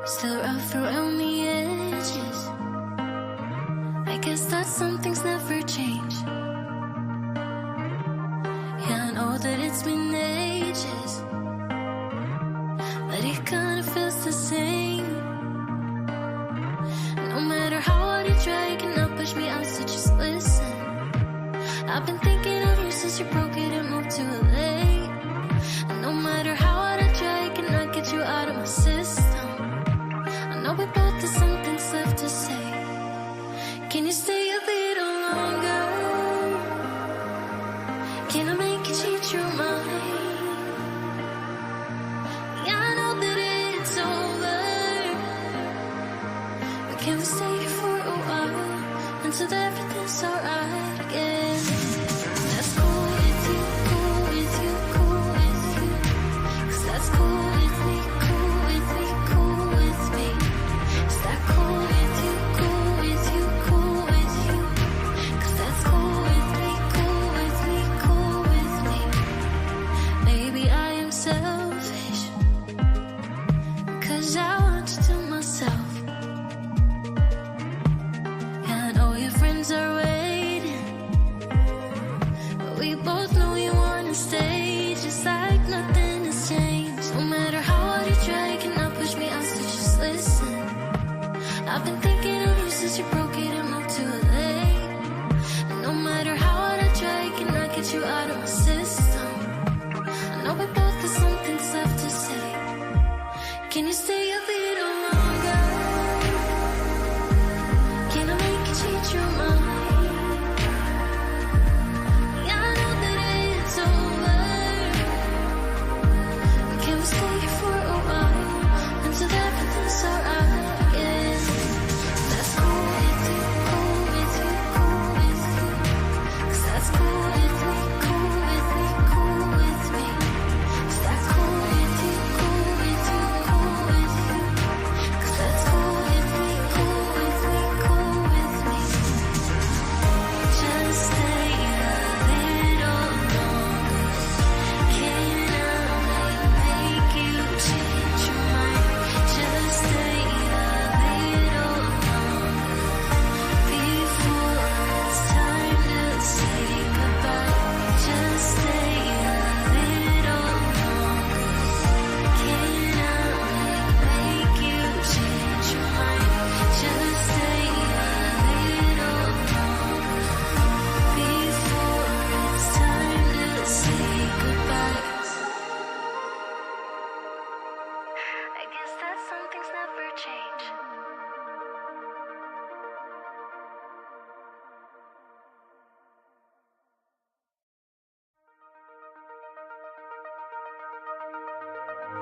Still rough around the edges. I guess that some things never change. Yeah, I know that it's been ages, but it kinda feels the same. No matter how hard you try, you cannot push me out, so just listen. I've been thinking of you since you broke it and moved to LA. And no matter how hard I try, I cannot get you out of my system. I know we both have some things left to say. Can you stay a little longer? Can I make you change your mind? Yeah, I know that it's over, but can we stay here for a while until everything's alright again? That's cool with you, cool with you, cool with you. 'Cause that's cool with me, cool with me, cool with me. Is that cool with you, cool with you, cool with you? 'Cause that's cool with me, cool with me, cool with me. Maybe I am selfish, 'cause I want you to myself. And I know your friends are waiting, but we both know you wanna stay, just like nothing has changed. No matter how hard you try, you cannot push me out, so just listen. I've been thinking of you since you broke it and moved to LA. And no matter how hard I try, I cannot get you out of my system. I know we both have some things left to say. Can you stay a little longer? Can I make you change your mind? Yeah, I know that it's over, but can we stay here for a while until everything's alright again? That's cool with you, cool with you, cool with you. 'Cause that's cool with me, cool with me, cool with me. Is that cool with you, cool with you, cool with you? 'Cause that's cool with me, cool with me, cool with me. Just stay a little longer. Can I make you change your mind? Just stay a little longer before it's time to say goodbye. Just stay a little longer. Can I make you change your mind? Just stay a little longer before it's time to say goodbye. I guess that some things never change.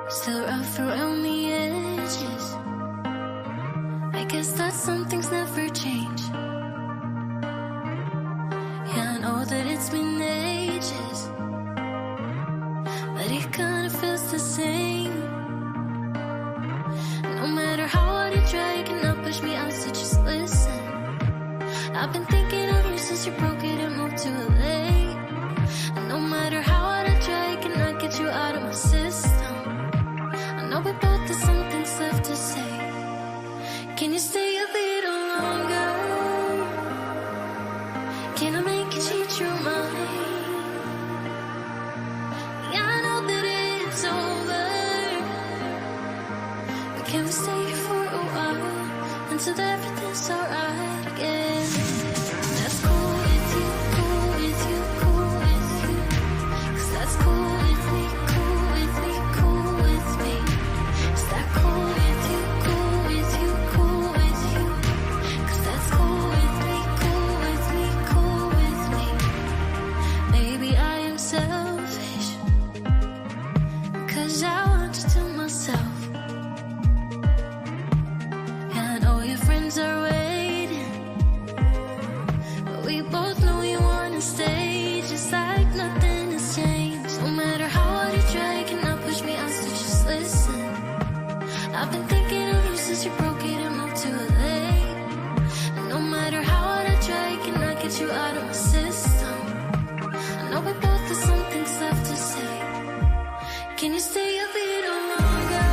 Still rough around the edges. I guess that some things never change. Yeah, I know that it's been ages, but it kinda feels the same. No matter how hard you try, you cannot push me out, so just listen. I've been thinking of you since you broke it and moved to LA. And no matter how hard I try, I cannot get you out of my system. I know we both have some things left to say. Can you stay a little longer? Can I make you change your mind? Yeah, I know that it's over, but can we stay here for a while until everything's alright again? That's cool with you, cool with you, cool with you. 'Cause that's cool with me, cool with me, cool with me. Is that cool with you, cool with you, cool with you? 'Cause that's cool with me, cool with me, cool with me. Maybe I am selfish, 'cause I want you to myself. Yeah, I know your friends are waiting, but we both know you wanna stay, just like nothing has changed. No matter how hard you try, you cannot push me out, so just listen. I've been thinking of you since you broke it and moved to LA. And no matter how hard I try, I cannot get you out of my system. I know we both have some things left to say. Can you stay a little longer?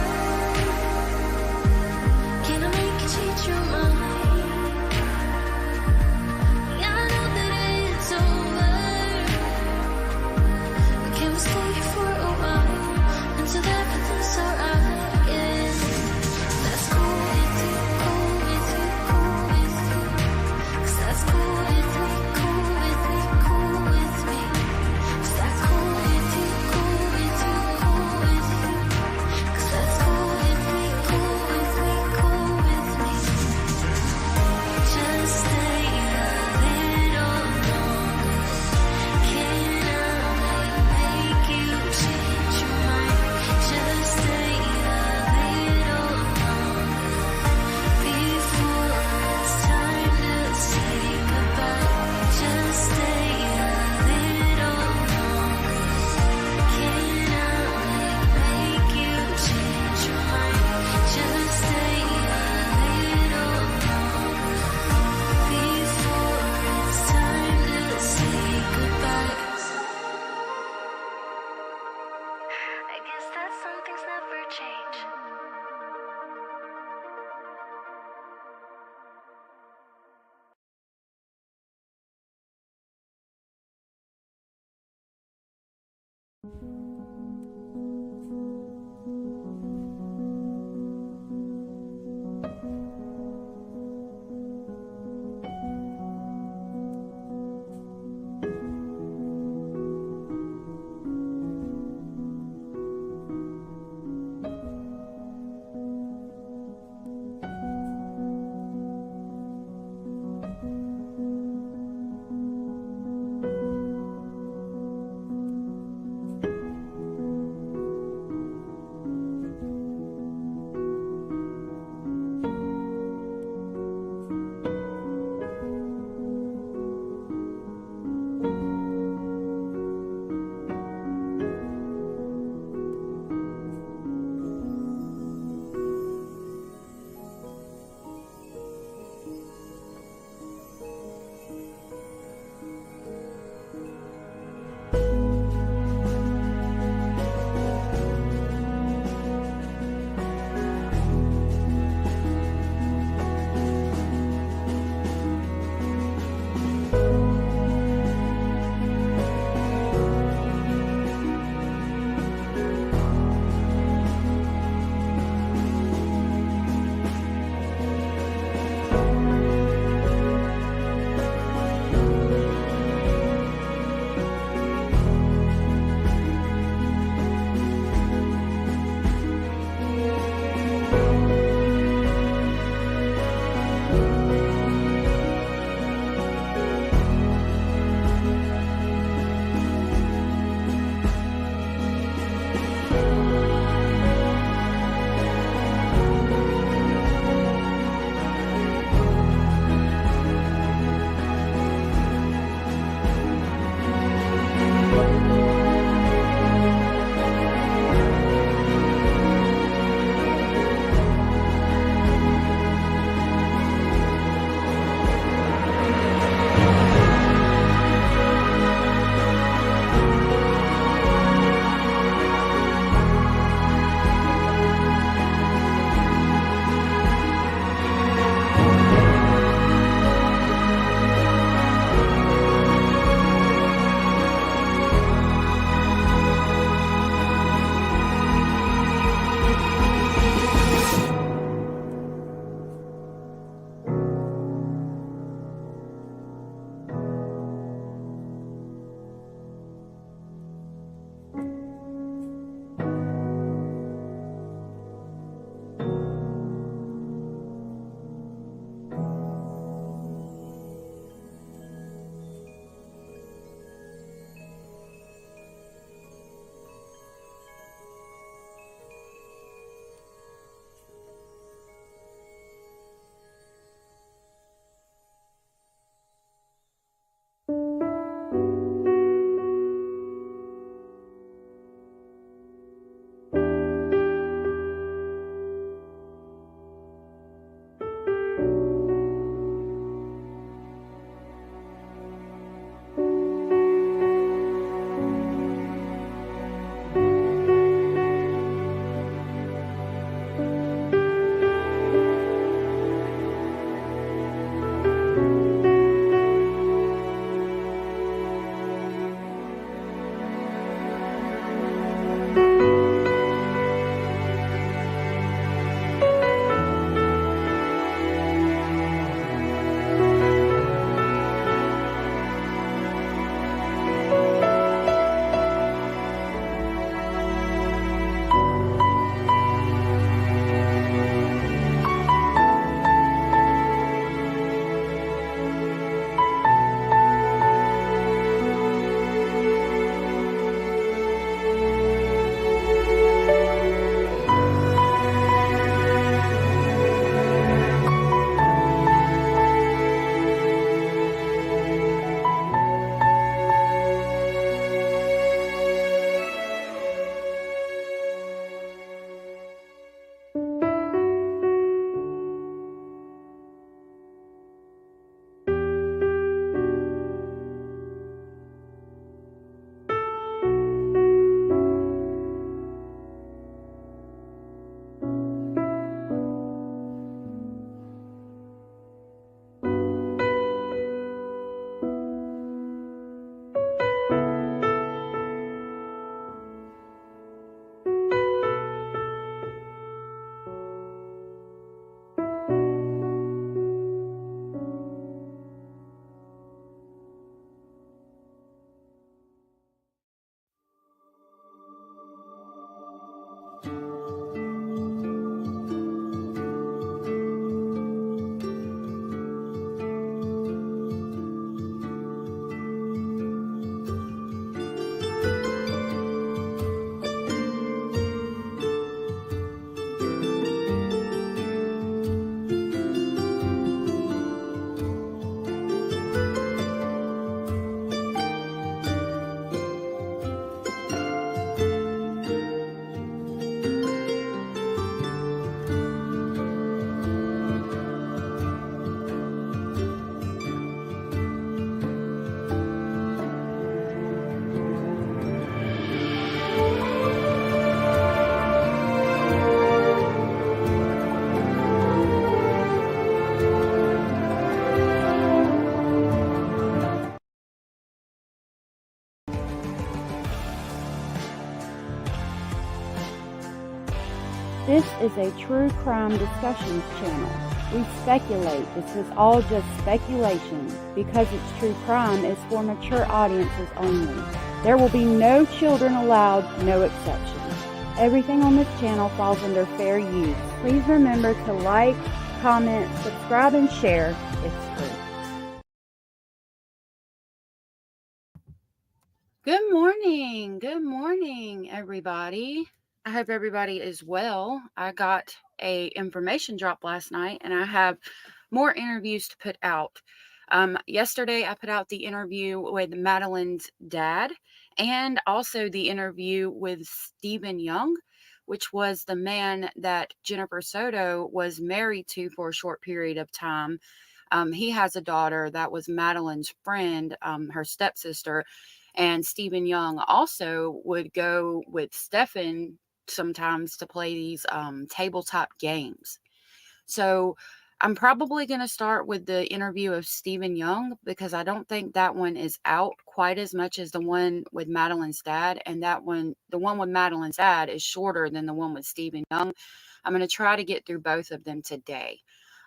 This is a true crime discussions channel. We speculate. This is all just speculation. Because it's true crime, it's for mature audiences only. There will be no children allowed, no exceptions. Everything on this channel falls under fair use. Please remember to like, comment, subscribe, and share. It's free. Good morning, everybody. I hope everybody is well. I got a information drop last night, and I have more interviews to put out. Yesterday, I put out the interview with Madeline's dad, and also the interview with Stephen Young, which was the man that Jennifer Soto was married to for a short period of time. He has a daughter that was Madeline's friend, her stepsister. And Stephen Young also would go with Stefan sometimes to play these tabletop games. So I'm probably going to start with the interview of Stephen Young because I don't think that one is out quite as much as the one with Madeline's dad. And the one with Madeline's dad is shorter than the one with Stephen Young. I'm going to try to get through both of them today.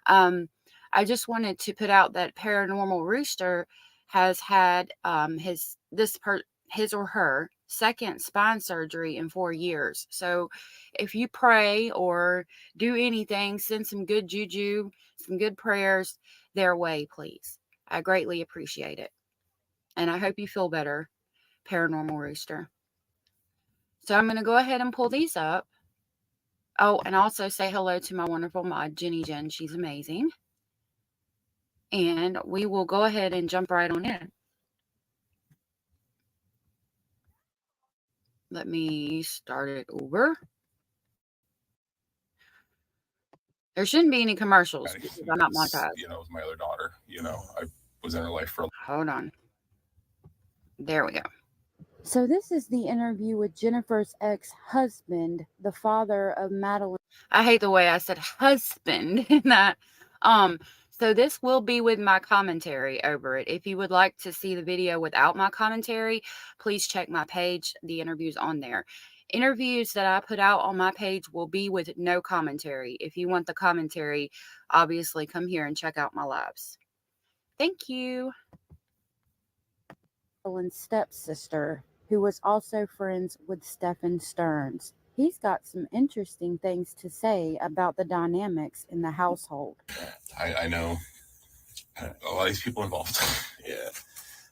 I just wanted to put out that Paranormal Rooster has had his or her second spine surgery in 4 years. So if you pray or do anything, send some good juju, some good prayers their way, please. I greatly appreciate it. And I hope you feel better, Paranormal Rooster. So I'm going to go ahead and pull these up. Oh, and also say hello to my wonderful mod, Jenny Jen. She's amazing. And we will go ahead and jump right on in. Let me start it over. There shouldn't be any commercials because I'm not monetized. With my other daughter, I was in her life for. Hold on. There we go. So this is the interview with Jennifer's ex-husband, the father of Madeline. I hate the way I said husband in that. So this will be with my commentary over it. If you would like to see the video without my commentary, please check my page. The interview's on there. Interviews that I put out on my page will be with no commentary. If you want the commentary, obviously come here and check out my lives. Thank you. Madeline's stepsister, who was also friends with Stefan Stearns. He's got some interesting things to say about the dynamics in the household. I know a lot of these people involved. Yeah.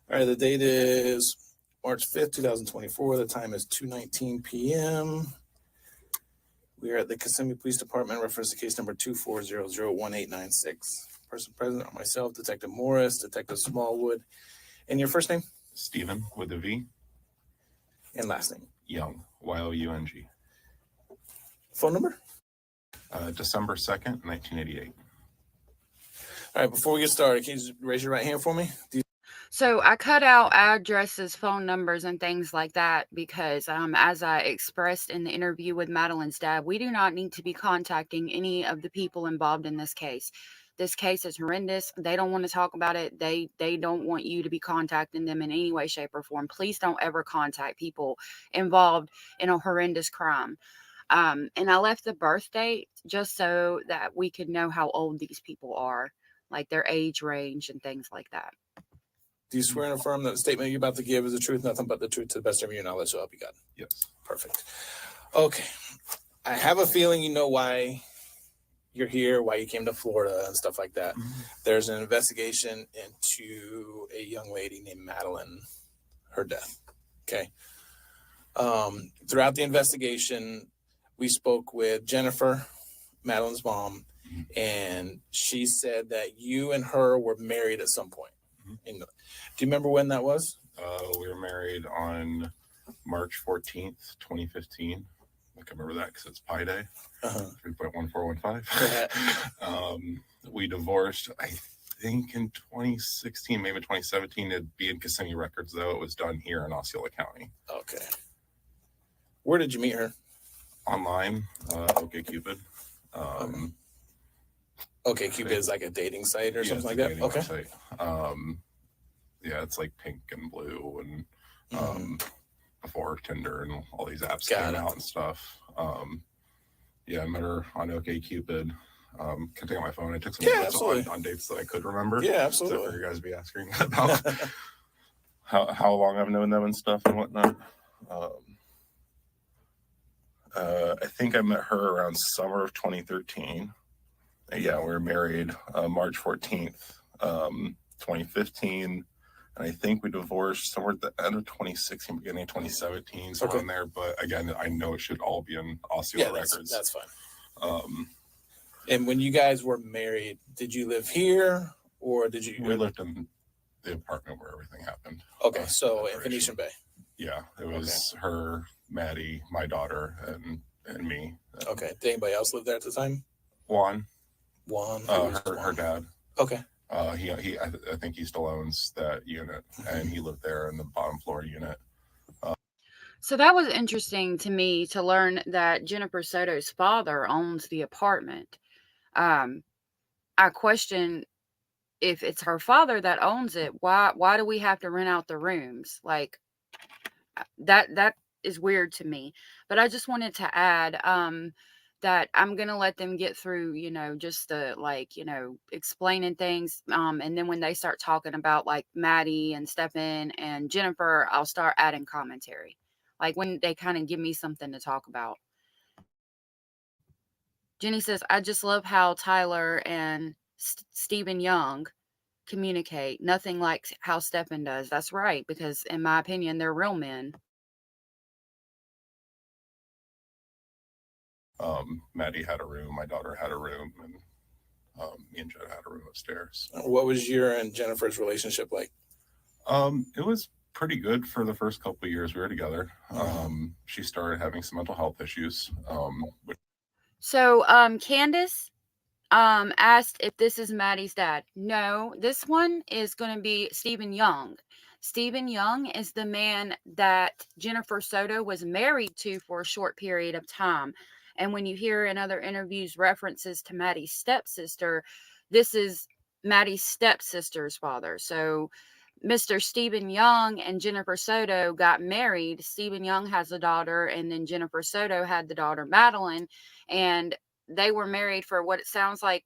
All right. The date is March 5th, 2024. The time is 2:19 p.m. We are at the Kissimmee Police Department. Reference to case number 24001896. Person present are myself, Detective Morris, Detective Smallwood. And your first name? Stephen with a V. And last name? Young, Y-O-U-N-G. Phone number? December 2nd, 1988. All right, before we get started, can you just raise your right hand for me? So I cut out addresses, phone numbers, and things like that because as I expressed in the interview with Madeline's dad, we do not need to be contacting any of the people involved in this case. This case is horrendous. They don't want to talk about it. They don't want you to be contacting them in any way, shape, or form. Please don't ever contact people involved in a horrendous crime. And I left the birth date just so that we could know how old these people are, like their age range and things like that. Do you swear and affirm that the statement you're about to give is the truth, nothing but the truth to the best of your knowledge, so help you God? Yes. Perfect. Okay. I have a feeling you know why you're here, why you came to Florida and stuff like that. Mm-hmm. There's an investigation into a young lady named Madeline, her death. Okay. Throughout the investigation, we spoke with Jennifer, Madeline's mom, and she said that you and her were married at some point. Mm-hmm. Do you remember when that was? We were married on March 14th, 2015. I can remember that because it's Pi Day, 3.1415. We divorced, I think, in 2016, maybe 2017. It'd be in Kissimmee Records, though. It was done here in Osceola County. Okay. Where did you meet her? Online, OkCupid. OkCupid is like a dating site or something like that? Okay. Website. Yeah, it's like pink and blue and before Tinder and all these apps came out and stuff. Yeah, I met her on OkCupid. Can I take out my phone? I took some Yeah, notes absolutely. on dates that I could remember. Yeah, So absolutely. for you guys to be asking about how long I've known them and stuff and whatnot. I think I met her around summer of 2013. Yeah, we were married March 14th, 2015. And I think we divorced somewhere at the end of 2016, beginning of 2017, somewhere in there. But again, I know it should all be in Osceola records. That's fine. And when you guys were married, did you live here or did you? We lived in the apartment where everything happened. Okay, so in Venetian Bay. Yeah, it was her, Maddie, my daughter, and me. Okay. Did anybody else live there at the time? Juan. Her dad. Okay. I think he still owns that unit, and he lived there in the bottom floor unit. So that was interesting to me to learn that Jennifer Soto's father owns the apartment. I question if it's her father that owns it. Why do we have to rent out the rooms? Like that is weird to me. But I just wanted to add that I'm gonna let them get through, just the explaining things. And then when they start talking about like Maddie and Stephen and Jennifer, I'll start adding commentary. Like when they kind of give me something to talk about. Jenny says, I just love how Tyler and Stephen Young communicate. Nothing like how Stephen does. That's right, because in my opinion, they're real men. Maddie had a room, my daughter had a room, and me and Jed had a room upstairs. What was your and Jennifer's relationship like? It was pretty good for the first couple of years we were together. She started having some mental health issues. So Candace asked if this is Maddie's dad. No, this one is going to be Stephen Young. Stephen Young is the man that Jennifer Soto was married to for a short period of time. And when you hear in other interviews references to Maddie's stepsister, this is Maddie's stepsister's father. So Mr. Stephen Young and Jennifer Soto got married. Stephen Young has a daughter, and then Jennifer Soto had the daughter Madeline, and they were married for what it sounds like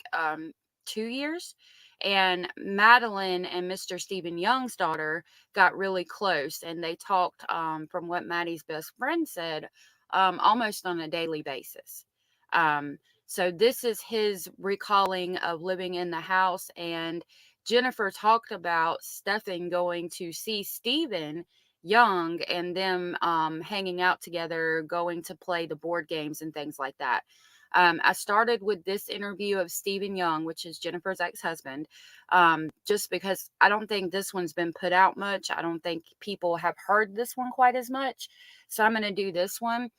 2 years. And Madeline and Mr. Stephen Young's daughter got really close, and they talked, from what Maddie's best friend said, almost on a daily basis. So this is his recalling of living in the house, and Jennifer talked about Stephen going to see Stephen Young and them hanging out together, going to play the board games and things like that. I started with this interview of Stephen Young, which is Jennifer's ex-husband, just because I don't think this one's been put out much. I don't think people have heard this one quite as much. So I'm going to do this one.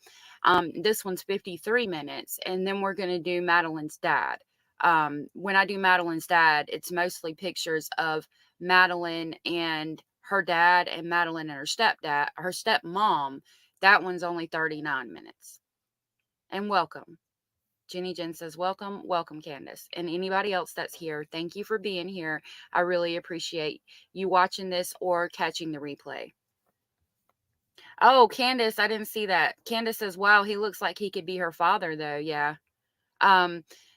This one's 53 minutes, and then we're going to do Madeline's dad. When I do Madeline's dad, it's mostly pictures of Madeline and her dad and Madeline and her stepmom. That one's only 39 minutes. And welcome. Jenny Jen says, welcome, Candace. And anybody else that's here, thank you for being here. I really appreciate you watching this or catching the replay. Oh, Candace, I didn't see that. Candace says, wow, he looks like he could be her father, though. Yeah.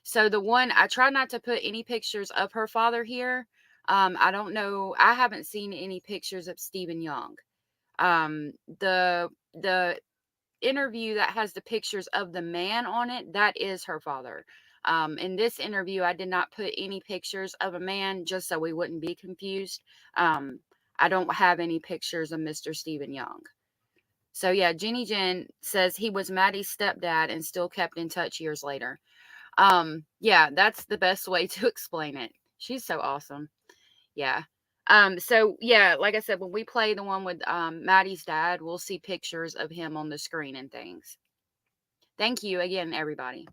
So the one, I try not to put any pictures of her father here. I don't know. I haven't seen any pictures of Stephen Young. The interview that has the pictures of the man on it, that is her father. In this interview, I did not put any pictures of a man just so we wouldn't be confused. I don't have any pictures of Mr. Stephen Young. So yeah, Jenny Jen says he was Maddie's stepdad and still kept in touch years later. Yeah, that's the best way to explain it. She's so awesome. Yeah. So yeah, like I said, when we play the one with Maddie's dad, we'll see pictures of him on the screen and things. Thank you again, everybody.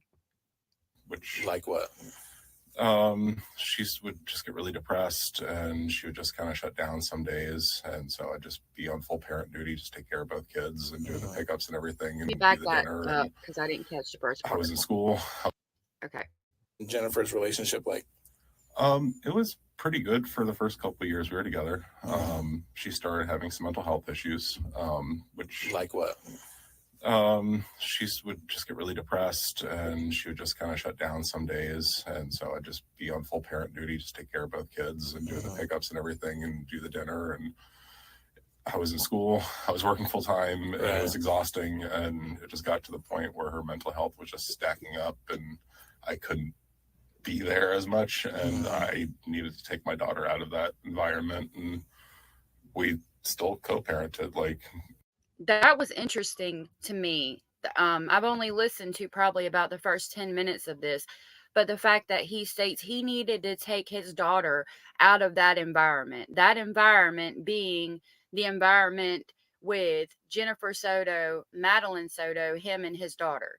Which, like what? She would just get really depressed, and she would just kind of shut down some days, and so I'd just be on full parent duty, just take care of both kids and do the pickups and everything, and Back do the that dinner. up because I didn't catch the first part. I was in school. Okay. Jennifer's relationship like? It was pretty good for the first couple of years we were together. She started having some mental health issues, which like what? She would just get really depressed and she would just kind of shut down some days. And so I'd just be on full parent duty, just take care of both kids and do the pickups and everything and do the dinner. And I was in school, I was working full time, and it was exhausting. And it just got to the point where her mental health was just stacking up and I couldn't be there as much. And I needed to take my daughter out of that environment. And we still co-parented. Like, that was interesting to me. I've only listened to probably about the first 10 minutes of this, but the fact that he states he needed to take his daughter out of that environment being the environment with Jennifer Soto, Madeline Soto, him and his daughter.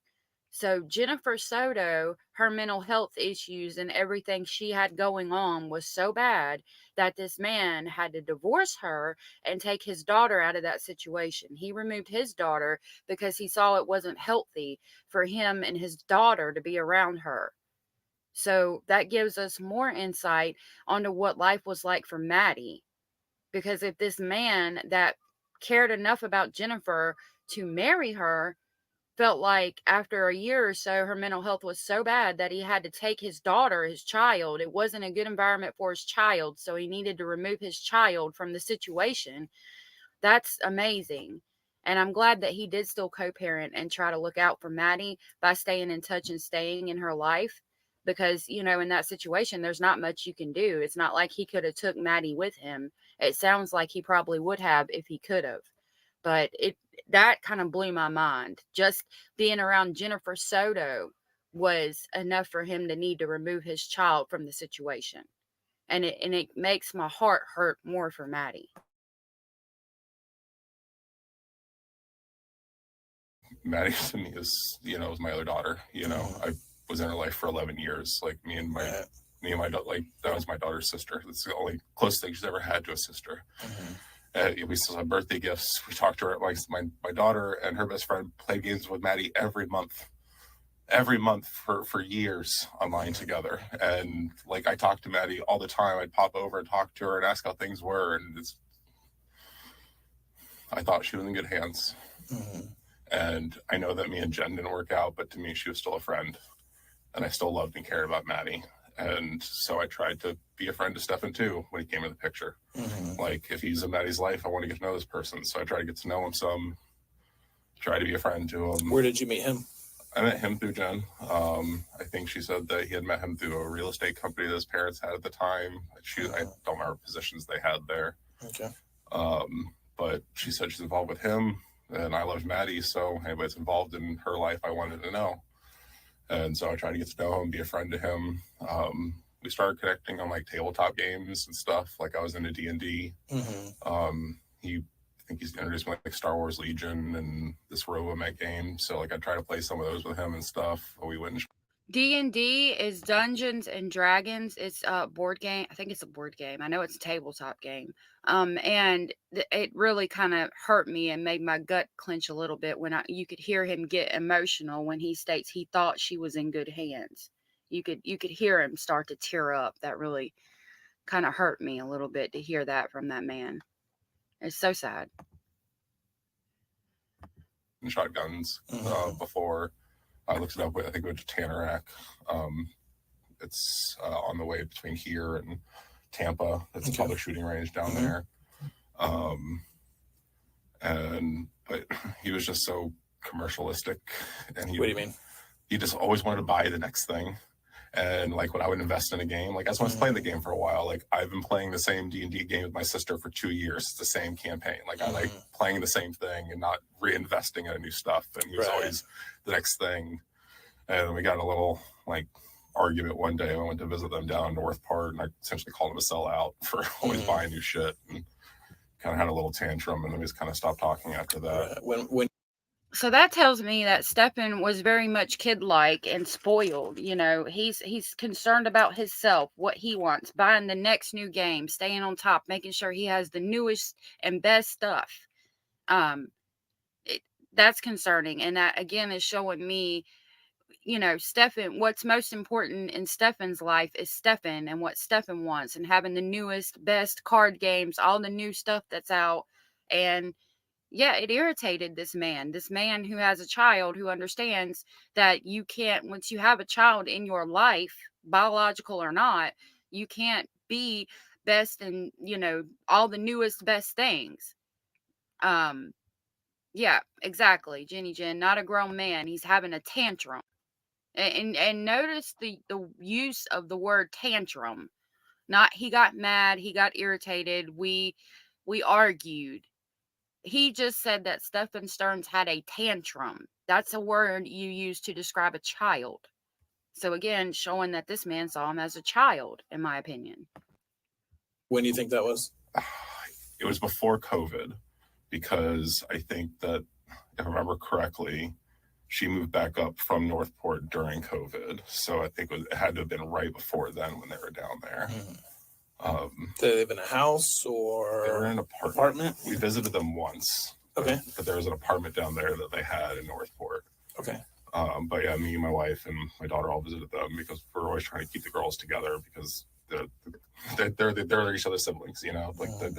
So Jennifer Soto, her mental health issues and everything she had going on was so bad that this man had to divorce her and take his daughter out of that situation. He removed his daughter because he saw it wasn't healthy for him and his daughter to be around her. So that gives us more insight onto what life was like for Maddie. Because if this man that cared enough about Jennifer to marry her felt like after a year or so her mental health was so bad that he had to take his daughter, his child, it wasn't a good environment for his child, so he needed to remove his child from the situation, that's amazing. And I'm glad that he did still co-parent and try to look out for Maddie by staying in touch and staying in her life, because in that situation there's not much you can do. It's not like he could have took Maddie with him. It sounds like he probably would have if he could have, but that kind of blew my mind. Just being around Jennifer Soto was enough for him to need to remove his child from the situation. And it makes my heart hurt more for Maddie. Maddie to me is, was my other daughter. I was in her life for 11 years. Like me and my like that was my daughter's sister. That's the only close thing she's ever had to a sister. We still have birthday gifts. We talked to her. Like my daughter and her best friend played games with Maddie every month for years online together. And like I talked to Maddie all the time. I'd pop over and talk to her and ask how things were. And I thought she was in good hands. And I know that me and Jen didn't work out, but to me, she was still a friend. And I still loved and cared about Maddie. And so I tried to be a friend to Stefan too when he came in the picture. Like if he's in Maddie's life, I want to get to know this person. So I try to get to know him some, try to be a friend to him. Where did you meet him? I met him through Jen. I think she said that he had met him through a real estate company that his parents had at the time. I don't remember positions they had there. Okay. But she said she's involved with him, and I loved Maddie. So anybody's involved in her life, I wanted to know. And so I tried to get to know him, be a friend to him. We started connecting on like tabletop games and stuff. Like I was into D&D. I think he's introduced me like Star Wars Legion and this Robomet game. So like I try to play some of those with him and stuff. But we wouldn't. D&D is Dungeons and Dragons. It's a board game. I think it's a board game. I know it's a tabletop game. And it really kind of hurt me and made my gut clench a little bit when you could hear him get emotional when he states he thought she was in good hands. You could hear him start to tear up. That really kind of hurt me a little bit to hear that from that man. It's so sad. Shotguns before. I looked it up. I think it went to Tannerack. It's on the way between here and Tampa. It's a public shooting range down there. But he was just so commercialistic. And What do you mean? He just always wanted to buy the next thing. And like when I would invest in a game, like I just wanted to play the game for a while. Like I've been playing the same D&D game with my sister for 2 years. It's the same campaign. Like I like playing the same thing and not reinvesting in new stuff. And he was always the next thing. And we got a little like argument one day. I went to visit them down in North Part, and I essentially called him a sellout for always buying new shit, and kind of had a little tantrum, and then we just kind of stopped talking after that. So that tells me that Stefan was very much kid-like and spoiled. He's concerned about himself, what he wants, buying the next new game, staying on top, making sure he has the newest and best stuff. That's concerning, and that again is showing me, Stefan, what's most important in Stefan's life is Stefan and what Stefan wants, and having the newest, best card games, all the new stuff that's out, and Yeah, it irritated this man who has a child, who understands that you can't, once you have a child in your life, biological or not, you can't be best and, all the newest best things. Um, yeah, exactly. Jenny Jen, not a grown man. He's having a tantrum. And notice the use of the word tantrum. Not he got mad, he got irritated, we argued. He just said that Stephen Stearns had a tantrum. That's a word you use to describe a child. So again, showing that this man saw him as a child, in my opinion. When do you think that was? It was before COVID, because I think that, if I remember correctly, she moved back up from Northport during COVID. So I think it had to have been right before then when they were down there. Did they live in a house or They were in an apartment. We visited them once. Okay. But there was an apartment down there that they had in Northport. Okay. But yeah, me, my wife, and my daughter all visited them because we're always trying to keep the girls together because they're each other's siblings, like they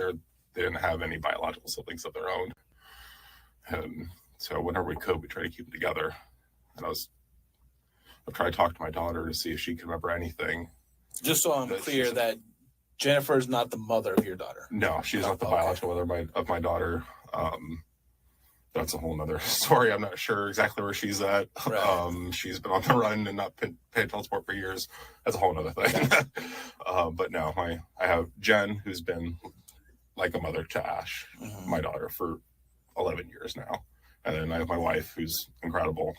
didn't have any biological siblings of their own. And so whenever we could, we try to keep them together. And I tried to talk to my daughter to see if she could remember anything. Just so I'm clear, that Jennifer is not the mother of your daughter. No, she's not the biological mother of my daughter. That's a whole nother story. I'm not sure exactly where she's at. Right. She's been on the run and not paid child support for years. That's a whole nother thing. But no, I have Jen, who's been like a mother to Ash, my daughter, for 11 years now. And then I have my wife, who's incredible.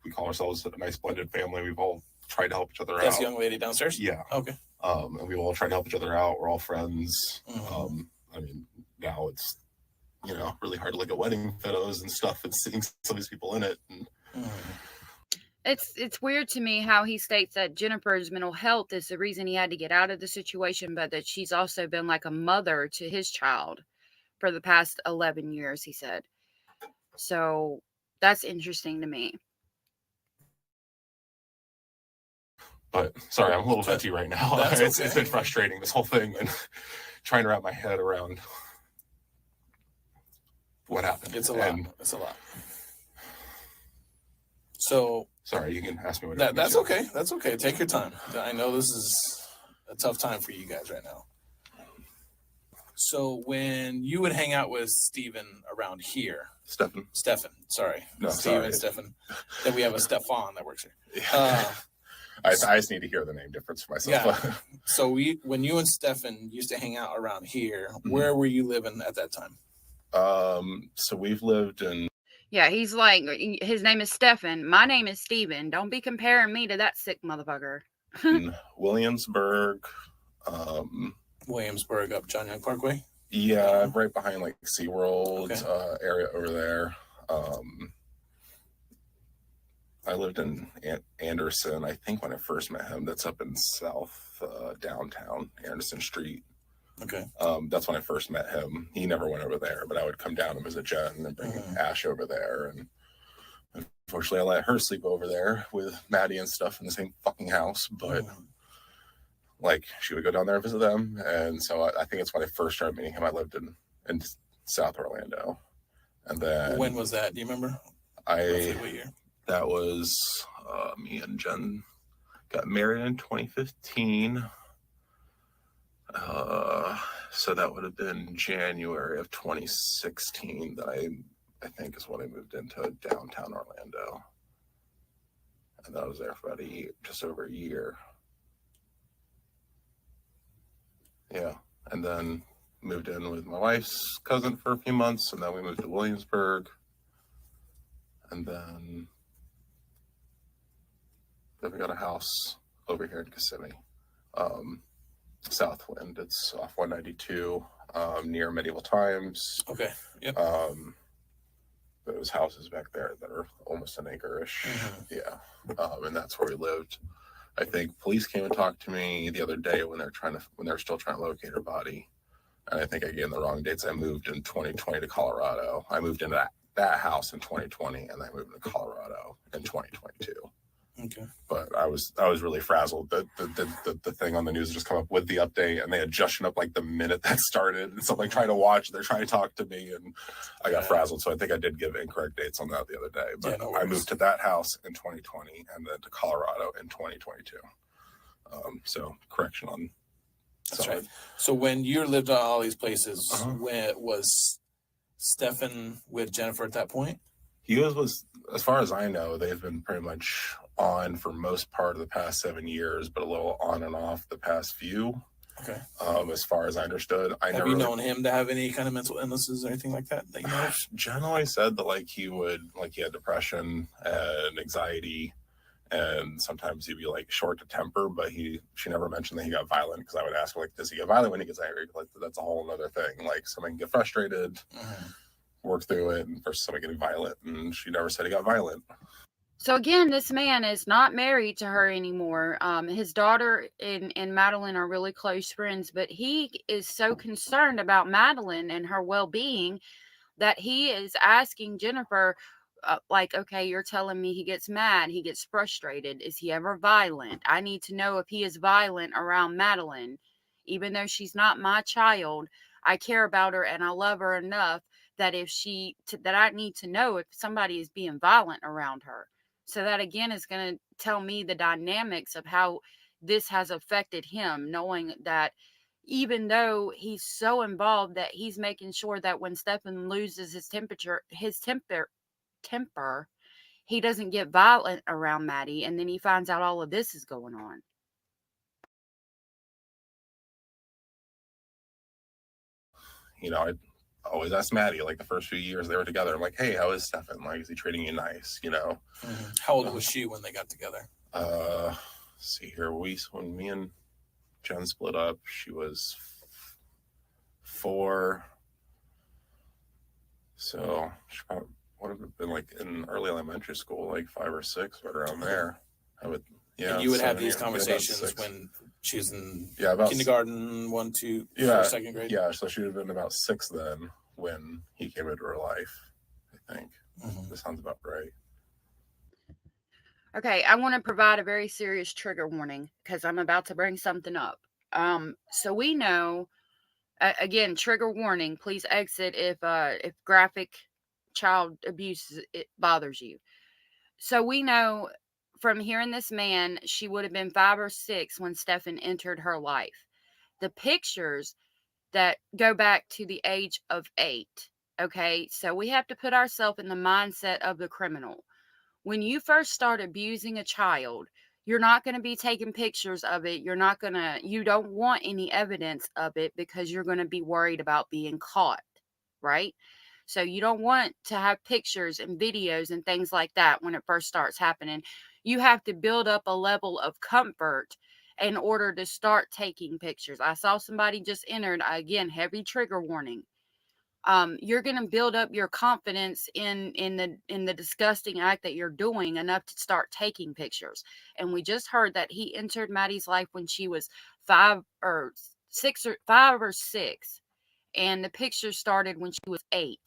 We call ourselves a nice blended family. We've all tried to help each other out. That's the young lady downstairs? Yeah. Okay. And we all try to help each other out. We're all friends. I mean, now it's, really hard to look at wedding photos and stuff and seeing some of these people in it. And It's weird to me how he states that Jennifer's mental health is the reason he had to get out of the situation, but that she's also been like a mother to his child for the past 11 years, he said. So that's interesting to me. But sorry, I'm a little venti right now. It's been frustrating, this whole thing, and trying to wrap my head around what happened. It's a lot. It's a lot. So sorry, you can ask me what. That's okay. That's okay. Take your time. I know this is a tough time for you guys right now. So when you would hang out with Steven around here, Stefan, sorry, no, Stefan. Then we have a Stefan that works here. I just need to hear the name difference for myself. Yeah. So when you and Stefan used to hang out around here, where were you living at that time? So we've lived in. Yeah, he's like, his name is Stefan. My name is Steven. Don't be comparing me to that sick motherfucker. In Williamsburg. Williamsburg up John Young Parkway? Yeah, right behind like SeaWorld area over there. I lived in Anderson, I think, when I first met him. That's up in South downtown, Anderson Street. Okay. That's when I first met him. He never went over there, but I would come down and visit Jen and bring Ash over there. And unfortunately, I let her sleep over there with Maddie and stuff in the same fucking house. But like, she would go down there and visit them. And so I think it's when I first started meeting him. I lived in South Orlando. And then when was that? Do you remember? Roughly what year? That was me and Jen got married in 2015. So that would have been January of 2016 that I think is when I moved into downtown Orlando. And I was there for about a year, just over a year. Yeah. And then moved in with my wife's cousin for a few months, and then we moved to Williamsburg. And then we got a house over here in Kissimmee. Southwind. It's off 192, near Medieval Times. Okay. Yep. Those houses back there that are almost an acre-ish. Yeah. And that's where we lived. I think police came and talked to me the other day when they're still trying to locate her body. And I think I gave them the wrong dates. I moved in 2020 to Colorado. I moved into that house in 2020, and I moved to Colorado in 2022. Okay. But I was really frazzled. The thing on the news just come up with the update, and they had just shown up like the minute that started. And so I'm like trying to watch, they're trying to talk to me, and I got frazzled. So I think I did give incorrect dates on that the other day. But no I moved to that house in 2020 and then to Colorado in 2022. So correction on. That's right. So when you lived at all these places, when was Stefan with Jennifer at that point? He was, as far as I know, they've been pretty much on for most part of the past 7 years, but a little on and off the past few. Okay. As far as I understood, have you known him to have any kind of mental illnesses or anything like that? You know? Jen always said that he had depression and anxiety, and sometimes he'd be short to temper, but she never mentioned that he got violent, because I would ask her, does he get violent when he gets angry? That's a whole other thing. Someone can get frustrated, work through it, versus someone getting violent, and she never said he got violent. So again, this man is not married to her anymore. His daughter and Madeline are really close friends, but he is so concerned about Madeline and her well-being that he is asking Jennifer, okay, you're telling me he gets mad, he gets frustrated. Is he ever violent? I need to know if he is violent around Madeline. Even though she's not my child, I care about her and I love her enough that that I need to know if somebody is being violent around her. So that again is going to tell me the dynamics of how this has affected him, knowing that even though he's so involved that he's making sure that when Stefan loses his temper, he doesn't get violent around Maddie, and then he finds out all of this is going on. I always asked Maddie, the first few years they were together, I'm like, hey, how is Stefan? Is he treating you nice? How old was she when they got together? See here, when me and Jen split up, she was 4. So she probably would have been in early elementary school, 5 or 6, right around there. And you would have these conversations when she was in about kindergarten, 1, 2, first, 2nd grade? Yeah, so she would have been about 6 then when he came into her life, I think. That sounds about right. Okay, I want to provide a very serious trigger warning because I'm about to bring something up. So we know, again, trigger warning, please exit if graphic child abuse it bothers you. So we know from hearing this man, she would have been 5 or 6 when Stefan entered her life. The pictures that go back to the age of 8. Okay, so we have to put ourselves in the mindset of the criminal. When you first start abusing a child, you're not going to be taking pictures of it. You don't want any evidence of it because you're going to be worried about being caught, right? So you don't want to have pictures and videos and things like that when it first starts happening. You have to build up a level of comfort in order to start taking pictures. I saw somebody just entered, again, heavy trigger warning. You're going to build up your confidence in the disgusting act that you're doing enough to start taking pictures. And we just heard that he entered Maddie's life when she was 5 or 6, and the picture started when she was 8.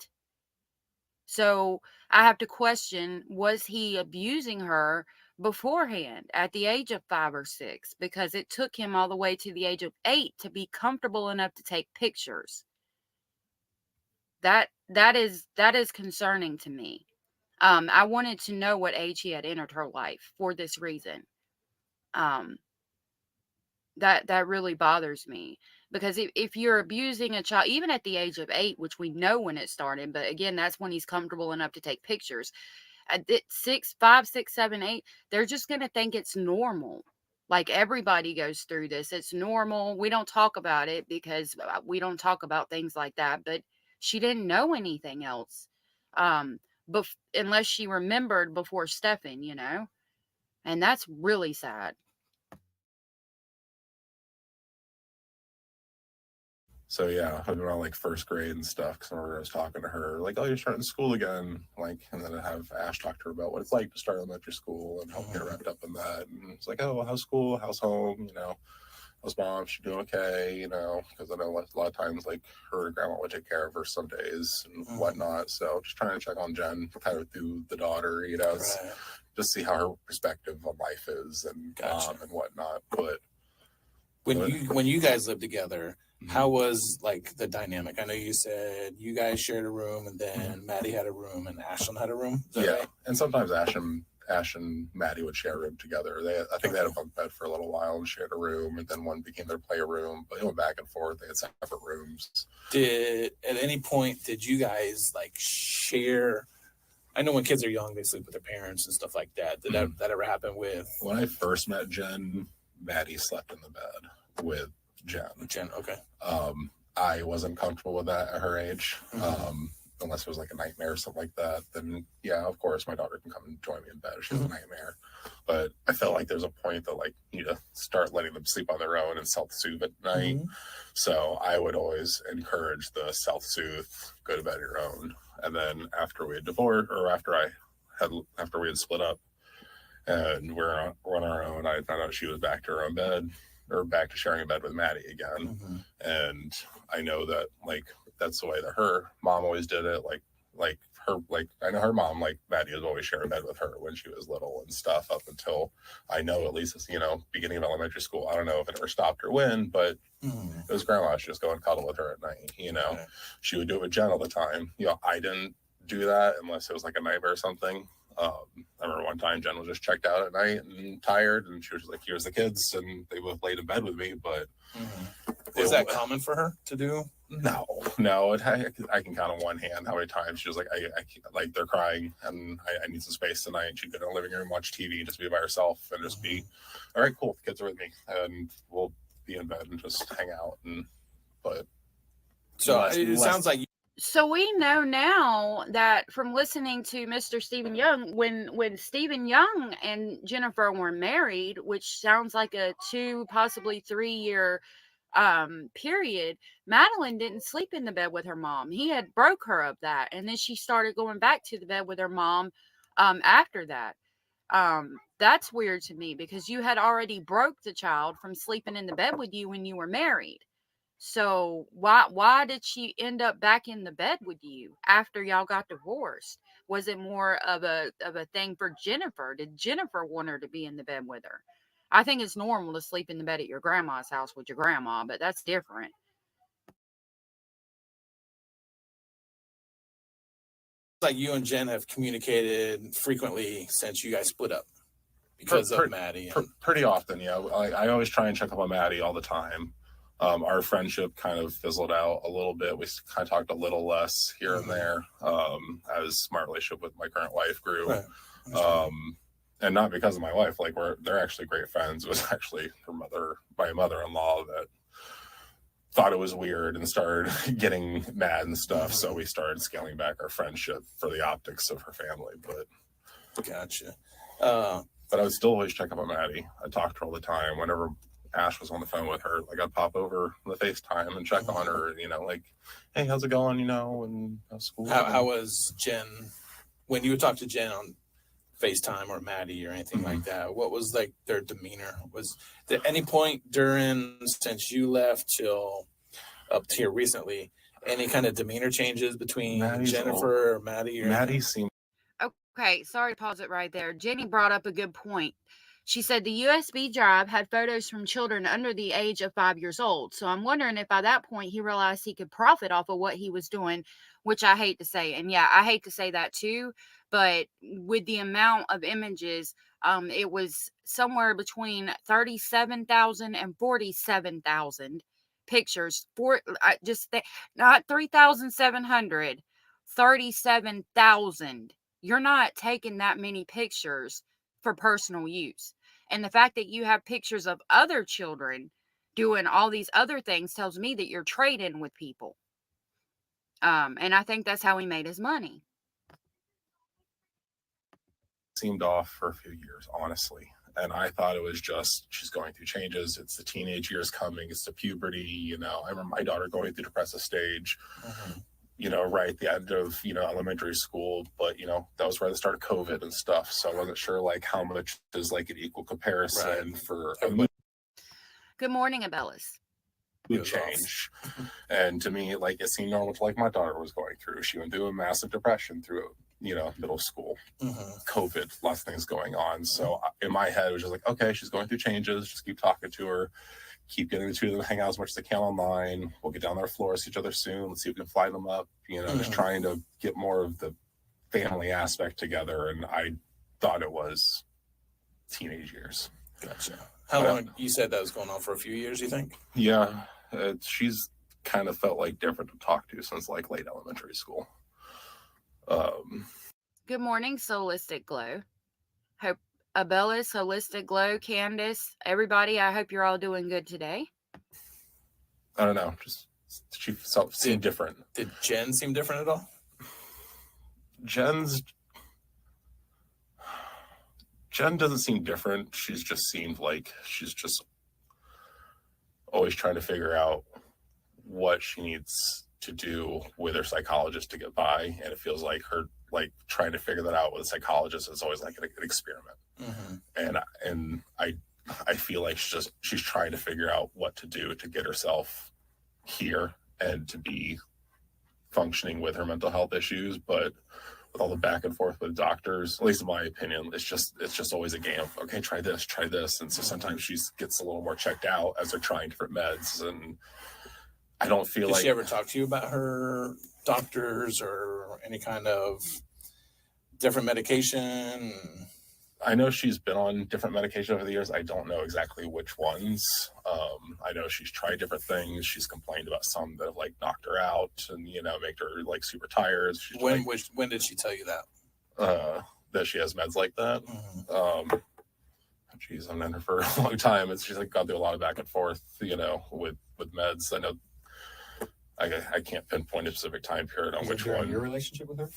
So I have to question, was he abusing her beforehand at the age of 5 or 6? Because it took him all the way to the age of 8 to be comfortable enough to take pictures. That is concerning to me. I wanted to know what age he had entered her life for this reason. That really bothers me, because if you're abusing a child, even at the age of 8, which we know when it started, but again, that's when he's comfortable enough to take pictures. At 5, 6, 7, 8, they're just going to think it's normal. Everybody goes through this. It's normal. We don't talk about it because we don't talk about things like that, but she didn't know anything else, unless she remembered before Stefan, and that's really sad. So yeah, I've been around first grade and stuff, because I remember I was talking to her, oh, you're starting school again, and then I have Ash talk to her about what it's like to start elementary school and help get wrapped up in that. And it's oh, how's school, how's home, how's mom, she doing okay, because I know a lot of times her and grandma would take care of her some days and whatnot. So just trying to check on Jen kind of through the daughter, Right. just see how her perspective on life is and Gotcha. and whatnot. But when you guys lived together, how was like the dynamic? I know you said you guys shared a room, and then Maddie had a room, and Ashlyn had a room. Is that yeah, right? and sometimes Ash and Maddie would share a room together. I think they had a bunk bed for a little while and shared a room, and then one became their play room. But it went back and forth. They had separate rooms. At any point did you guys like share? I know when kids are young, they sleep with their parents and stuff like that. Did that ever happen with When I first met Jen, Maddie slept in the bed with Jen. Jen? Okay. I wasn't comfortable with that at her age. Unless it was like a nightmare or something like that, then yeah, of course my daughter can come and join me in bed if she has a nightmare. But I felt like there's a point that like you need to start letting them sleep on their own and self-soothe at night. So I would always encourage the self-soothe, go to bed on your own. And then after we had divorced, or after we had split up and we're on our own, I found out she was back to her own bed, or back to sharing a bed with Maddie again. And I know that like that's the way that her mom always did it. I know her mom, like Maddie was always sharing a bed with her when she was little and stuff, up until I know at least, beginning of elementary school. I don't know if it ever stopped or when, but it was grandma. She'd just go and cuddle with her at night. Okay. She would do it with Jen all the time. I didn't do that unless it was like a nightmare or something. I remember one time Jen was just checked out at night and tired, and she was like, here's the kids, and they both laid in bed with me. But was that common for her to do? No. I can count on one hand how many times she was like, I like they're crying and I need some space tonight. And she'd go to the living room, watch TV, and just be by herself and just be, all right, cool, the kids are with me, and we'll be in bed and just hang out. It sounds like So we know now that from listening to Mr. Stephen Young, when Stephen Young and Jennifer were married, which sounds like a 2, possibly 3-year period, Madeline didn't sleep in the bed with her mom. He had broke her of that, and then she started going back to the bed with her mom after that. That's weird to me, because you had already broke the child from sleeping in the bed with you when you were married. So why did she end up back in the bed with you after y'all got divorced? Was it more of a thing for Jennifer? Did Jennifer want her to be in the bed with her? I think it's normal to sleep in the bed at your grandma's house with your grandma, but that's different. Like you and Jen have communicated frequently since you guys split up because of Maddie. Pretty often, yeah. I always try and check up on Maddie all the time. Our friendship kind of fizzled out a little bit. We kind of talked a little less here and there as my relationship with my current wife grew. Right. And not because of my wife. Like they're actually great friends. It was actually my mother-in-law that thought it was weird and started getting mad and stuff. So we started scaling back our friendship for the optics of her family. But gotcha. But I would still always check up on Maddie. I talked to her all the time. Whenever Ash was on the phone with her, like I'd pop over the FaceTime and check on her, like, hey, how's it going? And how's school? How was Jen when you would talk to Jen on FaceTime or Maddie or anything like that? What was like their demeanor? Was there any point since you left till up to here recently, any kind of demeanor changes between Jennifer or Maddie? Maddie seemed. Okay, sorry to pause it right there. Jenny brought up a good point. She said the USB drive had photos from children under the age of 5 years old. So I'm wondering if by that point he realized he could profit off of what he was doing, which I hate to say. And yeah, I hate to say that too. But with the amount of images, it was somewhere between 37,000 and 47,000 pictures. Not 3,700, 37,000. You're not taking that many pictures for personal use. And the fact that you have pictures of other children doing all these other things tells me that you're trading with people. And I think that's how he made his money. Seemed off for a few years, honestly. And I thought it was just, she's going through changes. It's the teenage years coming. It's the puberty. I remember my daughter going through the depressive stage. Right at the end of, elementary school, but, that was right at the start of COVID and stuff. So I wasn't sure, how much is, an equal comparison for everybody. Good morning, Abellis. Change. And to me, it seemed normal to, my daughter was going through. She went through a massive depression through middle school, Mhm. COVID, lots of things going on. So in my head, it was just like, okay, she's going through changes. Just keep talking to her, keep getting the two of them to hang out as much as they can online. We'll get down their floor, see each other soon. Let's see if we can fly them up. Just trying to get more of the family aspect together. And I thought it was teenage years. Gotcha. How long? You said that was going on for a few years, you think? Yeah, she's kind of felt like different to talk to since like late elementary school. Good morning, Solistic Glow. Hope Abellis, Holistic Glow, Candace, everybody. I hope you're all doing good today. I don't know, just she seemed different. Did Jen seem different at all? Jen doesn't seem different. She's just seemed like she's just always trying to figure out what she needs to do with her psychologist to get by. And it feels like her like trying to figure that out with a psychologist is always like an experiment. And I feel like she's trying to figure out what to do to get herself here and to be functioning with her mental health issues. But with all the back and forth with doctors, at least in my opinion, it's just always a game of, okay, try this. And so sometimes she gets a little more checked out as they're trying different meds. And I don't feel Did she ever talk to you about her doctors or any kind of different medication? I know she's been on different medication over the years. I don't know exactly which ones. I know she's tried different things. She's complained about some that have like knocked her out and make her like super tired. When did she tell you that? That she has meds like that? Geez, I've known her for a long time. She's like gone through a lot of back and forth, with meds. I know I can't pinpoint a specific time period on which one. Your relationship with her?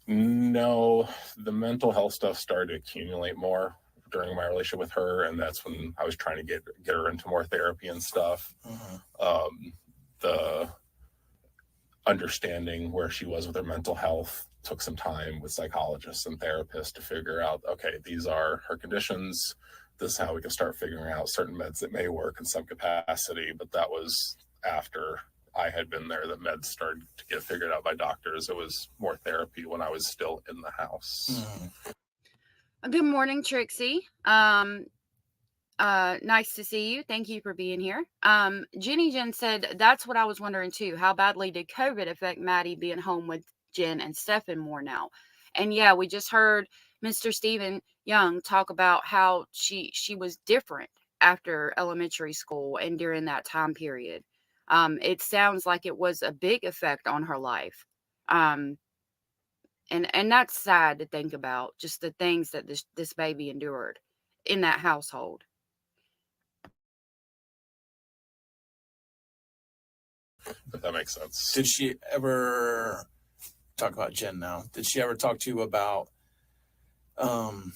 No, the mental health stuff started to accumulate more during my relationship with her, and that's when I was trying to get her into more therapy and stuff. The understanding where she was with her mental health took some time with psychologists and therapists to figure out, okay, these are her conditions. This is how we can start figuring out certain meds that may work in some capacity. But that was after I had been there that meds started to get figured out by doctors. It was more therapy when I was still in the house. Good morning, Trixie. Nice to see you. Thank you for being here. Jenny Jen said, that's what I was wondering too. How badly did COVID affect Maddie being home with Jen and Stefan more now? And yeah, we just heard Mr. Stephen Young talk about how she was different after elementary school and during that time period. It sounds like it was a big effect on her life. And that's sad to think about, just the things that this baby endured in that household. If that makes sense. Did she ever talk about Jen now? Did she ever talk to you about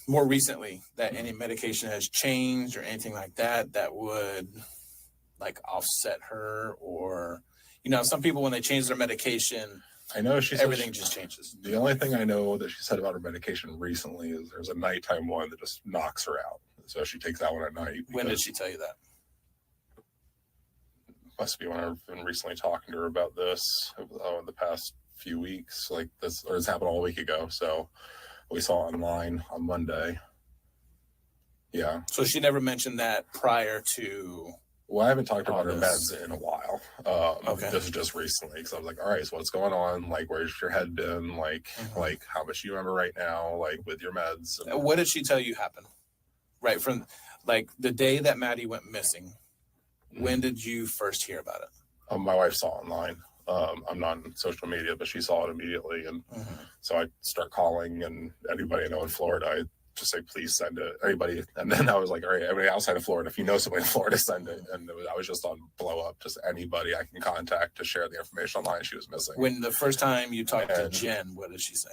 more recently that any medication has changed or anything like that would like offset her? Or some people, when they change their medication, I know everything just changes. The only thing I know that she said about her medication recently is there's a nighttime one that just knocks her out. So she takes that one at night. When did she tell you that? Must be when I've been recently talking to her about this the past few weeks. Like this, or it's happened all week ago. So we saw online on Monday. Yeah. So she never mentioned that prior to. Well, I haven't talked about her meds in a while. Okay. This is just recently because I was like, all right, so what's going on? Like, where's your head been? Like how much do you remember right now? Like with your meds? And what did she tell you happened? Right from like the day that Maddie went missing. When did you first hear about it? My wife saw online. I'm not on social media, but she saw it immediately. And so I start calling, and anybody I know in Florida, I just say, please send it. Anybody. And then I was like, all right, everybody outside of Florida, if you know somebody in Florida, send it. And I was just on blow up, just anybody I can contact to share the information online she was missing. When the first time you talked to Jen, what did she say?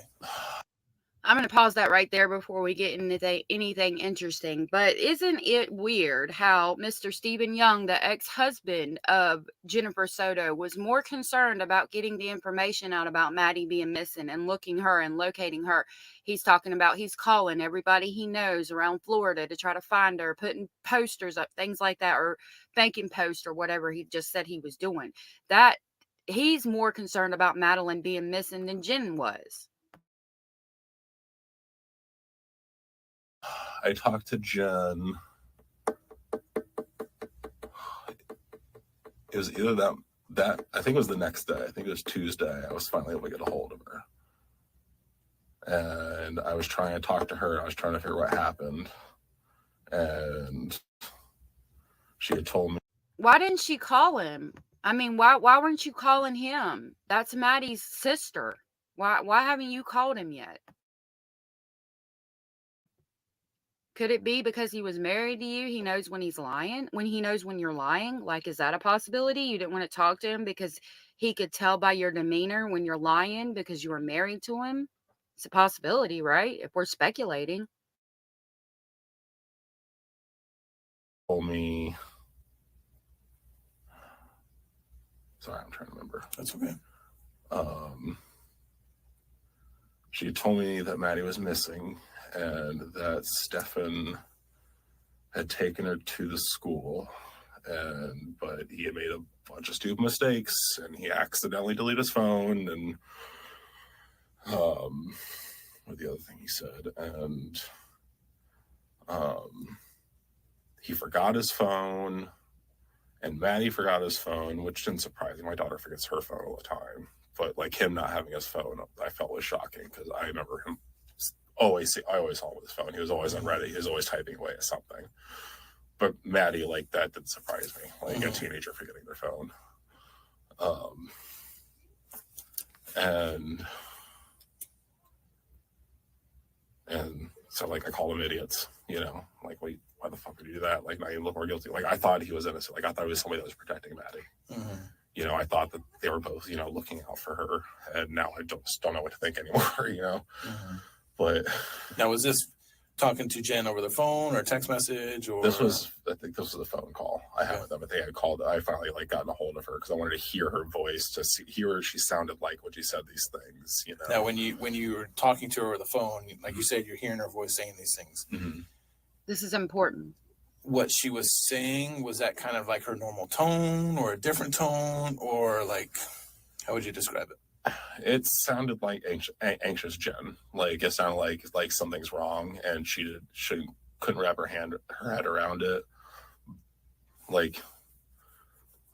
I'm going to pause that right there before we get into anything interesting. But isn't it weird how Mr. Stephen Young, the ex-husband of Jennifer Soto, was more concerned about getting the information out about Maddie being missing and locating her? He's talking about he's calling everybody he knows around Florida to try to find her, putting posters up, things like that, or banking posts or whatever he just said he was doing. That he's more concerned about Madeline being missing than Jen was. I talked to Jen. It was either that I think it was the next day. I think it was Tuesday. I was finally able to get a hold of her, and I was trying to talk to her. I was trying to figure what happened, and she had told me. Why didn't she call him? I mean, why weren't you calling him? That's Maddie's sister. Why haven't you called him yet? Could it be because he was married to you? He knows when he's lying, when he knows when you're lying. Like, is that a possibility? You didn't want to talk to him because he could tell by your demeanor when you're lying because you were married to him? It's a possibility, right? If we're speculating. Told me. Sorry, I'm trying to remember. That's okay. She told me that Maddie was missing and that Stefan had taken her to the school, but he had made a bunch of stupid mistakes and he accidentally deleted his phone and what the other thing he said, and he forgot his phone, and Maddie forgot his phone, which didn't surprise me. My daughter forgets her phone all the time, but like him not having his phone, I felt was shocking because I remember him I always saw him with his phone. He was always on Reddit. He was always typing away at something. But Maddie, like, that didn't surprise me. Like a teenager forgetting their phone. And so, like, I called them idiots, you know, like, wait, why the fuck would you do that? Like, not even look more guilty. Like, I thought he was innocent. Like, I thought it was somebody that was protecting Maddie. You know, I thought that they were both, you know, looking out for her. And now I just don't know what to think anymore, you know. But now, was this talking to Jen over the phone or text message? Or I think this was a phone call I had with them. But they had called. I finally like gotten a hold of her because I wanted to hear her voice, to hear she sounded like when she said these things. You know. Now, when you were talking to her over the phone, like you said, you're hearing her voice saying these things. This is important. What she was saying, was that kind of like her normal tone or a different tone, or like, how would you describe it? It sounded like anxious Jen. Like it sounded like something's wrong, and she couldn't wrap her head around it. Like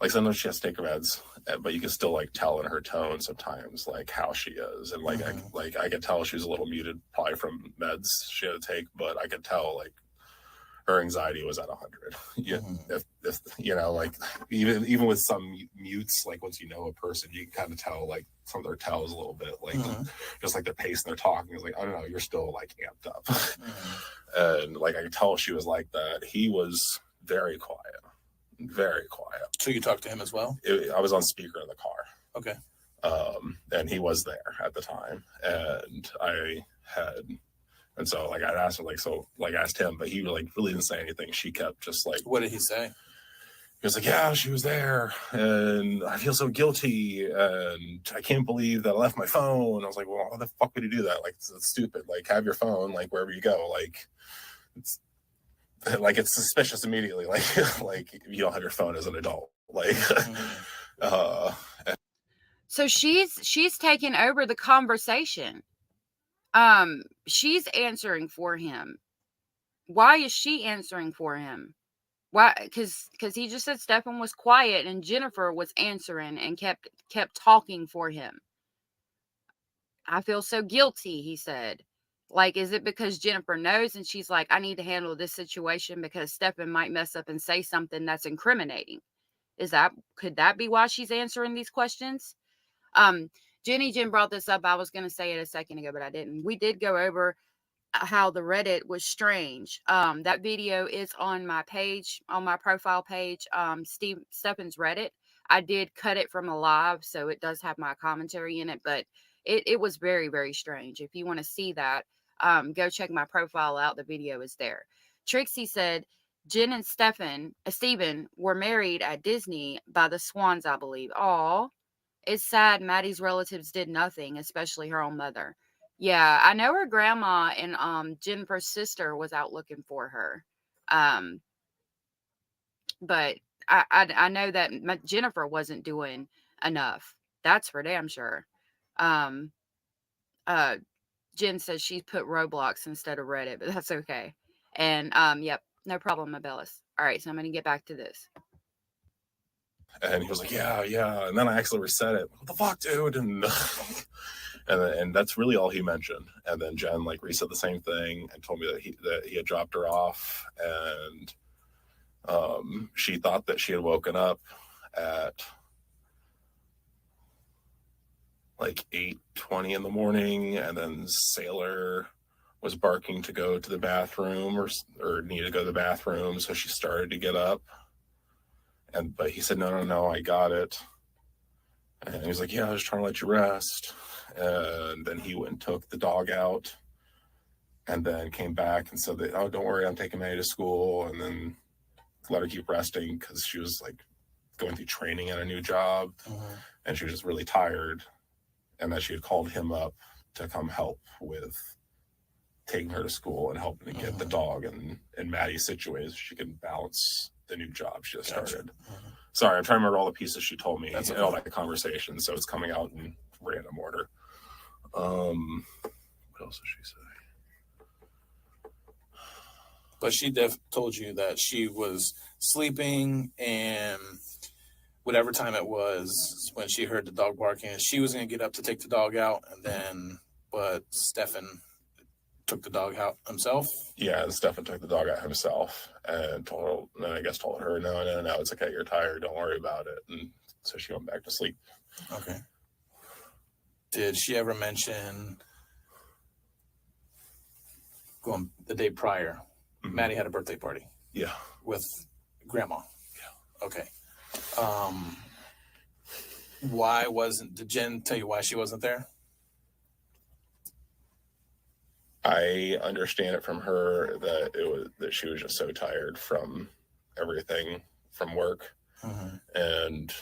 sometimes she has to take her meds, but you can still like tell in her tone sometimes like how she is, and like I could tell she was a little muted probably from meds she had to take, but I could tell like her anxiety was at 100. If you know, like even with some mutes, like once you know a person, you can kind of tell like some of their tells a little bit, like just like their pace and their talking is like, I don't know, you're still like amped up. And like I could tell she was like that. He was very quiet. So you talked to him as well? I was on speaker in the car. Okay. And he was there at the time, and so like I asked him, I asked him, but he like really didn't say anything. She kept just like, what did he say? He was like, yeah, she was there and I feel so guilty and I can't believe that I left my phone. I was like, well, how the fuck would you do that? Like, it's stupid. Like, have your phone, like wherever you go. Like, it's suspicious immediately. Like if you don't have your phone as an adult, like, So she's taken over the conversation. She's answering for him. Why is she answering for him? Why? Because he just said Stefan was quiet and Jennifer was answering and kept talking for him. I feel so guilty, he said. Like, is it because Jennifer knows and she's like, I need to handle this situation because Stefan might mess up and say something that's incriminating? Could that be why she's answering these questions? Jenny Jen brought this up. I was going to say it a second ago, but I didn't. We did go over how the Reddit was strange. That video is on my page, on my profile page, Stefan's Reddit. I did cut it from a live, so it does have my commentary in it, but it was very, very strange. If you want to see that, go check my profile out. The video is there. Trixie said Jen and Steven were married at Disney by the Swans, I believe. Aw. It's sad Maddie's relatives did nothing, especially her own mother. Yeah, I know her grandma and Jennifer's sister was out looking for her. But I know that Jennifer wasn't doing enough. That's for damn sure. Jen says she put Roblox instead of Reddit, but that's okay. And yep, no problem, Abellis. All right, so I'm gonna get back to this. And he was like, yeah. And then I actually reset it. What the fuck, dude? And and that's really all he mentioned. And then Jen like reset the same thing and told me that he had dropped her off, and she thought that she had woken up at like 8:20 in the morning, and then Sailor was barking to go to the bathroom or need to go to the bathroom, so she started to get up. But he said, no, I got it. And he was like, yeah, I was trying to let you rest. And then he went and took the dog out, and then came back and said that, oh, don't worry, I'm taking Maddie to school, and then let her keep resting because she was like going through training at a new job, and she was just really tired, and that she had called him up to come help with taking her to school and helping to get the dog and Maddie situated so she can balance the new job she just started. Sorry, I'm trying to remember all the pieces she told me and all that conversation, so it's coming out in random order. What else did she say? But she told you that she was sleeping, and whatever time it was when she heard the dog barking, she was going to get up to take the dog out, and then, but Stefan took the dog out himself. Yeah, Stefan took the dog out himself and told her, no, it's okay, you're tired, don't worry about it. And so she went back to sleep. Okay. Did she ever mention going the day prior? Maddie had a birthday party. Yeah. With grandma. Yeah. Okay. Did Jen tell you why she wasn't there? I understand it from her that she was just so tired from everything from work. And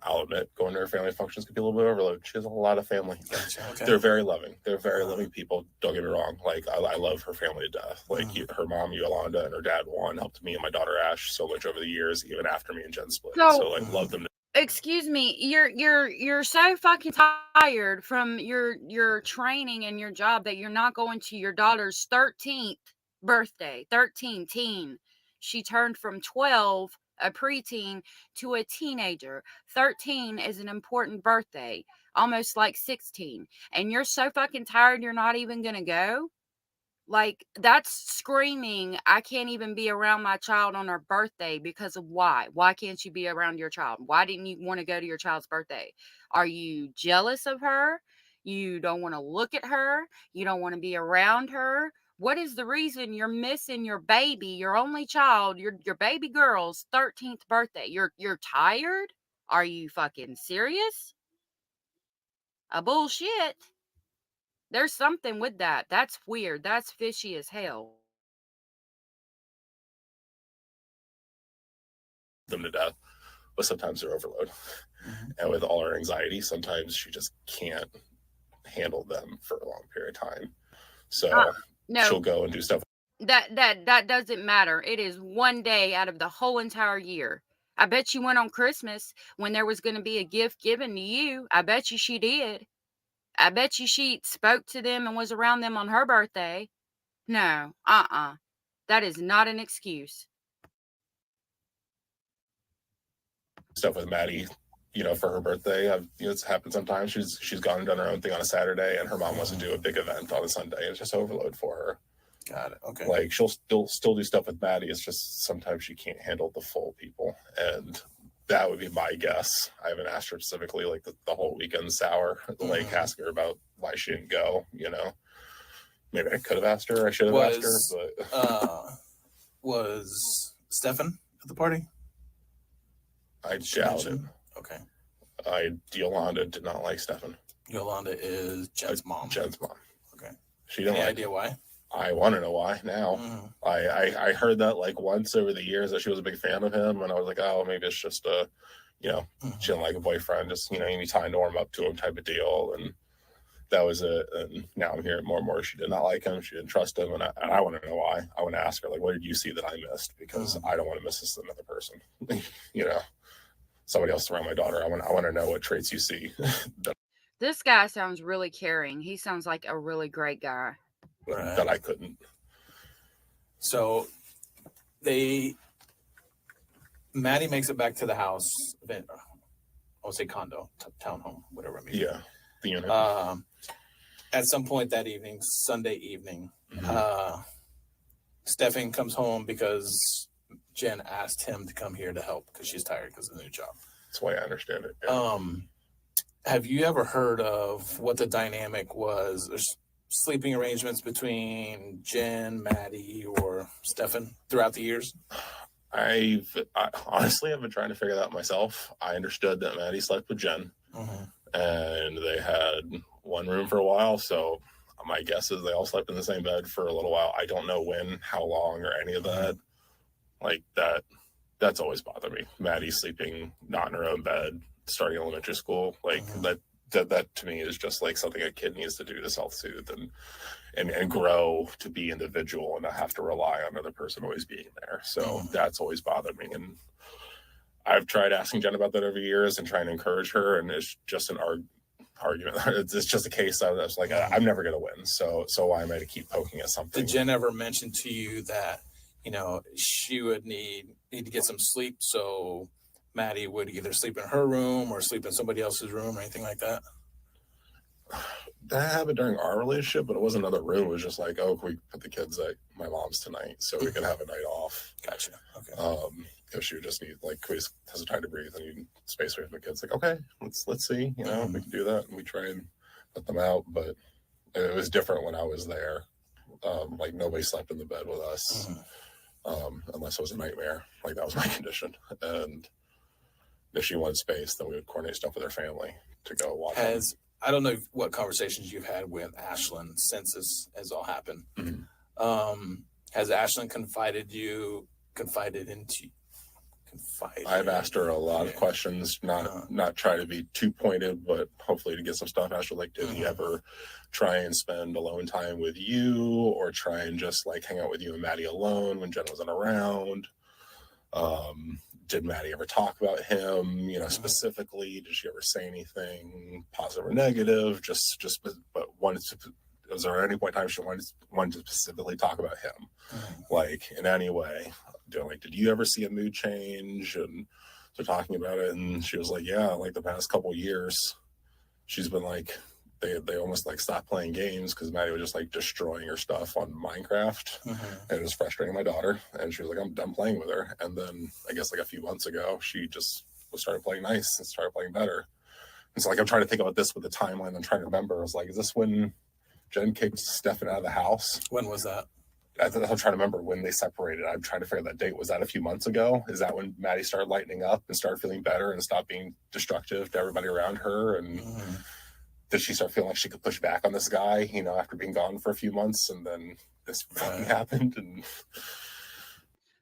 I'll admit, going to her family functions could be a little bit overload. She has a lot of family. Gotcha. Okay. They're very loving. They're very loving people. Don't get me wrong. Like, I love her family to death. Like, her mom, Yolanda, and her dad, Juan, helped me and my daughter, Ash, so much over the years, even after me and Jen split. So like, love them. Excuse me, you're so fucking tired from your training and your job that you're not going to your daughter's 13th birthday. 13 teen. She turned from 12, a preteen, to a teenager. 13 is an important birthday, almost like 16. And you're so fucking tired you're not even gonna go? Like, that's screaming, I can't even be around my child on her birthday because of why? Why can't you be around your child? Why didn't you want to go to your child's birthday? Are you jealous of her? You don't want to look at her? You don't want to be around her? What is the reason you're missing your baby, your only child, your baby girl's 13th birthday? You're tired? Are you fucking serious? A bullshit. There's something with that. That's weird. That's fishy as hell. Them to death, but sometimes they're overload. And with all her anxiety, sometimes she just can't handle them for a long period of time. So no, she'll go and do stuff. That doesn't matter. It is one day out of the whole entire year. I bet you went on Christmas when there was going to be a gift given to you. I bet you she did. I bet you she spoke to them and was around them on her birthday. No, that is not an excuse. Stuff with Maddie, for her birthday. It's happened sometimes. She's gone and done her own thing on a Saturday, and her mom wants to do a big event on a Sunday. It's just overload for her. Got it. Okay. Like, she'll still do stuff with Maddie. It's just sometimes she can't handle the full people, and that would be my guess. I haven't asked her specifically, like the whole weekend sour, like asking her about why she didn't go. Maybe I could have asked her. I should have asked her. But was Stefan at the party? I doubt it. Okay. Yolanda did not like Stefan. Yolanda is Jen's mom. Jen's mom. Okay. She didn't Any like idea why? I want to know why now. I heard that like once over the years that she was a big fan of him, and I was like, oh, maybe it's just she didn't like a boyfriend, just any time to warm up to him type of deal, and that was it. And now I'm hearing more and more she did not like him, she didn't trust him, and I want to know why. I want to ask her, like, what did you see that I missed? Because I don't want to miss this with another person. Somebody else around my daughter. I want to know what traits you see. This guy sounds really caring. He sounds like a really great guy. That I couldn't. So Maddie makes it back to the house. I'll say condo, townhome, whatever it may be. Yeah, the unit. At some point that evening, Sunday evening, Mhm. Stefan comes home because Jen asked him to come here to help because she's tired because of the new job. That's the way I understand it. Yeah. Have you ever heard of what the dynamic was? There's sleeping arrangements between Jen, Maddie, or Stefan throughout the years? I honestly have been trying to figure that out myself. I understood that Maddie slept with Jen, and they had one room for a while. So my guess is they all slept in the same bed for a little while. I don't know when, how long, or any of that. Like that. That's always bothered me. Maddie sleeping not in her own bed, starting elementary school, like that to me is just like something a kid needs to do to self-soothe and grow to be individual and not have to rely on another person always being there. So that's always bothered me. And I've tried asking Jen about that over years and trying to encourage her, and it's just an argument. It's just a case of it's like I'm never going to win. So why am I to keep poking at something? Did Jen ever mention to you that she would need to get some sleep, so Maddie would either sleep in her room or sleep in somebody else's room or anything like that? That happened during our relationship, but it wasn't another room. It was just like, oh, can we put the kids at my mom's tonight so we can have a night off? Gotcha. Okay. Because she would just need like has some time to breathe and need space away from the kids. Like, okay, let's see, we can do that, and we try and let them out. But it was different when I was there. Like nobody slept in the bed with us. Unless it was a nightmare. Like that was my condition. And if she wanted space, then we would coordinate stuff with her family to go watch. I don't know what conversations you've had with Ashlyn since this has all happened. Has Ashlyn confided into I've asked her a lot of questions, not try to be too pointed, but hopefully to get some stuff. Asked her, like, did he ever try and spend alone time with you, or try and just like hang out with you and Maddie alone when Jen wasn't around? Did Maddie ever talk about him, specifically? Did she ever say anything positive or negative? But was there any point in time she wanted to specifically talk about him, like in any way? Did you ever see a mood change? And so talking about it, and she was like, yeah, like the past couple of years, she's been like, they almost like stopped playing games because Maddie was just like destroying her stuff on Minecraft, and it was frustrating my daughter. And she was like, I'm done playing with her. And then I guess like a few months ago, she just started playing nice and started playing better. And so like I'm trying to think about this with the timeline. I'm trying to remember. I was like, is this when Jen kicked Stefan out of the house? When was that? I'm trying to remember when they separated. I'm trying to figure that date. Was that a few months ago? Is that when Maddie started lightening up and started feeling better and stopped being destructive to everybody around her? And did she start feeling like she could push back on this guy, after being gone for a few months, and then this fucking happened? And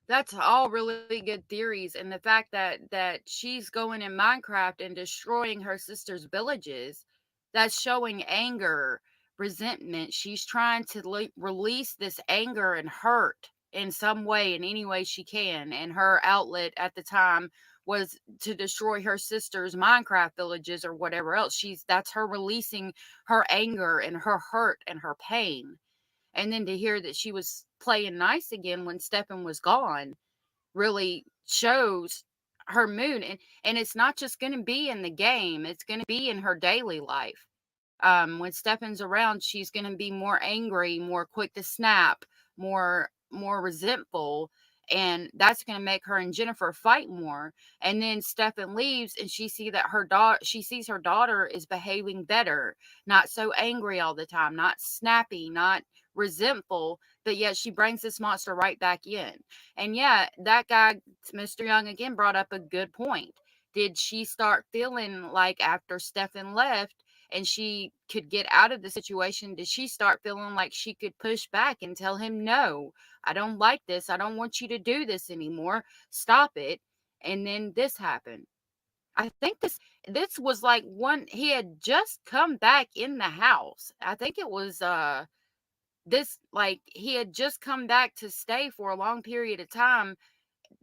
that's all really good theories. And the fact that she's going in Minecraft and destroying her sister's villages, that's showing anger, resentment. She's trying to release this anger and hurt in some way, in any way she can. And her outlet at the time was to destroy her sister's Minecraft villages or whatever else. That's her releasing her anger and her hurt and her pain. And then to hear that she was playing nice again when Stefan was gone really shows her mood. And it's not just going to be in the game, it's going to be in her daily life. When Stefan's around, she's going to be more angry, more quick to snap, more resentful, and that's going to make her and Jennifer fight more. And then Stefan leaves, and she sees her daughter is behaving better, not so angry all the time, not snappy, not resentful, but yet she brings this monster right back in. And yeah, that guy, Mr. Young, again brought up a good point. Did she start feeling like after Stefan left and she could get out of the situation, did she start feeling like she could push back and tell him, no, I don't like this. I don't want you to do this anymore. Stop it. And then this happened. I think this was like he had just come back in the house. I think it was he had just come back to stay for a long period of time,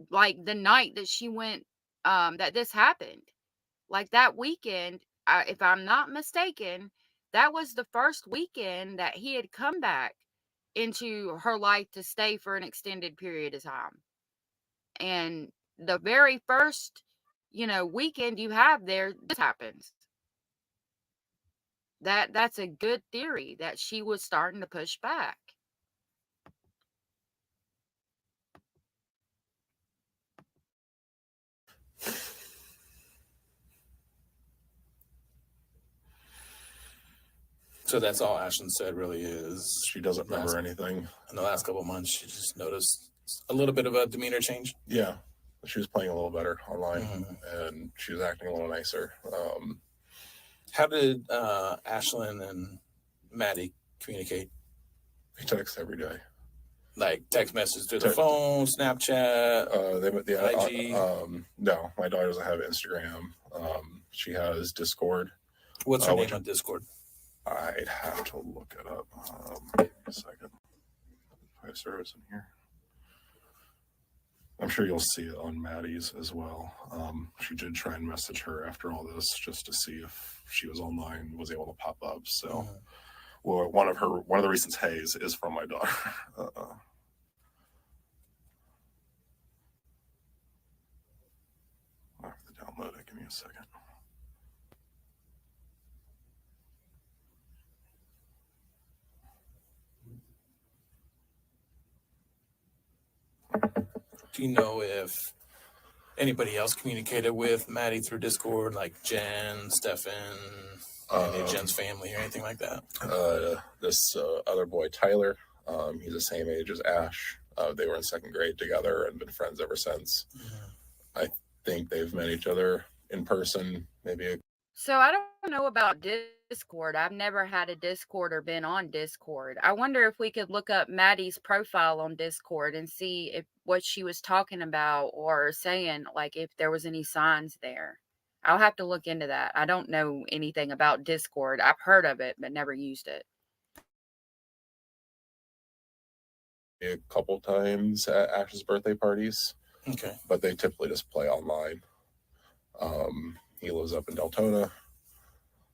like the night that she went, that this happened. Like that weekend, if I'm not mistaken, that was the first weekend that he had come back into her life to stay for an extended period of time. And the very first, weekend you have there, this happens. That's a good theory that she was starting to push back. So that's all Ashlyn said really is She doesn't remember anything. in the last couple of months. She just noticed a little bit of a demeanor change. Yeah. She was playing a little better online and she was acting a little nicer. How did Ashlyn and Maddie communicate? We text every day. Like text message through the phone, Snapchat, IG? No, my daughter doesn't have Instagram. She has Discord. What's her name on Discord? I'd have to look it up. Give me a second. I have service in here. I'm sure you'll see it on Maddie's as well. She did try and message her after all this just to see if she was online, was able to pop up. So, well, one of the recent Hayes is from my daughter. I have to download it. Give me a second. Do you know if anybody else communicated with Maddie through Discord, like Jen, Stefan, any of Jen's family or anything like that? This other boy, Tyler, he's the same age as Ash. They were in second grade together and been friends ever since. I think they've met each other in person, maybe. So I don't know about Discord. I've never had a Discord or been on Discord. I wonder if we could look up Maddie's profile on Discord and see if what she was talking about or saying, like if there was any signs there. I'll have to look into that. I don't know anything about Discord. I've heard of it, but never used it. A couple times at Ash's birthday parties. Okay. But they typically just play online. He lives up in Deltona.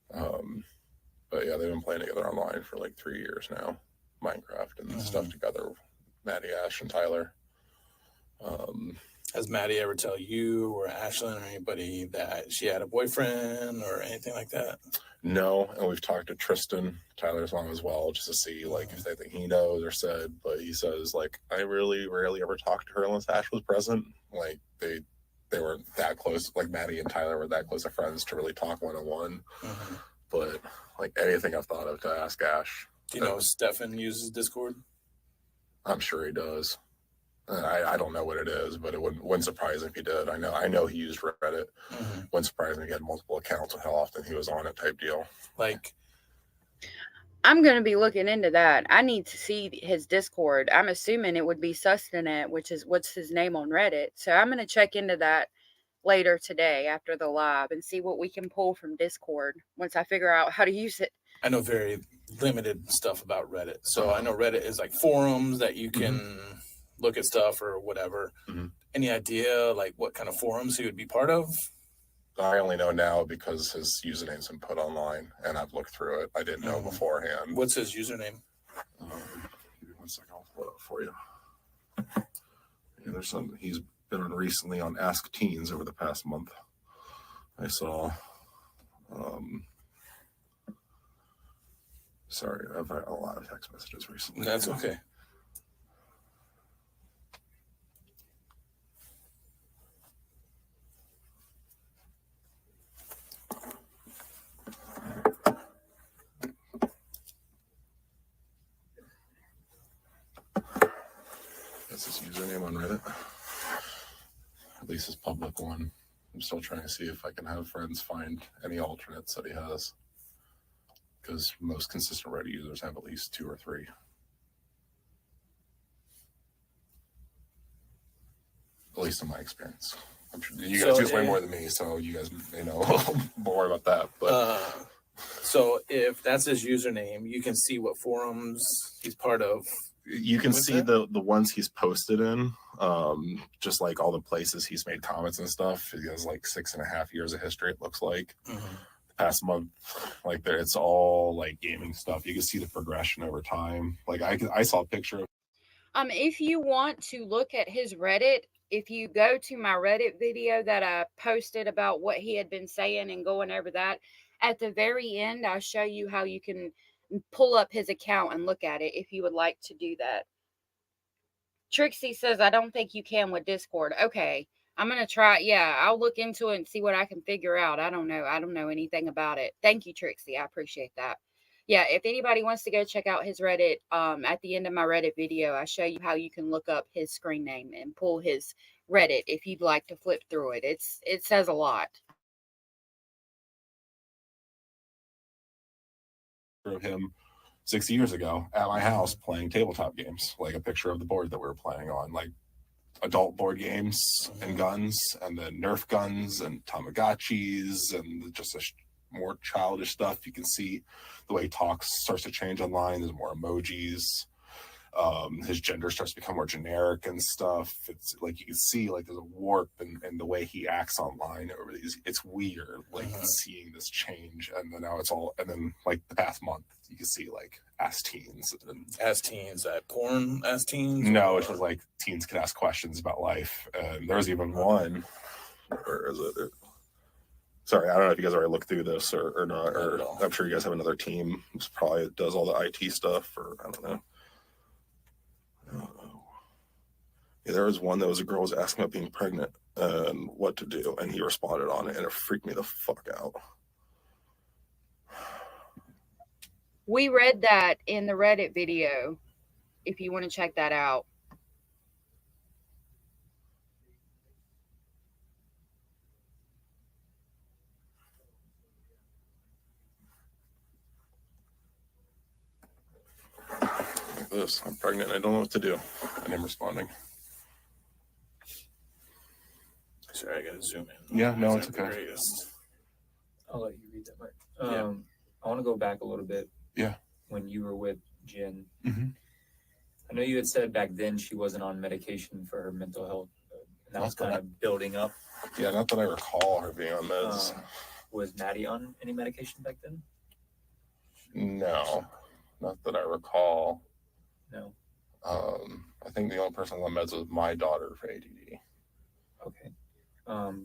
But yeah, they've been playing together online for like 3 years now. Minecraft and stuff together. Maddie, Ash, and Tyler. Has Maddie ever tell you or Ashlyn or anybody that she had a boyfriend or anything like that? No, and we've talked to Tristan, Tyler's mom as well, just to see like if they think he knows or said. But he says like I really rarely ever talked to her unless Ash was present. Like they weren't that close. Like Maddie and Tyler were that close of friends to really talk one-on-one. But like anything I've thought of to ask Ash. Do you know if Stefan uses Discord? I'm sure he does. I don't know what it is, but it wouldn't surprise me if he did. I know he used Reddit. Wouldn't surprise me if he had multiple accounts and how often he was on it type deal. Like, I'm going to be looking into that. I need to see his Discord. I'm assuming it would be Sustanet, which is what's his name on Reddit. So I'm going to check into that later today after the live and see what we can pull from Discord once I figure out how to use it. I know very limited stuff about Reddit. So I know Reddit is like forums that you can look at stuff or whatever. Any idea like what kind of forums he would be part of? I only know now because his username's been put online and I've looked through it. I didn't know beforehand. What's his username? Give me 1 second, I'll pull it up for you. Yeah, there's some. He's been on recently on Ask Teens over the past month. I saw. Sorry, I've had a lot of text messages recently. That's okay. That's his username on Reddit. At least his public one. I'm still trying to see if I can have friends find any alternates that he has. Because most consistent Reddit users have at least 2 or 3. At least in my experience. I'm sure you guys use way more than me, so you guys may know more about that. But so if that's his username, you can see what forums he's part of. You can see the ones he's posted in, just like all the places he's made comments and stuff. He has like 6.5 years of history, it looks like. past month, like there, it's all like gaming stuff. You can see the progression over time. Like I saw a picture of. If you want to look at his Reddit, if you go to my Reddit video that I posted about what he had been saying and going over that, at the very end, I show you how you can pull up his account and look at it if you would like to do that. Trixie says, I don't think you can with Discord. Okay. I'm going to try. Yeah, I'll look into it and see what I can figure out. I don't know. I don't know anything about it. Thank you, Trixie. I appreciate that. Yeah, if anybody wants to go check out his Reddit, at the end of my Reddit video, I show you how you can look up his screen name and pull his Reddit if you'd like to flip through it. It says a lot. Of him 6 years ago at my house playing tabletop games, like a picture of the board that we were playing on, like adult board games and guns, and then Nerf guns and Tamagotchis and just more childish stuff. You can see the way he talks starts to change online. There's more emojis. His gender starts to become more generic and stuff. It's like you can see like there's a warp in the way he acts online over these. It's weird, like seeing this change, and then now it's all. And then like the past month, you can see like Ask Teens. As teens, that porn as teens? No, it was like teens could ask questions about life, and there was even one. Where is it? Sorry, I don't know if you guys already looked through this or not. Or I'm sure you guys have another team who probably does all the IT stuff, or I don't know. Yeah, there was one that was a girl was asking about being pregnant and what to do, and he responded on it, and it freaked me the fuck out. We read that in the Reddit video, if you want to check that out. Like this, I'm pregnant, I don't know what to do, and him responding. Sorry, I gotta zoom in. Yeah, no, it's okay. I'll let you read that, Mike. I want to go back a little bit. Yeah. When you were with Jen, Mm-hmm. I know you had said back then she wasn't on medication for her mental health. And that was kind of building up. Yeah, not that I recall her being on meds. Was Maddie on any medication back then? No, not that I recall. No. I think the only person on meds was my daughter for ADD. Okay.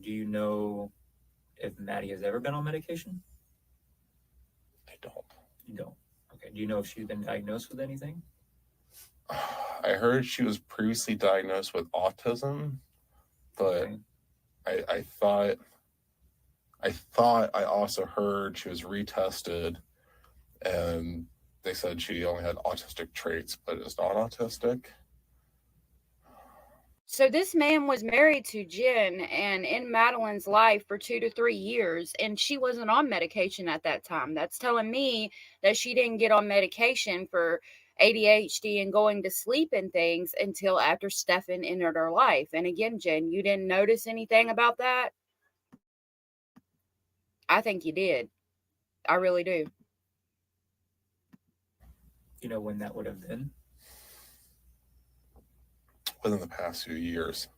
Do you know if Maddie has ever been on medication? I don't. You don't. Okay. Do you know if she's been diagnosed with anything? I heard she was previously diagnosed with autism, but Okay. I thought I also heard she was retested and they said she only had autistic traits, but is not autistic. So this man was married to Jen and in Madeline's life for 2 to 3 years, and she wasn't on medication at that time. That's telling me that she didn't get on medication for ADHD and going to sleep and things until after Stefan entered her life. And again, Jen, you didn't notice anything about that? I think you did. I really do. You know when that would have been? Within the past few years.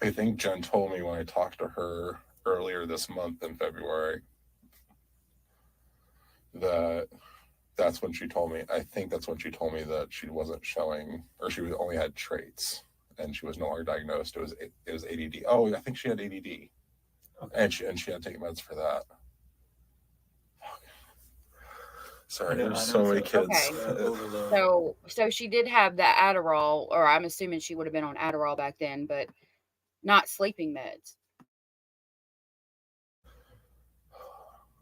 I think Jen told me when I talked to her earlier this month in February that's when she told me, I think that's when she told me that she wasn't showing, or she only had traits and she was no longer diagnosed. It was ADD. Oh, I think she had ADD. Okay. And she had to take meds for that. Sorry, there's so many kids. Okay. So she did have the Adderall, or I'm assuming she would have been on Adderall back then, but not sleeping meds.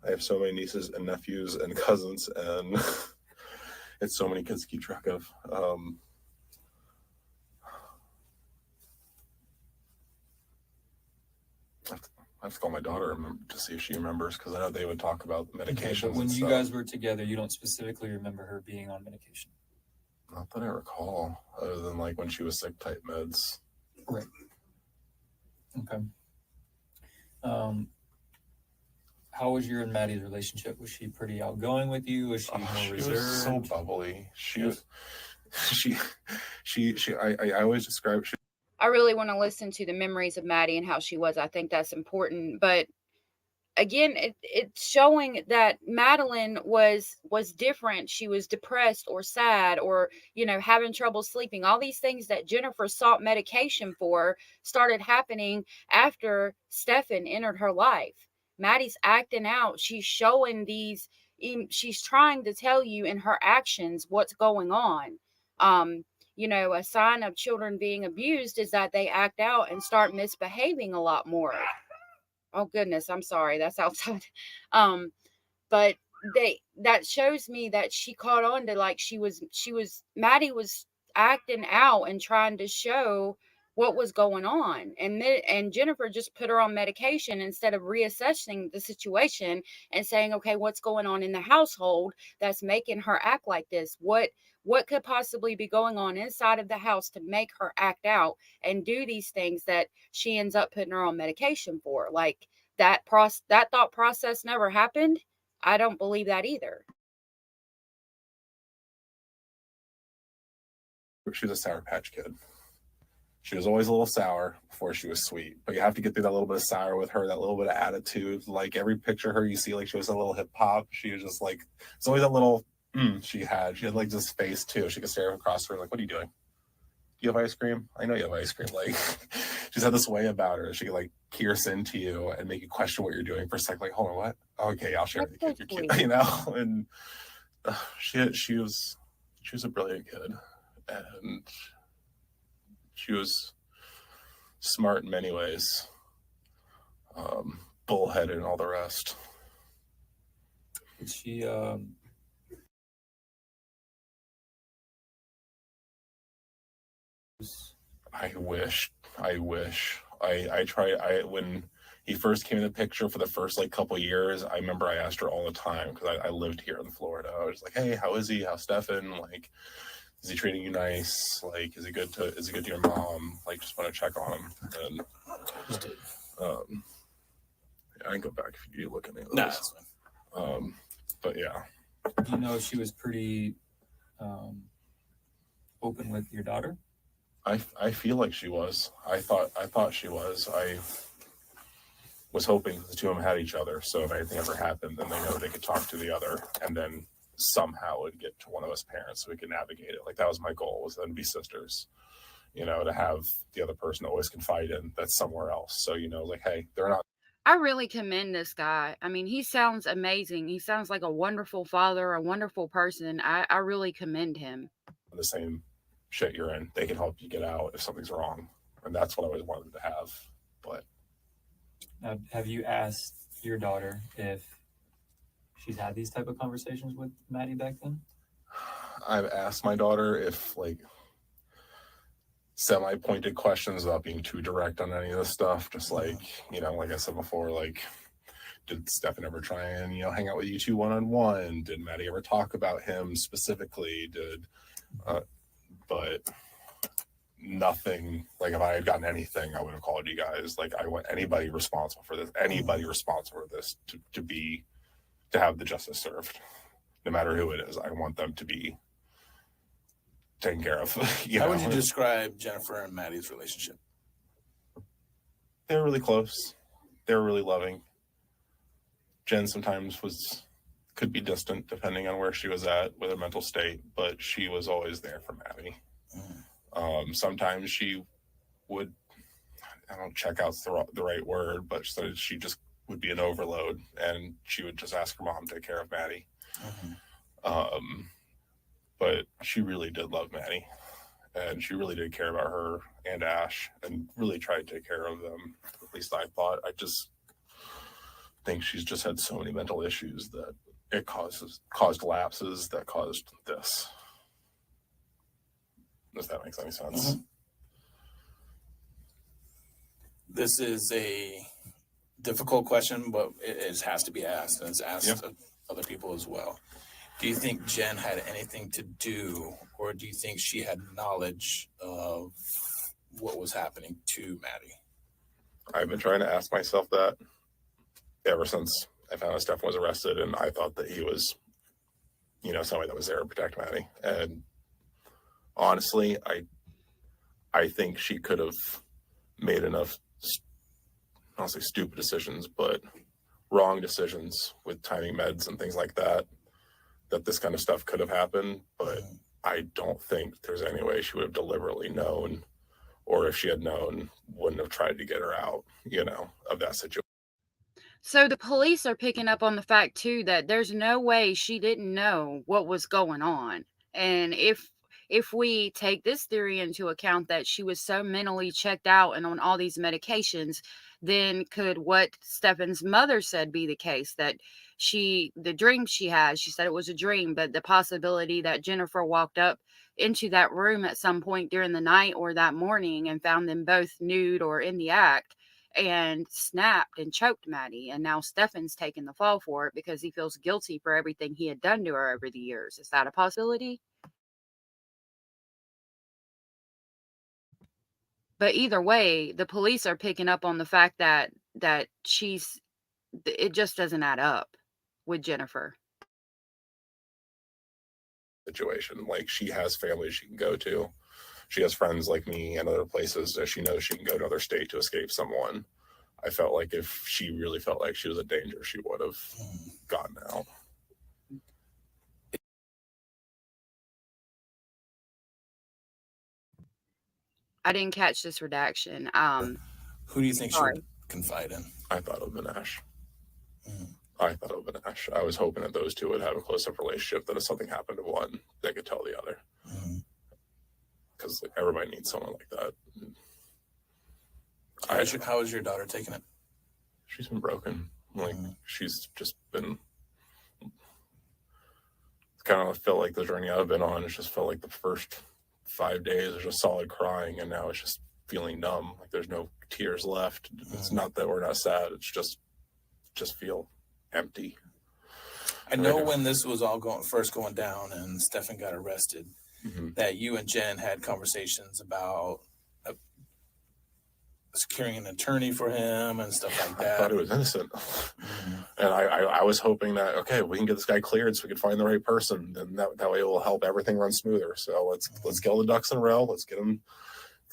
I have so many nieces and nephews and cousins, and it's so many kids to keep track of. I have to call my daughter to see if she remembers, because I know they would talk about medications. Okay, when you guys were together, you don't specifically remember her being on medication? Not that I recall, other than like when she was sick type meds. Right. Okay. How was your and Maddie's relationship? Was she pretty outgoing with you? Was she more reserved? Was so bubbly. I always describe it. I really want to listen to the memories of Maddie and how she was. I think that's important. But again, it's showing that Madeline was different. She was depressed or sad or, you know, having trouble sleeping. All these things that Jennifer sought medication for started happening after Stefan entered her life. Maddie's acting out. She's showing these, she's trying to tell you in her actions what's going on. You know, a sign of children being abused is that they act out and start misbehaving a lot more. Oh goodness, I'm sorry, that's outside. But that shows me that she caught on to, like, Maddie was acting out and trying to show what was going on, and Jennifer just put her on medication instead of reassessing the situation and saying, okay, what's going on in the household that's making her act like this? What could possibly be going on inside of the house to make her act out and do these things that she ends up putting her on medication for? Like, that thought process never happened. I don't believe that either. She was a Sour Patch Kid. She was always a little sour before she was sweet, but you have to get through that little bit of sour with her, that little bit of attitude. Like, every picture of her you see, like, she was a little hip hop. She was just like, it's always that little she had like this face too. She could stare across her like, what are you doing? Do you have ice cream? I know you have ice cream. Like, she's had this way about her. She could, like, pierce into you and make you question what you're doing for a second. Like, hold on, what? Okay, I'll share with you. You're cute, you know. And she was a brilliant kid, and she was smart in many ways, bullheaded and all the rest. Did she I wish. When he first came in the picture for the first, like, couple years, I remember I asked her all the time, because I lived here in Florida. I was like, hey, how is he? How's Stefan? Like, is he treating you nice? Like, is he good to your mom? Like, just want to check on him. And I can go back if you look at any of those. No, that's fine. But yeah. Do you know she was pretty open with your daughter? I feel like she was. I thought she was. I was hoping the two of them had each other, so if anything ever happened, then they know they could talk to the other, and then somehow it would get to one of us parents so we could navigate it. Like, that was my goal, was them to be sisters. You know, to have the other person always confide in that's somewhere else. So, you know, like, hey, they're not. I really commend this guy. I mean, he sounds amazing. He sounds like a wonderful father, a wonderful person. I really commend him. The same shit you're in, they can help you get out if something's wrong, and that's what I always wanted to have. But have you asked your daughter if she's had these type of conversations with Maddie back then? I've asked my daughter if, like, semi-pointed questions without being too direct on any of this stuff. Just like, you know, like I said before, like, did Stefan ever try and, you know, hang out with you two one-on-one? Did Maddie ever talk about him specifically? But nothing. Like, if I had gotten anything, I would have called you guys. Like, I want anybody responsible for this to have the justice served, no matter who it is. I want them to be taken care of. How would you describe Jennifer and Maddie's relationship? They were really close. They were really loving. Jen sometimes could be distant depending on where she was at with her mental state, but she was always there for Maddie. Sometimes she would, I don't check out's the right word, but she just would be an overload, and she would just ask her mom to take care of Maddie. But she really did love Maddie, and she really did care about her and Ash, and really tried to take care of them. At least I thought. I just think she's just had so many mental issues that it caused lapses that caused this. If that makes any sense. This is a difficult question, but it has to be asked, and it's asked of other people as well. Do you think Jen had anything to do, or do you think she had knowledge of what was happening to Maddie? I've been trying to ask myself that ever since I found out Stefan was arrested, and I thought that he was, you know, somebody that was there to protect Maddie. And honestly, I think she could have made enough, I don't say stupid decisions, but wrong decisions with timing meds and things like that, that this kind of stuff could have happened. But I don't think there's any way she would have deliberately known, or if she had known, wouldn't have tried to get her out, of that situation. So the police are picking up on the fact too that there's no way she didn't know what was going on. And if we take this theory into account that she was so mentally checked out and on all these medications, then could what Stefan's mother said be the case? That the dream she had, she said it was a dream, but the possibility that Jennifer walked up into that room at some point during the night or that morning and found them both nude or in the act and snapped and choked Maddie. And now Stefan's taking the fall for it because he feels guilty for everything he had done to her over the years. Is that a possibility? But either way, the police are picking up on the fact that it just doesn't add up with Jennifer. Situation. Like, she has family she can go to. She has friends like me and other places that she knows she can go to another state to escape someone. I felt like if she really felt like she was a danger, she would have gotten out. I didn't catch this redaction. Who do you think she would confide in? I thought it would have been Ash. I thought it would have been Ash. I was hoping that those two would have a close-up relationship, that if something happened to one, they could tell the other. Because everybody needs someone like that. How is your daughter taking it? She's been broken. Like, she's just been... kind of felt like the journey I've been on. It just felt like the first 5 days was just solid crying, and now it's just feeling numb. Like, there's no tears left. It's not that we're not sad. It's just feel empty. I know when this was all first going down and Stefan got arrested, that you and Jen had conversations about securing an attorney for him and stuff like that. I thought he was innocent. And I was hoping that, okay, we can get this guy cleared so we can find the right person. Then that way it will help everything run smoother. So let's get all the ducks in a row. Let's get him.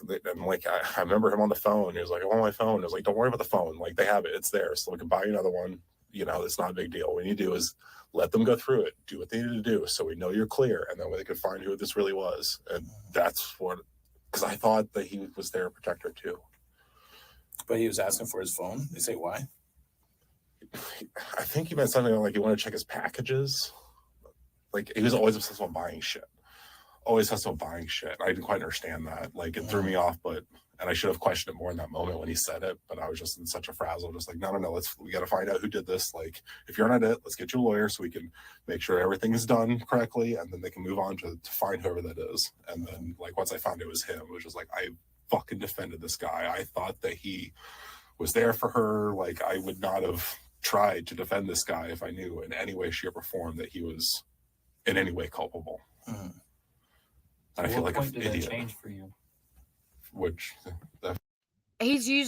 And like, I remember him on the phone. He was like, I want my phone. I was like, don't worry about the phone. Like, they have it. It's there. So we can buy you another one. It's not a big deal. What you need to do is let them go through it, do what they need to do so we know you're clear. And then they could find who this really was. And that's because I thought that he was there to protect her too. But he was asking for his phone. They say why? I think he meant something like he wanted to check his packages. Like, he was always obsessed with buying shit. Always obsessed with buying shit. I didn't quite understand that. Like, it threw me off, and I should have questioned it more in that moment when he said it, but I was just in such a frazzle, just like, no, we got to find out who did this. Like, if you're not it, let's get you a lawyer so we can make sure everything is done correctly, and then they can move on to find whoever that is. And then, like, once I found it was him, it was just like, I fucking defended this guy. I thought that he was there for her. Like, I would not have tried to defend this guy if I knew in any way, shape, or form that he was in any way culpable. And I feel like an idiot. That change for you? He's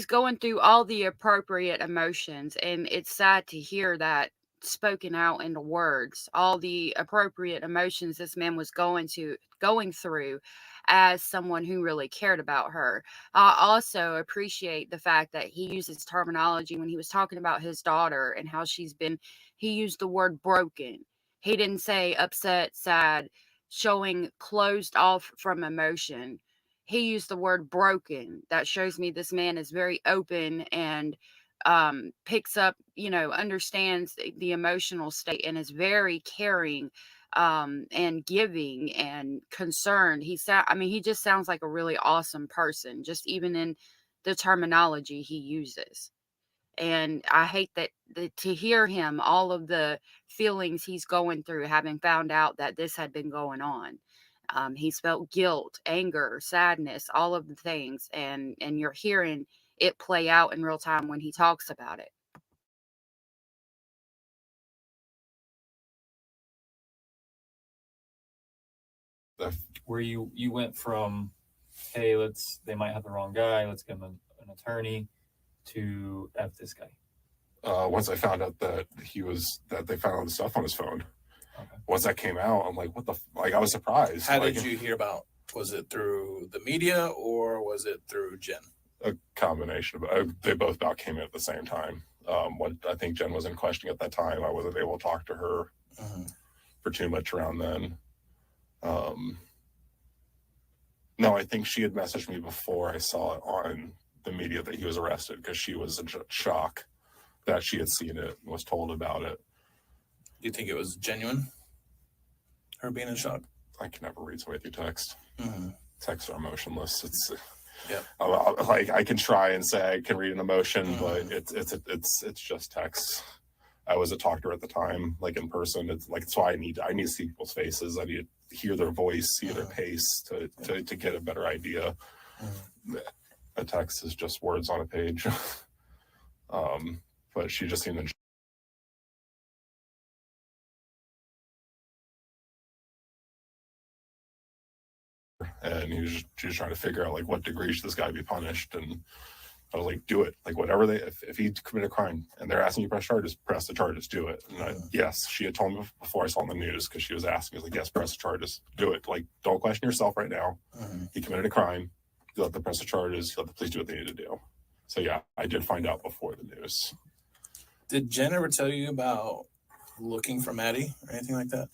going through all the appropriate emotions, and it's sad to hear that spoken out into words. All the appropriate emotions this man was going through as someone who really cared about her. I also appreciate the fact that he uses terminology when he was talking about his daughter and how he used the word broken. He didn't say upset, sad, showing closed off from emotion. He used the word broken. That shows me this man is very open and picks up, understands the emotional state and is very caring and giving and concerned. He just sounds like a really awesome person, just even in the terminology he uses. And I hate that to hear him, all of the feelings he's going through, having found out that this had been going on. He's felt guilt, anger, sadness, all of the things. And you're hearing it play out in real time when he talks about it. Where you went from, hey, they might have the wrong guy, let's give them an attorney, to F this guy? Once I found out that they found all the stuff on his phone. Okay. Once that came out, I'm like, what the I was surprised. How did you hear about? Was it through the media or was it through Jen? A combination of they both about came in at the same time. What I think Jen was in questioning at that time, I wasn't able to talk to her for too much around then. No, I think she had messaged me before I saw it on the media that he was arrested, because she was in shock that she had seen it and was told about it. Do you think it was genuine? Her being in shock? I can never read somebody through text. Mm-hmm. Texts are emotionless. It's Yep. like I can try and say I can read an emotion, but it's just text. I was a talker at the time, like in person. It's like, that's why I need to see people's faces. I need to hear their voice, see their pace to get a better idea. A text is just words on a page. But she just seemed and she was trying to figure out like what degree should this guy be punished, and I was like, do it, like whatever if he committed a crime and they're asking you to press charges, press the charges, do it. And yes, she had told me before I saw on the news, because she was asking me, like, yes, press the charges, do it, like don't question yourself right now. He committed a crime, you let them press the charges, you let the police do what they need to do. So yeah, I did find out before the news. Did Jen ever tell you about looking for Maddie or anything like that?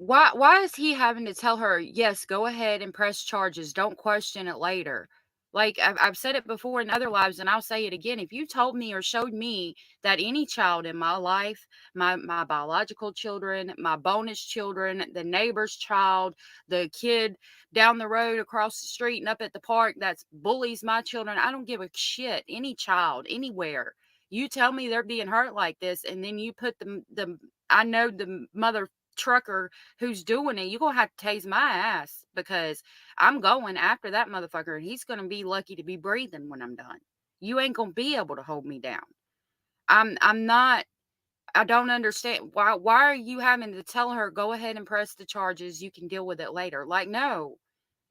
Why is he having to tell her, yes, go ahead and press charges, don't question it later? Like, I've said it before in other lives, and I'll say it again. If you told me or showed me that any child in my life, my biological children, my bonus children, the neighbor's child, the kid down the road across the street and up at the park that's bullies my children, I don't give a shit. Any child, anywhere. You tell me they're being hurt like this, and then you put I know the mother trucker who's doing it, you're gonna have to tase my ass, because I'm going after that motherfucker, and he's gonna be lucky to be breathing when I'm done. You ain't gonna be able to hold me down. I'm not. I don't understand why are you having to tell her, go ahead and press the charges, you can deal with it later? Like, no.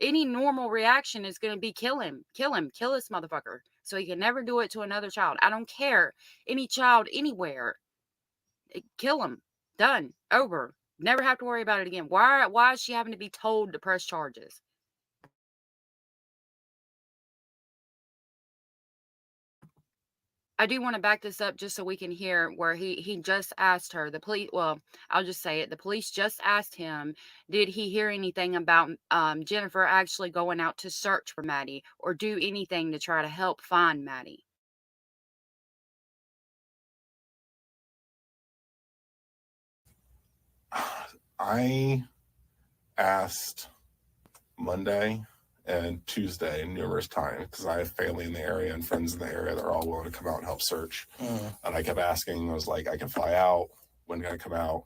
Any normal reaction is going to be kill him, kill this motherfucker, so he can never do it to another child. I don't care. Any child anywhere, kill him. Done. Over. Never have to worry about it again. Why is she having to be told to press charges? I do want to back this up just so we can hear where he just asked her, the police, well, I'll just say it. The police just asked him, did he hear anything about Jennifer actually going out to search for Maddie or do anything to try to help find Maddie? I asked Monday and Tuesday numerous times, because I have family in the area and friends in the area that are all willing to come out and help search. And I kept asking, I was like, I can fly out, when can I come out?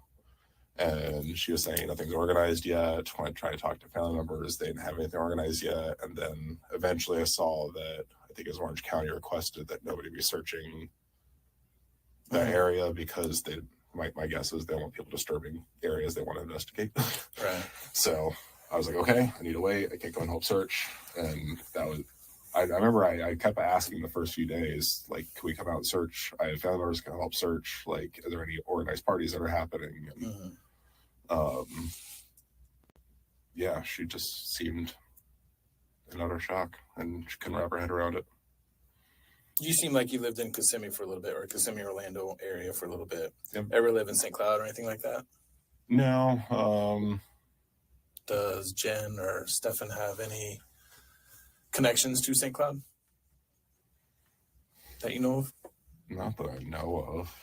And she was saying nothing's organized yet. When I tried to talk to family members, they didn't have anything organized yet. And then eventually I saw that, I think it was Orange County, requested that nobody be searching the area, because they, my guess is they don't want people disturbing areas they want to investigate. Right. So I was like, okay, I need to wait. I can't go and help search. And that was, I remember I kept asking the first few days, like, can we come out and search? I have family members can help search. Like, are there any organized parties that are happening? And, yeah, she just seemed in utter shock, and she couldn't wrap her head around it. You seem like you lived in Kissimmee for a little bit, or Kissimmee, Orlando area for a little bit. Yep. Ever live in St. Cloud or anything like that? No. Does Jen or Stefan have any connections to St. Cloud that you know of? Not that I know of.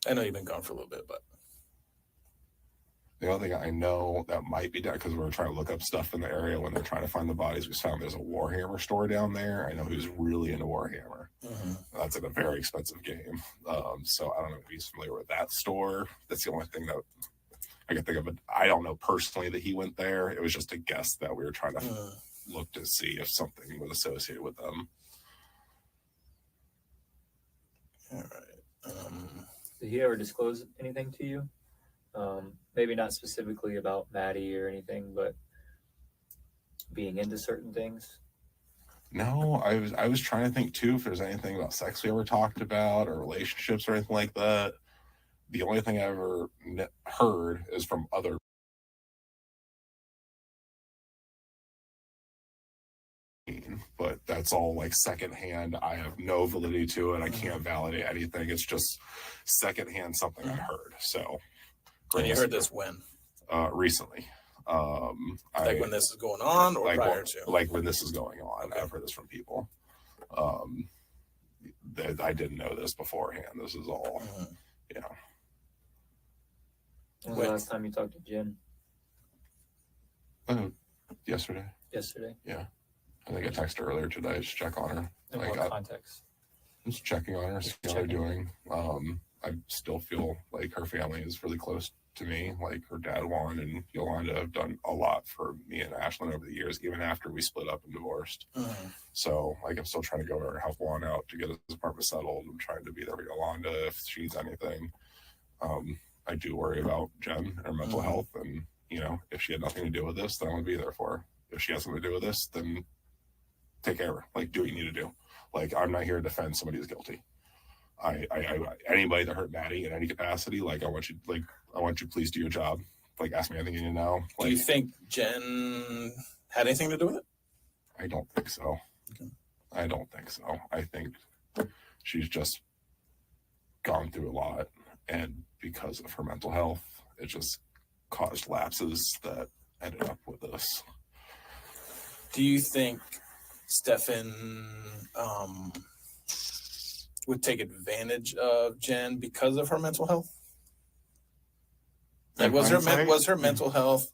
I know you've been gone for a little bit, but the only thing I know that might be done, because we were trying to look up stuff in the area when they're trying to find the bodies, we found there's a Warhammer store down there. I know who's really into Warhammer. That's like a very expensive game. So I don't know if he's familiar with that store. That's the only thing that I can think of. It. I don't know personally that he went there. It was just a guess that we were trying to look to see if something was associated with them. all right. Did he ever disclose anything to you? Maybe not specifically about Maddie or anything, but being into certain things. No, I was trying to think too if there's anything about sex we ever talked about or relationships or anything like that. The only thing I ever heard is from other. fine. But that's all like secondhand. I have no validity to it. I can't validate anything. It's just secondhand something I heard. So, And you heard this when? Recently. Like when this is going on, or like prior to? like when this is going on. Okay. I've heard this from people. That I didn't know this beforehand. This is all, you know. When was the last time you talked to Jen? Yesterday. Yesterday. Yeah. I think I texted her earlier today just check on her. In Like, what context? Just checking on her, see how they're doing. I still feel like her family is really close to me. Like her dad, Juan, and Yolanda have done a lot for me and Ashlyn over the years, even after we split up and divorced. So, like, I'm still trying to go over and help Juan out to get his apartment settled. I'm trying to be there for Yolanda if she needs anything. I do worry about Jen and her mental health, and you know, if she had nothing to do with this, then I would be there for her. If she has something to do with this, then take care of her. Like, do what you need to do. Like, I'm not here to defend somebody who's guilty. I anybody that hurt Maddie in any capacity, like, I want you to please do your job. Like, ask me anything you need to know. Like, Do you think Jen had anything to do with it? I don't think so. Okay. I don't think so. I think she's just gone through a lot, and because of her mental health, it just caused lapses that ended up with this. Do you think Stefan would take advantage of Jen because of her mental health? Like, was her mental health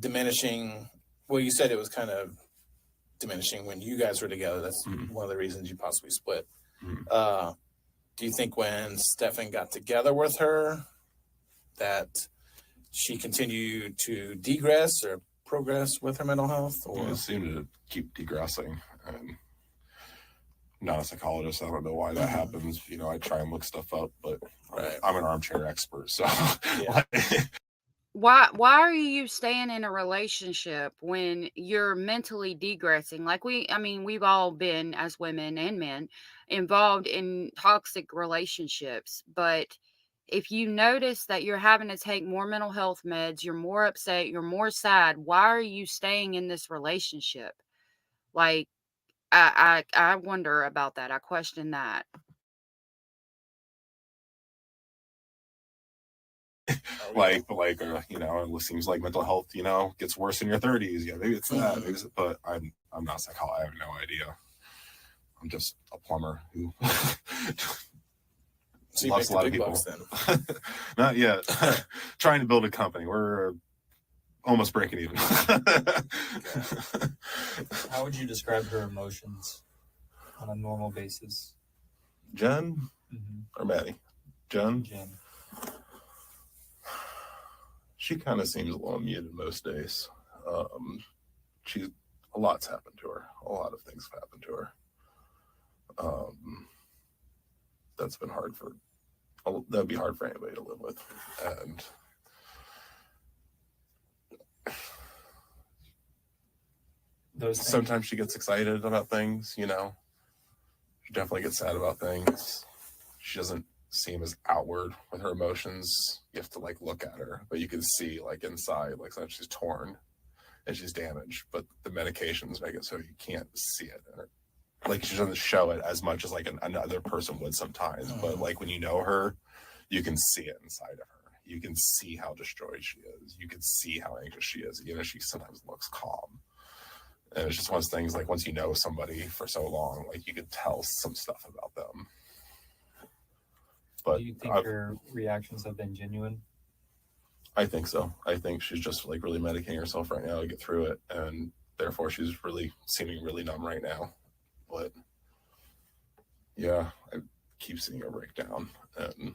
diminishing? Well, you said it was kind of diminishing when you guys were together. That's one of the reasons you possibly split. Do you think when Stefan got together with her that she continued to degress or progress with her mental health? Or It seemed to keep degressing, and not a psychologist. I don't know why that happens. You know, I try and look stuff up, but I'm an armchair expert. So Why are you staying in a relationship when you're mentally degressing? Like we've all been, as women and men, involved in toxic relationships. But if you notice that you're having to take more mental health meds, you're more upset, you're more sad, why are you staying in this relationship? Like, I wonder about that. I question that. you know, it seems like mental health, you know, gets worse in your 30s. Yeah, maybe it's that. Maybe it's, but I'm not a psychologist. I have no idea. I'm just a plumber who so you loves a lot of people. bucks, then. Not yet. Trying to build a company. We're almost breaking even. How would you describe her emotions on a normal basis? Jen or Maddie? Jen. She kind of seems a little muted most days. A lot's happened to her. A lot of things have happened to her. That'd be hard for anybody to live with. And sometimes she gets excited about things, you know. She definitely gets sad about things. She doesn't seem as outward with her emotions. You have to like look at her, but you can see like inside, like sometimes she's torn and she's damaged, but the medications make it so you can't see it. Like, she doesn't show it as much as like another person would sometimes, but like when you know her, you can see it inside of her. You can see how destroyed she is. You can see how anxious she is. You know, she sometimes looks calm. And it's just one of those things, like, once you know somebody for so long, like, you can tell some stuff about them. But do you think her reactions have been genuine? I think so. I think she's just like really medicating herself right now to get through it, and therefore she's really seeming really numb right now. But yeah, I keep seeing her break down and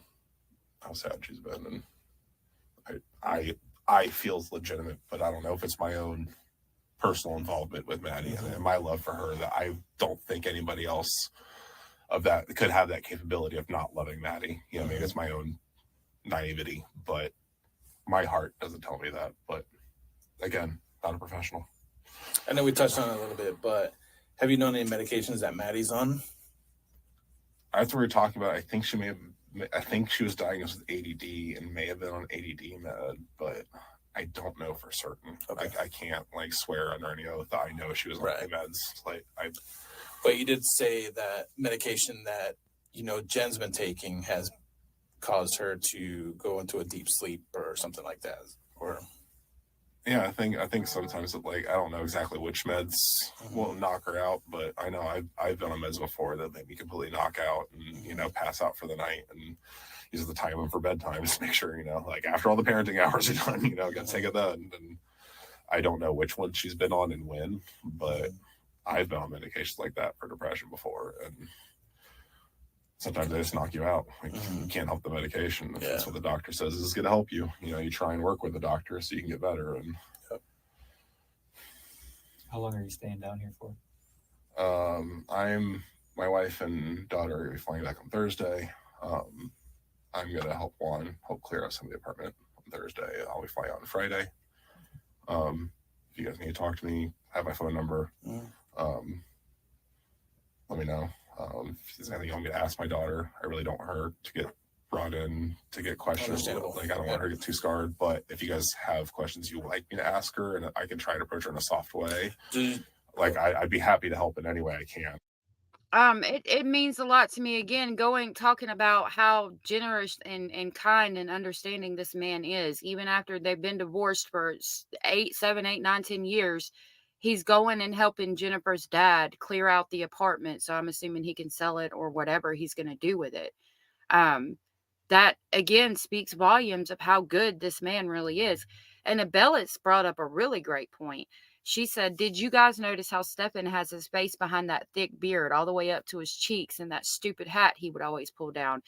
how sad she's been, and I feel it's legitimate, but I don't know if it's my own personal involvement with Maddie and my love for her that I don't think anybody else of that could have that capability of not loving Maddie. You know, maybe it's my own naivety, but my heart doesn't tell me that. But again, not a professional. I know we touched on it a little bit, but have you known any medications that Maddie's on? After we were talking about it, I think she was diagnosed with ADD and may have been on ADD med, but I don't know for certain. Okay. I can't like swear under any oath that I know she was on Right. meds. Like But you did say that medication that, Jen's been taking has caused her to go into a deep sleep or something like that. Or yeah, I think sometimes like I don't know exactly which meds will knock her out, but I know I've been on meds before that make me completely knock out and pass out for the night, and use the time for bedtime just make sure like after all the parenting hours are done, gotta take it then. And I don't know which one she's been on and when, but I've been on medications like that for depression before, and sometimes they just knock you out. Like, you can't help the medication. If that's what the doctor says is going to help you. You try and work with the doctor so you can get better. And how long are you staying down here for? My wife and daughter are going to be flying back on Thursday. I'm going to help clear out some of the apartment on Thursday. I'll be flying out on Friday. If you guys need to talk to me, have my phone number. Let me know. If there's anything you want me to ask my daughter, I really don't want her to get brought in to get questions. Understandable. Like, I don't want her to get too scarred, but if you guys have questions you would like me to ask her, and I can try to approach her in a soft way, I'd be happy to help in any way I can. It means a lot to me, again, talking about how generous and kind and understanding this man is, even after they've been divorced for 7, 8, 9, 10 years. He's going and helping Jennifer's dad clear out the apartment. So I'm assuming he can sell it or whatever he's going to do with it. That again speaks volumes of how good this man really is. And Abellis brought up a really great point. She said, did you guys notice how Stefan has his face behind that thick beard all the way up to his cheeks, and that stupid hat he would always pull down?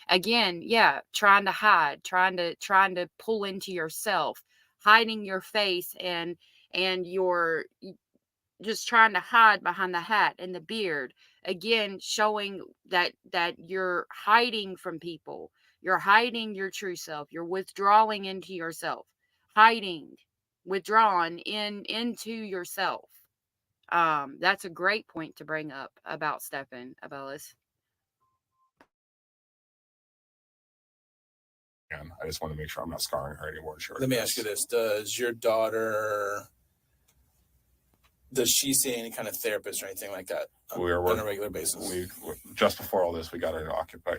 Again, yeah, trying to hide, trying to pull into yourself, hiding your face and you're just trying to hide behind the hat and the beard. Again, showing that you're hiding from people. You're hiding your true self. You're withdrawing into yourself. Withdrawn into yourself. That's a great point to bring up about Stefan Abellis. And I just want to make sure I'm not scarring her anymore. Let me ask you this. Does your daughter, does she see any kind of therapist or anything like that on a regular basis? Just before all this, we got her an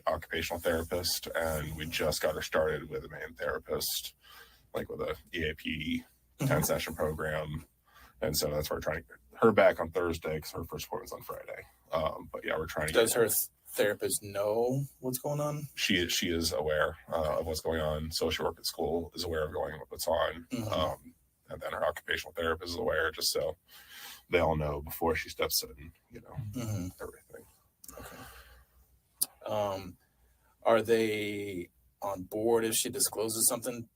occupational therapist, and we just got her started with a main therapist, like with a EAP 10-session program. And so that's where we're trying to get her back on Thursday because her first appointment's on Friday. But yeah, we're trying to Does her therapist know what's going on? She is aware of what's going on. Social work at school is aware of what's on. And then her occupational therapist is aware, just so they all know before she steps in, everything. Okay. Are they on board if she discloses something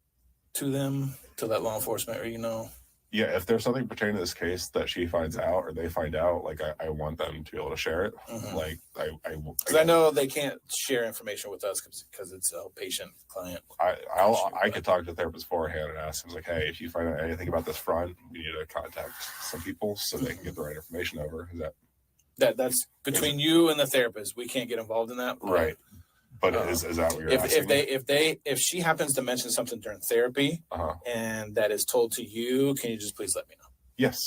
to them, to that law enforcement, or Yeah, if there's something pertaining to this case that she finds out or they find out, like I want them to be able to share it. Like because I know they can't share information with us because it's a patient client. I could talk to the therapist beforehand and ask them, like, hey, if you find out anything about this front, we need to contact some people so they can get the right information over. Is that's between you and the therapist? We can't get involved in that, right? But is that what you're asking? If she happens to mention something during therapy and that is told to you, can you just please let me know? Yes.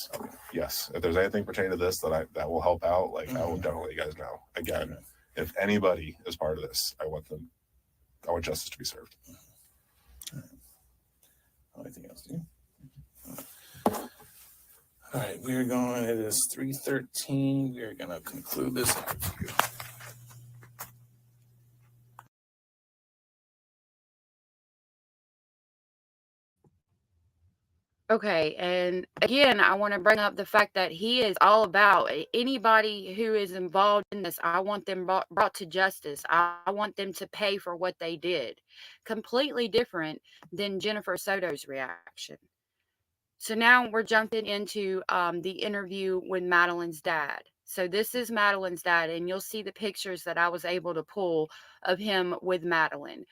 Yes. If there's anything pertaining to this that will help out, like I will definitely let you guys know. Again, if anybody is part of this, I want justice to be served. Anything else? All right, we're going. It is 3:13. We're gonna conclude this interview. Okay, and again, I want to bring up the fact that he is all about anybody who is involved in this. I want them brought to justice. I want them to pay for what they did. Completely different than Jennifer Soto's reaction. So now we're jumping into the interview with Madeline's dad. So this is Madeline's dad, and you'll see the pictures that I was able to pull of him with Madeline.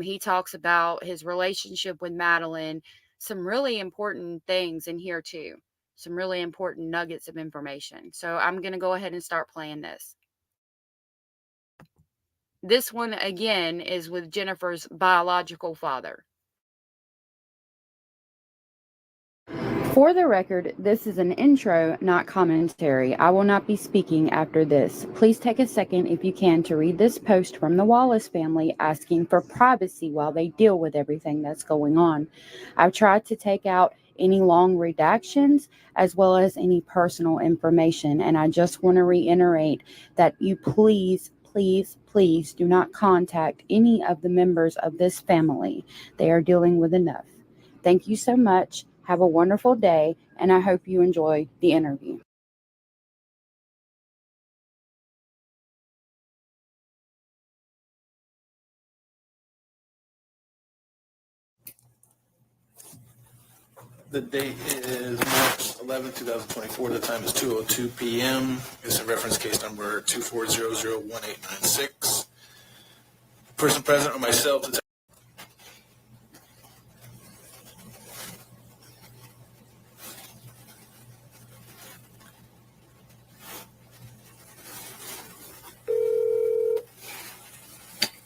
He talks about his relationship with Madeline. Some really important things in here too. Some really important nuggets of information. So I'm going to go ahead and start playing this. This one, again, is with Jennifer's biological father. For the record, this is an intro, not commentary. I will not be speaking after this. Please take a second, if you can, to read this post from the Wallace family asking for privacy while they deal with everything that's going on. I've tried to take out any long redactions as well as any personal information, and I just want to reiterate that you please do not contact any of the members of this family. They are dealing with enough. Thank you so much. Have a wonderful day, and I hope you enjoy the interview. The date is March 11, 2024. The time is 2:02 p.m. It's a reference case number 24001896. Person present or myself to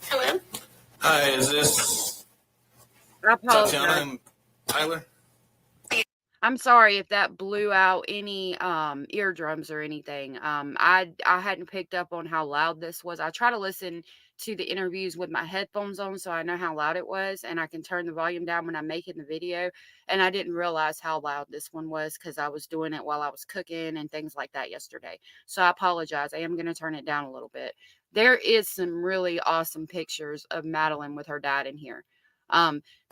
Hello? Hi, is this I apologize. Tatiana and Tyler? I'm sorry if that blew out any eardrums or anything. I hadn't picked up on how loud this was. I try to listen to the interviews with my headphones on so I know how loud it was, and I can turn the volume down when I'm making the video. And I didn't realize how loud this one was because I was doing it while I was cooking and things like that yesterday. So I apologize. I am going to turn it down a little bit. There is some really awesome pictures of Madeline with her dad in here.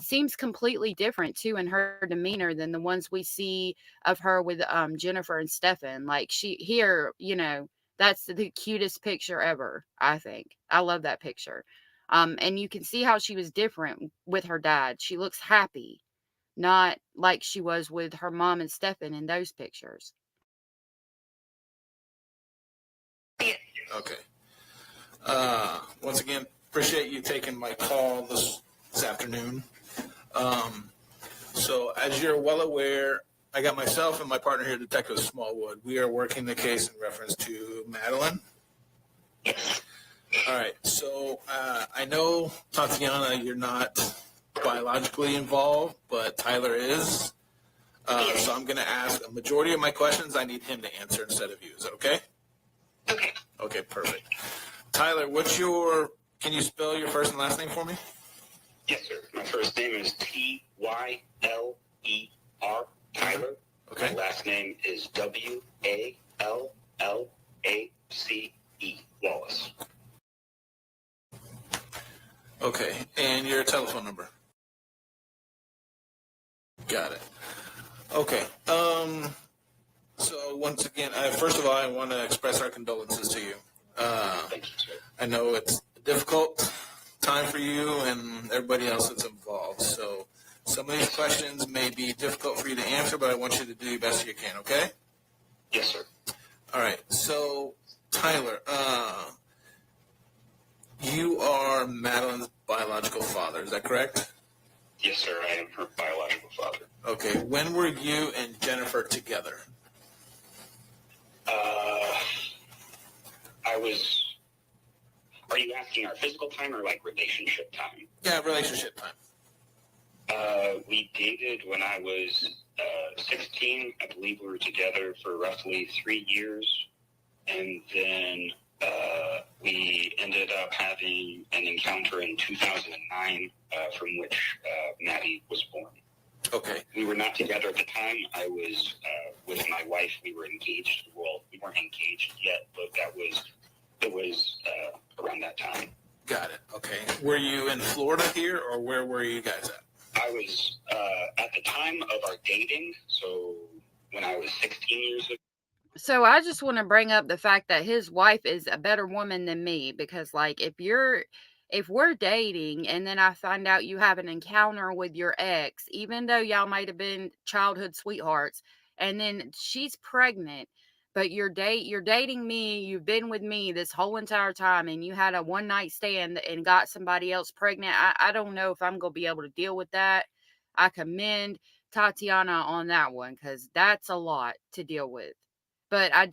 Seems completely different too in her demeanor than the ones we see of her with Jennifer and Stefan. Like here, that's the cutest picture ever, I think. I love that picture. And you can see how she was different with her dad. She looks happy, not like she was with her mom and Stefan in those pictures. Okay. Once again, appreciate you taking my call this afternoon. So as you're well aware, I got myself and my partner here, Detective Smallwood. We are working the case in reference to Madeline. All right. So I know, Tatiana, you're not biologically involved, but Tyler is. So I'm going to ask a majority of my questions. I need him to answer instead of you. Is that okay? Okay. Okay, perfect. Tyler, can you spell your first and last name for me? Yes, sir. My first name is Tyler, Tyler. Okay. My last name is Wallace, Wallace. Okay, and your telephone number. Got it. Okay. So once again, first of all, I want to express our condolences to you. Thank you, sir. I know it's a difficult time for you and everybody else that's involved. So some of these questions may be difficult for you to answer, but I want you to do the best you can, okay? Yes, sir. All right. So, Tyler, you are Madeline's biological father. Is that correct? Yes, sir. I am her biological father. Okay. When were you and Jennifer together? Are you asking our physical time or like relationship time? Yeah, relationship time. We dated when I was 16. I believe we were together for roughly 3 years. And then we ended up having an encounter in 2009 from which Maddie was born. Okay. We were not together at the time. I was with my wife. We were engaged. Well, we weren't engaged yet, but it was around that time. Got it. Okay. Were you in Florida here, or where were you guys at? I was at the time of our dating, so when I was 16 years old. So I just want to bring up the fact that his wife is a better woman than me, because like if we're dating and then I find out you have an encounter with your ex, even though y'all might have been childhood sweethearts, and then she's pregnant, but you're dating me, you've been with me this whole entire time, and you had a one night stand and got somebody else pregnant. I don't know if I'm gonna be able to deal with that. I commend Tatiana on that one, because that's a lot to deal with. But I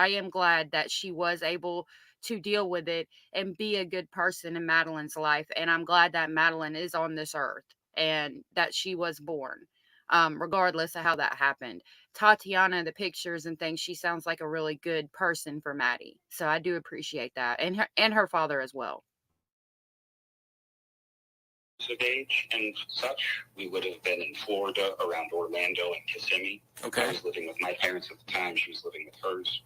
am glad that she was able to deal with it and be a good person in Madeline's life. And I'm glad that Madeline is on this earth and that she was born. regardless of how that happened. Tatiana, the pictures and things, she sounds like a really good person for Maddie. So I do appreciate that. And her father as well. Of age and such, we would have been in Florida around Orlando and Kissimmee. I Okay. was living with my parents at the time. She was living with hers.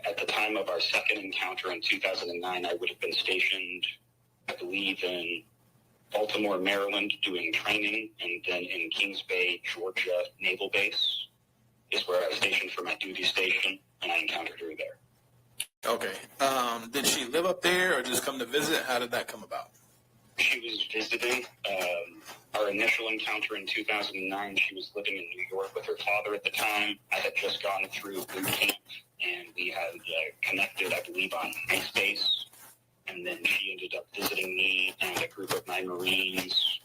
At the time of our second encounter in 2009, I would have been stationed, I believe, in Baltimore, Maryland, doing training, and then in Kings Bay, Georgia Naval Base is where I was stationed for my duty station, and I encountered her there. Okay. Did she live up there or just come to visit? How did that come about? She was visiting. Our initial encounter in 2009, she was living in New York with her father at the time. I had just gone through boot camp, and we had connected, I believe, on MySpace. And then she ended up visiting me and a group of my Marines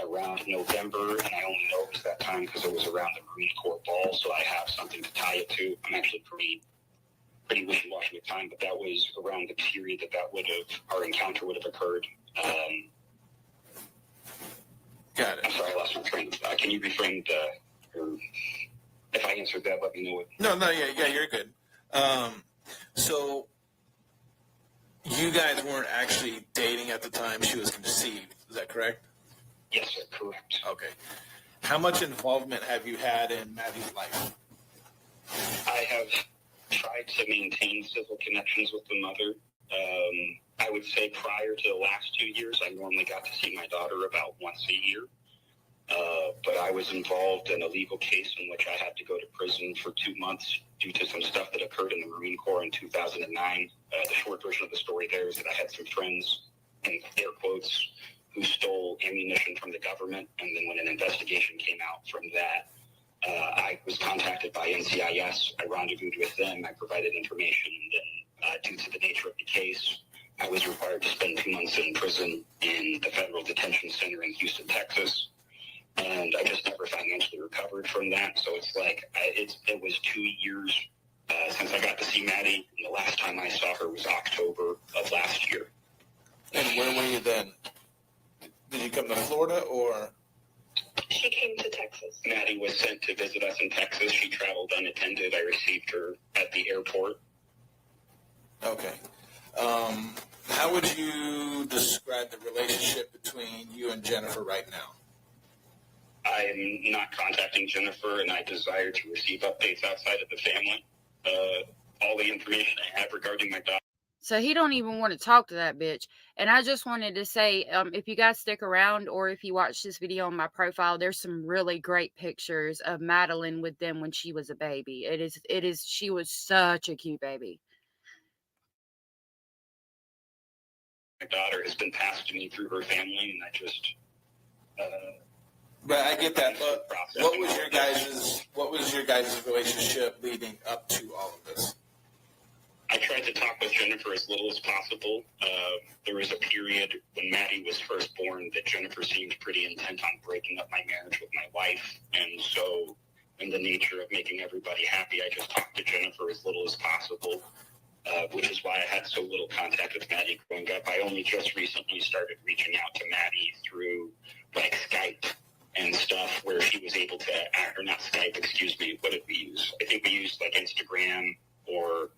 around November. And I only know it was that time because it was around the Marine Corps ball, so I have something to tie it to. I'm actually pretty wishy-washy with time, but that was around the period our encounter would have occurred. Got it. I'm sorry, I lost my train of thought. Can you reframe or if I answered that, let me know. Yeah, you're good. So you guys weren't actually dating at the time she was conceived. Is that correct? Yes, sir, correct. Okay. How much involvement have you had in Maddie's life? I have tried to maintain civil connections with the mother. I would say prior to the last 2 years, I normally got to see my daughter about once a year. But I was involved in a legal case in which I had to go to prison for 2 months due to some stuff that occurred in the Marine Corps in 2009. The short version of the story there is that I had some friends, in air quotes, who stole ammunition from the government. And then when an investigation came out from that, I was contacted by NCIS. I rendezvoused with them. I provided information. And then due to the nature of the case, I was required to spend 2 months in prison in the Federal Detention Center in Houston, Texas. And I just never financially recovered from that. So it's like it was 2 years since I got to see Maddie. And the last time I saw her was October of last year. And where were you then? Did you come to Florida or? She came to Texas. Maddie was sent to visit us in Texas. She traveled unattended. I received her at the airport. Okay. How would you describe the relationship between you and Jennifer right now? I am not contacting Jennifer, and I desire to receive updates outside of the family. All the information I have regarding my daughter. So he don't even want to talk to that bitch. And I just wanted to say, if you guys stick around or if you watch this video on my profile, there's some really great pictures of Madeline with them when she was a baby. She was such a cute baby. My daughter has been passed to me through her family, and I just. But I get that. But what was your guys' relationship leading up to all of this? I tried to talk with Jennifer as little as possible. There was a period when Maddie was first born that Jennifer seemed pretty intent on breaking up my marriage with my wife. And so in the nature of making everybody happy, I just talked to Jennifer as little as possible, which is why I had so little contact with Maddie growing up. I only just recently started reaching out to Maddie through like Skype and stuff where she was able to, or not Skype, excuse me, what did we use? I think we used like Instagram or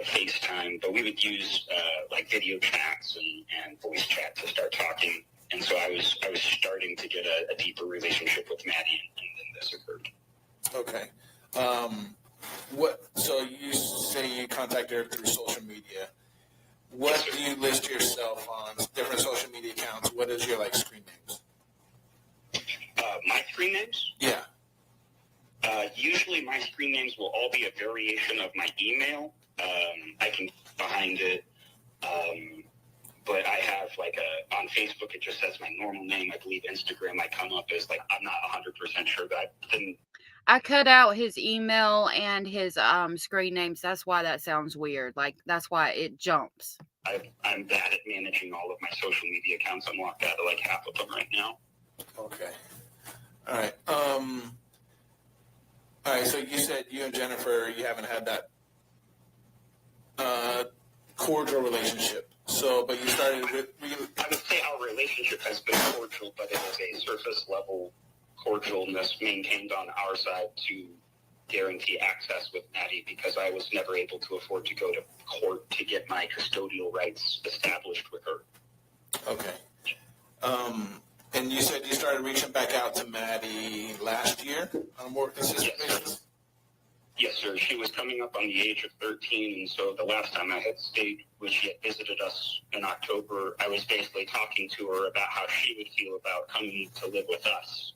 FaceTime, but we would use like video chats and voice chat to start talking. And so I was starting to get a deeper relationship with Maddie, and then this occurred. Okay. So you say you contacted her through social media. What do you list yourself on different social media accounts? What is your like screen names? My screen names? Yeah. Usually my screen names will all be a variation of my email. I can behind it. But I have like on Facebook, it just says my normal name. I believe Instagram, I come up as like, I'm not 100% sure that I cut out his email and his screen names. That's why that sounds weird. Like, that's why it jumps. I'm bad at managing all of my social media accounts. I'm locked out of like half of them right now. Okay. All right. All right. So you said you and Jennifer, you haven't had that cordial relationship. So, but you started with. I would say our relationship has been cordial, but it is a surface level cordialness maintained on our side to guarantee access with Maddie, because I was never able to afford to go to court to get my custodial rights established with her. Okay. And you said you started reaching back out to Maddie last year on a more consistent basis? Yes, sir. She was coming up on the age of 13, and so the last time I had stayed when she had visited us in October, I was basically talking to her about how she would feel about coming to live with us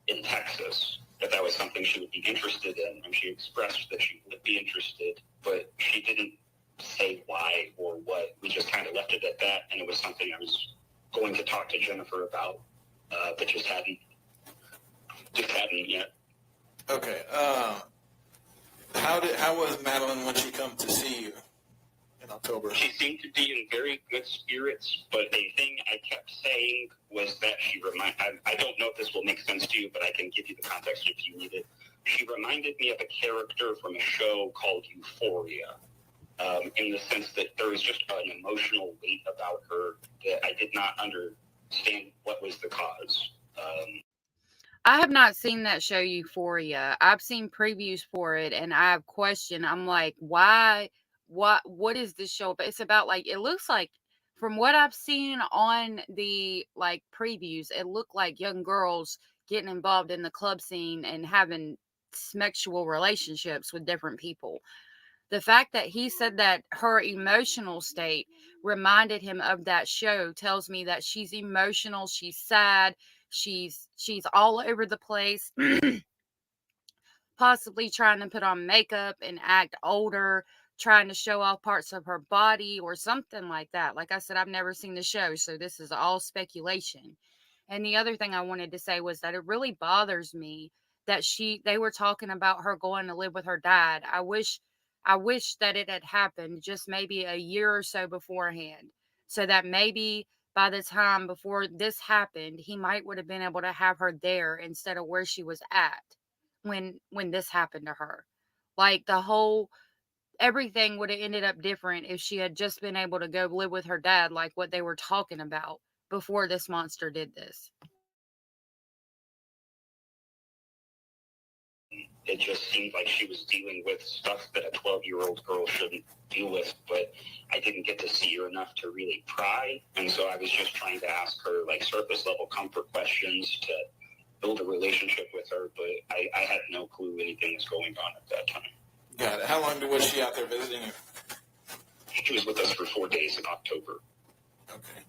in Texas, that was something she would be interested in, and she expressed that she would be interested, but she didn't say why or what. We just kind of left it at that, and it was something I was going to talk to Jennifer about, but just hadn't yet. Okay. How was Madeline when she come to see you in October? She seemed to be in very good spirits, but a thing I kept saying was that I don't know if this will make sense to you, but I can give you the context if you need it. She reminded me of a character from a show called Euphoria, in the sense that there was just an emotional weight about her that I did not understand what was the cause. I have not seen that show Euphoria. I've seen previews for it, and I have questioned. I'm like, why? What is this show? But it's about, like, it looks like, from what I've seen on the, like, previews, it looked like young girls getting involved in the club scene and having sexual relationships with different people. The fact that he said that her emotional state reminded him of that show tells me that she's emotional, she's sad, she's all over the place, possibly trying to put on makeup and act older, trying to show off parts of her body or something like that. Like I said, I've never seen the show, so this is all speculation. And the other thing I wanted to say was that it really bothers me that they were talking about her going to live with her dad. I wish that it had happened just maybe a year or so beforehand, so that maybe by the time before this happened, he would have been able to have her there instead of where she was at when this happened to her. Like, everything would have ended up different if she had just been able to go live with her dad, like what they were talking about before this monster did this. It just seemed like she was dealing with stuff that a 12-year-old girl shouldn't deal with, but I didn't get to see her enough to really pry, and so I was just trying to ask her, like, surface-level comfort questions to build a relationship with her, but I had no clue anything was going on at that time. Got it. How long was she out there visiting you? She was with us for 4 days in October. Okay.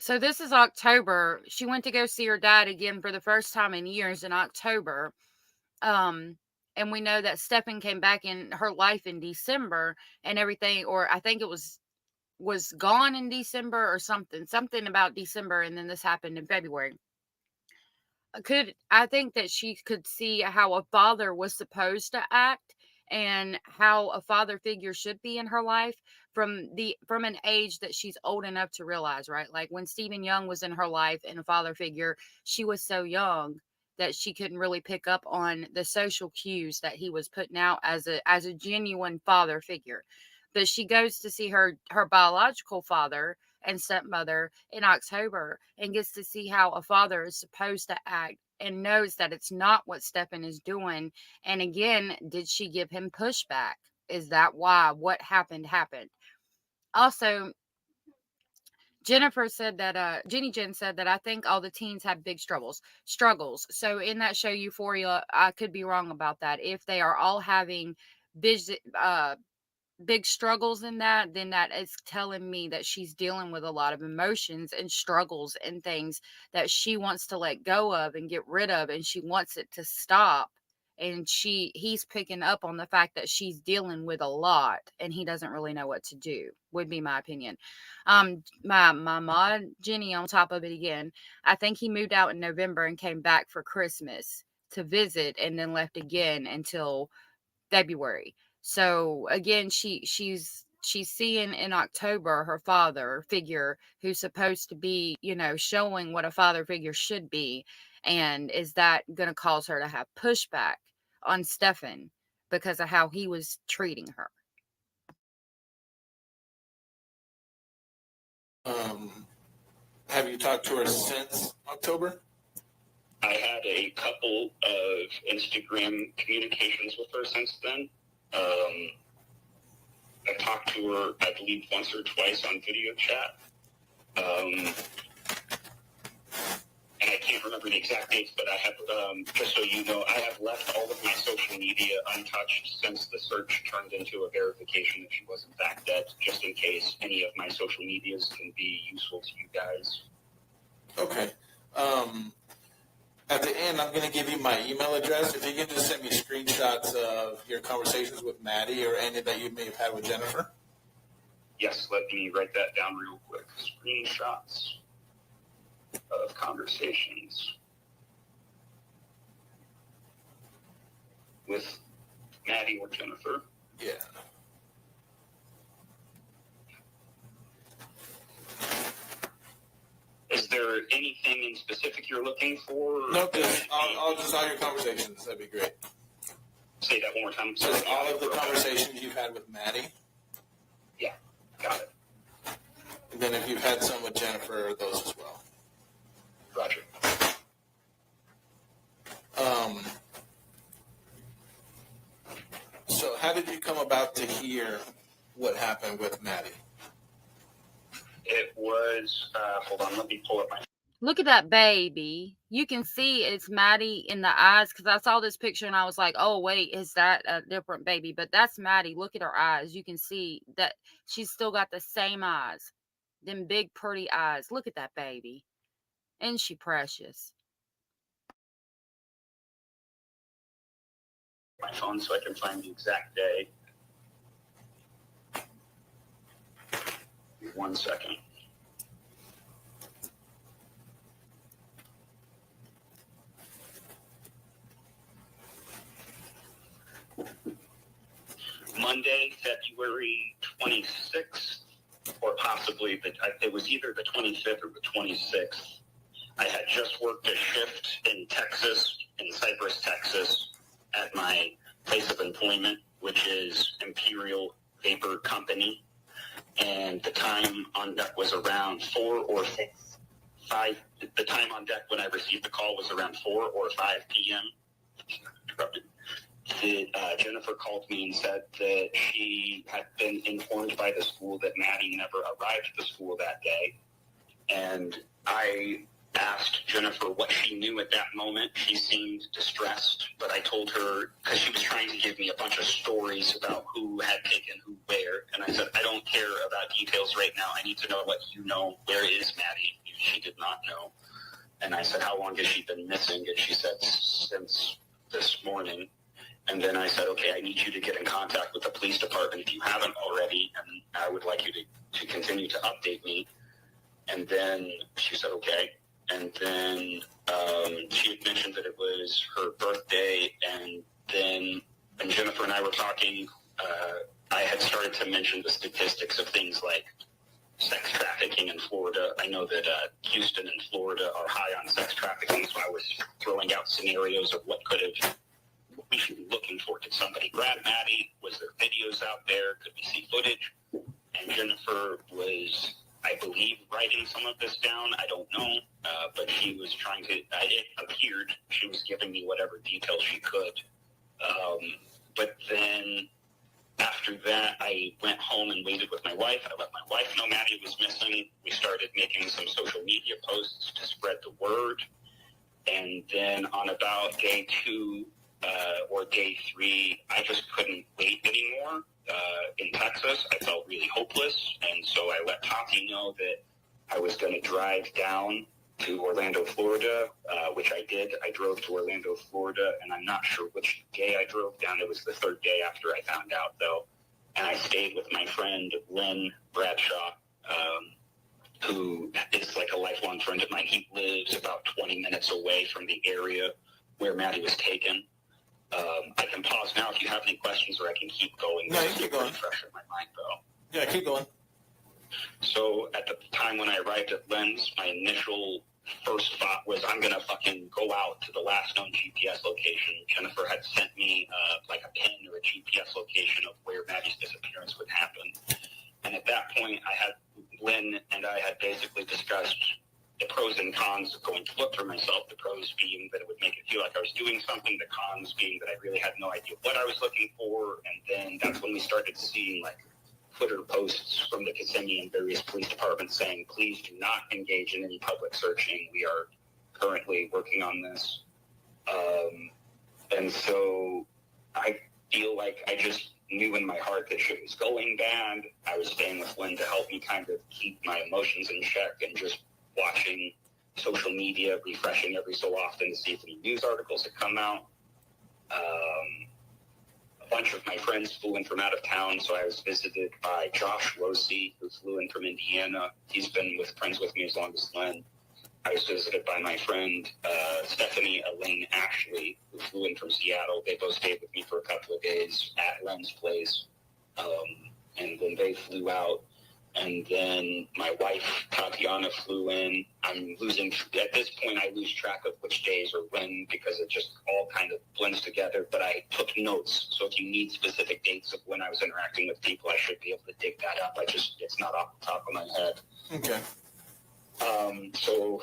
So this is October. She went to go see her dad again for the first time in years in October. And we know that Stefan came back in her life in December and everything, or I think it was gone in December or something about December, and then this happened in February. I think that she could see how a father was supposed to act and how a father figure should be in her life from an age that she's old enough to realize, right? Like when Stephen Young was in her life and a father figure, she was so young that she couldn't really pick up on the social cues that he was putting out as a genuine father figure. But she goes to see her biological father and stepmother in October and gets to see how a father is supposed to act and knows that it's not what Stefan is doing. And again, did she give him pushback? Is that why what happened? Also, Jenny Jen said that I think all the teens have big struggles. So in that show Euphoria, I could be wrong about that. If they are all having big struggles in that, then that is telling me that she's dealing with a lot of emotions and struggles and things that she wants to let go of and get rid of, and she wants it to stop. And he's picking up on the fact that she's dealing with a lot and he doesn't really know what to do, would be my opinion. My mod Jenny on top of it again, I think he moved out in November and came back for Christmas to visit and then left again until February. So again, she's seeing in October her father figure who's supposed to be, showing what a father figure should be. And is that going to cause her to have pushback on Stefan because of how he was treating her? Have you talked to her since October? I had a couple of Instagram communications with her since then. I talked to her, I believe, once or twice on video chat. And I can't remember the exact dates, but I have, just so you know, I have left all of my social media untouched since the search turned into a verification that she was in fact dead, just in case any of my social medias can be useful to you guys. Okay. At the end, I'm going to give you my email address. If you can just send me screenshots of your conversations with Maddie or any that you may have had with Jennifer. Yes, let me write that down real quick. Screenshots of conversations with Maddie or Jennifer. Yeah. Is there anything in specific you're looking for? No, just all your conversations. That'd be great. Say that one more time. Just all of the conversations you've had with Maddie. Yeah, got it. And then if you've had some with Jennifer, those as well. Roger. So how did you come about to hear what happened with Maddie? It was, hold on, let me pull up my. Look at that baby. You can see it's Maddie in the eyes because I saw this picture and I was like, oh, wait, is that a different baby? But that's Maddie. Look at her eyes. You can see that she's still got the same eyes. Them big, pretty eyes. Look at that baby. Isn't she precious? My phone so I can find the exact day. 1 second. Monday, February 26th, or possibly it was either the 25th or the 26th. I had just worked a shift in Texas, in Cypress, Texas, at my place of employment, which is Imperial Vapor Company. And the time on deck was around 4 or 5. The time on deck when I received the call was around 4 or 5 p.m. Jennifer called me and said that she had been informed by the school that Maddie never arrived at the school that day. And I asked Jennifer what she knew at that moment. She seemed distressed, but I told her, because she was trying to give me a bunch of stories about who had taken who where, and I said, I don't care about details right now. I need to know what you know. Where is Maddie? She did not know. And I said, how long has she been missing? And she said, since this morning. And then I said, okay, I need you to get in contact with the police department if you haven't already, and I would like you to continue to update me. And then she said, okay. And then she had mentioned that it was her birthday, and then when Jennifer and I were talking, I had started to mention the statistics of things like sex trafficking in Florida. I know that Houston and Florida are high on sex trafficking, so I was throwing out scenarios of what we should be looking for. Did somebody grab Maddie? Was there videos out there? Could we see footage? And Jennifer was, I believe, writing some of this down. I don't know, but she was trying to, it appeared she was giving me whatever details she could. But then after that, I went home and waited with my wife. I let my wife know Maddie was missing. We started making some social media posts to spread the word. And then on about day 2 or day 3, I just couldn't wait anymore. In Texas, I felt really hopeless. And so I let Tati know that I was going to drive down to Orlando, Florida, which I did. I drove to Orlando, Florida, and I'm not sure which day I drove down. It was the 3rd day after I found out, though. And I stayed with my friend, Lynn Bradshaw, who is like a lifelong friend of mine. He lives about 20 minutes away from the area where Maddie was taken. I can pause now if you have any questions, or I can keep going. No, you keep going. Fresh in my mind, though. Yeah, keep going. So at the time when I arrived at Lens, my initial first thought was, I'm going to fucking go out to the last known GPS location. Jennifer had sent me like a pin or a GPS location of where Maddie's disappearance would happen. And at that point, Lynn and I had basically discussed the pros and cons of going to look for myself. The pros being that it would make it feel like I was doing something. The cons being that I really had no idea what I was looking for. And then that's when we started seeing like Twitter posts from the Kissimmee and various police departments saying, please do not engage in any public searching. We are currently working on this. And so I feel like I just knew in my heart that shit was going bad. I was staying with Lynn to help me kind of keep my emotions in check and just watching social media, refreshing every so often to see if any news articles had come out. A bunch of my friends flew in from out of town, so I was visited by Josh Losey, who flew in from Indiana. He's been friends with me as long as Lynn. I was visited by my friend Stephanie Elaine Ashley, who flew in from Seattle. They both stayed with me for a couple of days at Lynn's place. And then they flew out. And then my wife, Tatiana, flew in. I'm losing, at this point, I lose track of which days or when because it just all kind of blends together. But I took notes. So if you need specific dates of when I was interacting with people, I should be able to dig that up. It's not off the top of my head. Okay. So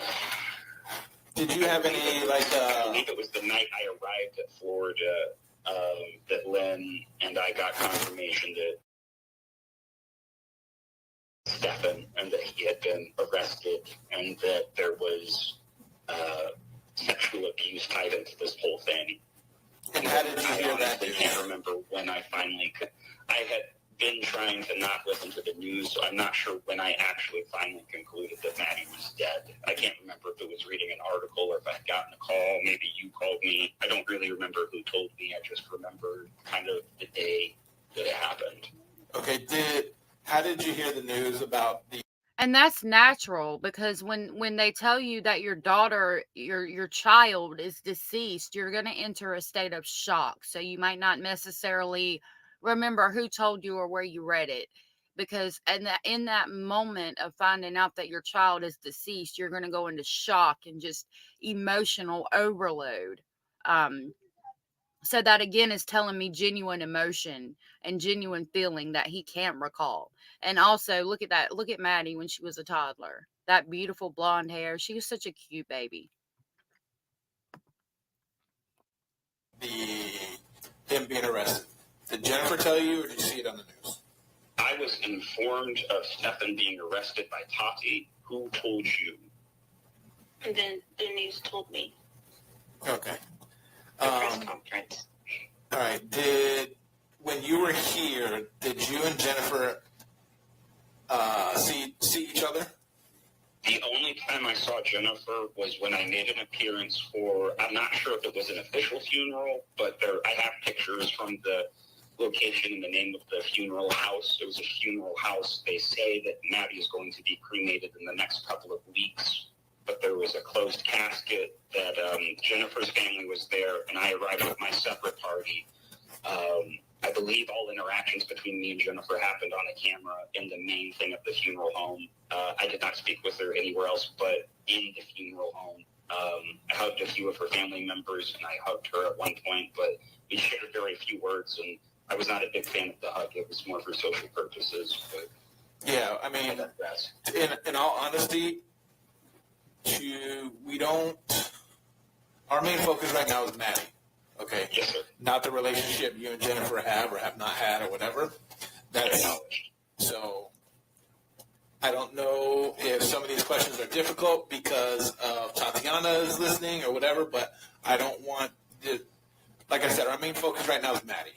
did you have any I believe it was the night I arrived at Florida that Lynn and I got confirmation that Stefan and that he had been arrested and that there was sexual abuse tied into this whole thing. And how did you hear that? I can't remember when I finally could. I had been trying to not listen to the news, so I'm not sure when I actually finally concluded that Maddie was dead. I can't remember if it was reading an article or if I had gotten a call. Maybe you called me. I don't really remember who told me. I just remember kind of the day that it happened. Okay, how did you hear the news about the... And that's natural because when they tell you that your daughter, your child is deceased, you're going to enter a state of shock. So you might not necessarily remember who told you or where you read it, because in that moment of finding out that your child is deceased, you're going to go into shock and just emotional overload. So that again is telling me genuine emotion and genuine feeling that he can't recall. And also look at Maddie when she was a toddler, that beautiful blonde hair. She was such a cute baby. Him being arrested. Did Jennifer tell you, or did you see it on the news? I was informed of Stefan being arrested by Tati. Who told you? And then the news told me. Okay. The press conference. All right. When you were here, did you and Jennifer see each other? The only time I saw Jennifer was when I made an appearance for, I'm not sure if it was an official funeral, but I have pictures from the location and the name of the funeral house. It was a funeral house. They say that Maddie is going to be cremated in the next couple of weeks, but there was a closed casket that Jennifer's family was there, and I arrived with my separate party. I believe all interactions between me and Jennifer happened on a camera in the main thing of the funeral home. I did not speak with her anywhere else but in the funeral home. I hugged a few of her family members, and I hugged her at one point, but we shared very few words, and I was not a big fan of the hug. It was more for social purposes. But yeah, I mean, in all honesty, our main focus right now is Maddie. Okay. Yes, sir. Not the relationship you and Jennifer have or have not had or whatever. So I don't know if some of these questions are difficult because Tatiana is listening or whatever, but I don't want like I said, our main focus right now is Maddie.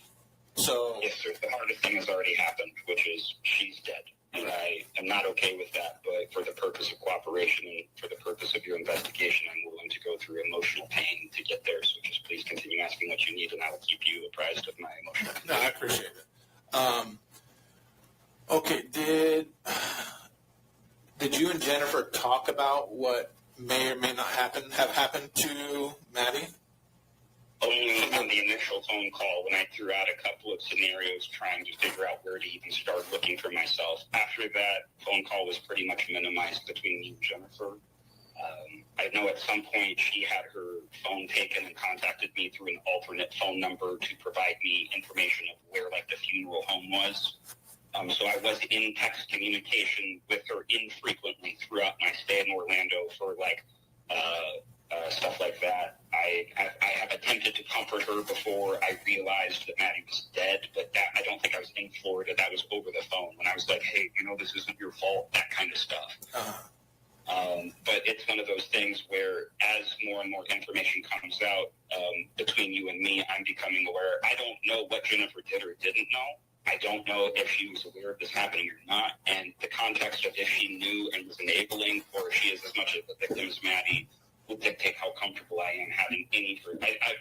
So yes, sir. The hardest thing has already happened, which is she's dead. And I am not okay with that, but for the purpose of cooperation and for the purpose of your investigation, I'm willing to go through emotional pain to get there. So just please continue asking what you need, and I will keep you apprised of my emotional pain. No, I appreciate it. Okay, did you and Jennifer talk about what may or may not have happened to Maddie? Only on the initial phone call when I threw out a couple of scenarios trying to figure out where to even start looking for myself. After that phone call was pretty much minimized between me and Jennifer. I know at some point she had her phone taken and contacted me through an alternate phone number to provide me information of where like the funeral home was. So I was in text communication with her infrequently throughout my stay in Orlando for like stuff like that. I have attempted to comfort her before I realized that Maddie was dead, but that I don't think I was in Florida. That was over the phone when I was like, hey, this isn't your fault, that kind of stuff. But it's one of those things where as more and more information comes out between you and me, I'm becoming aware. I don't know what Jennifer did or didn't know. I don't know if she was aware of this happening or not. And the context of if she knew and was enabling, or if she is as much of a victim as Maddie, will dictate how comfortable I am having any.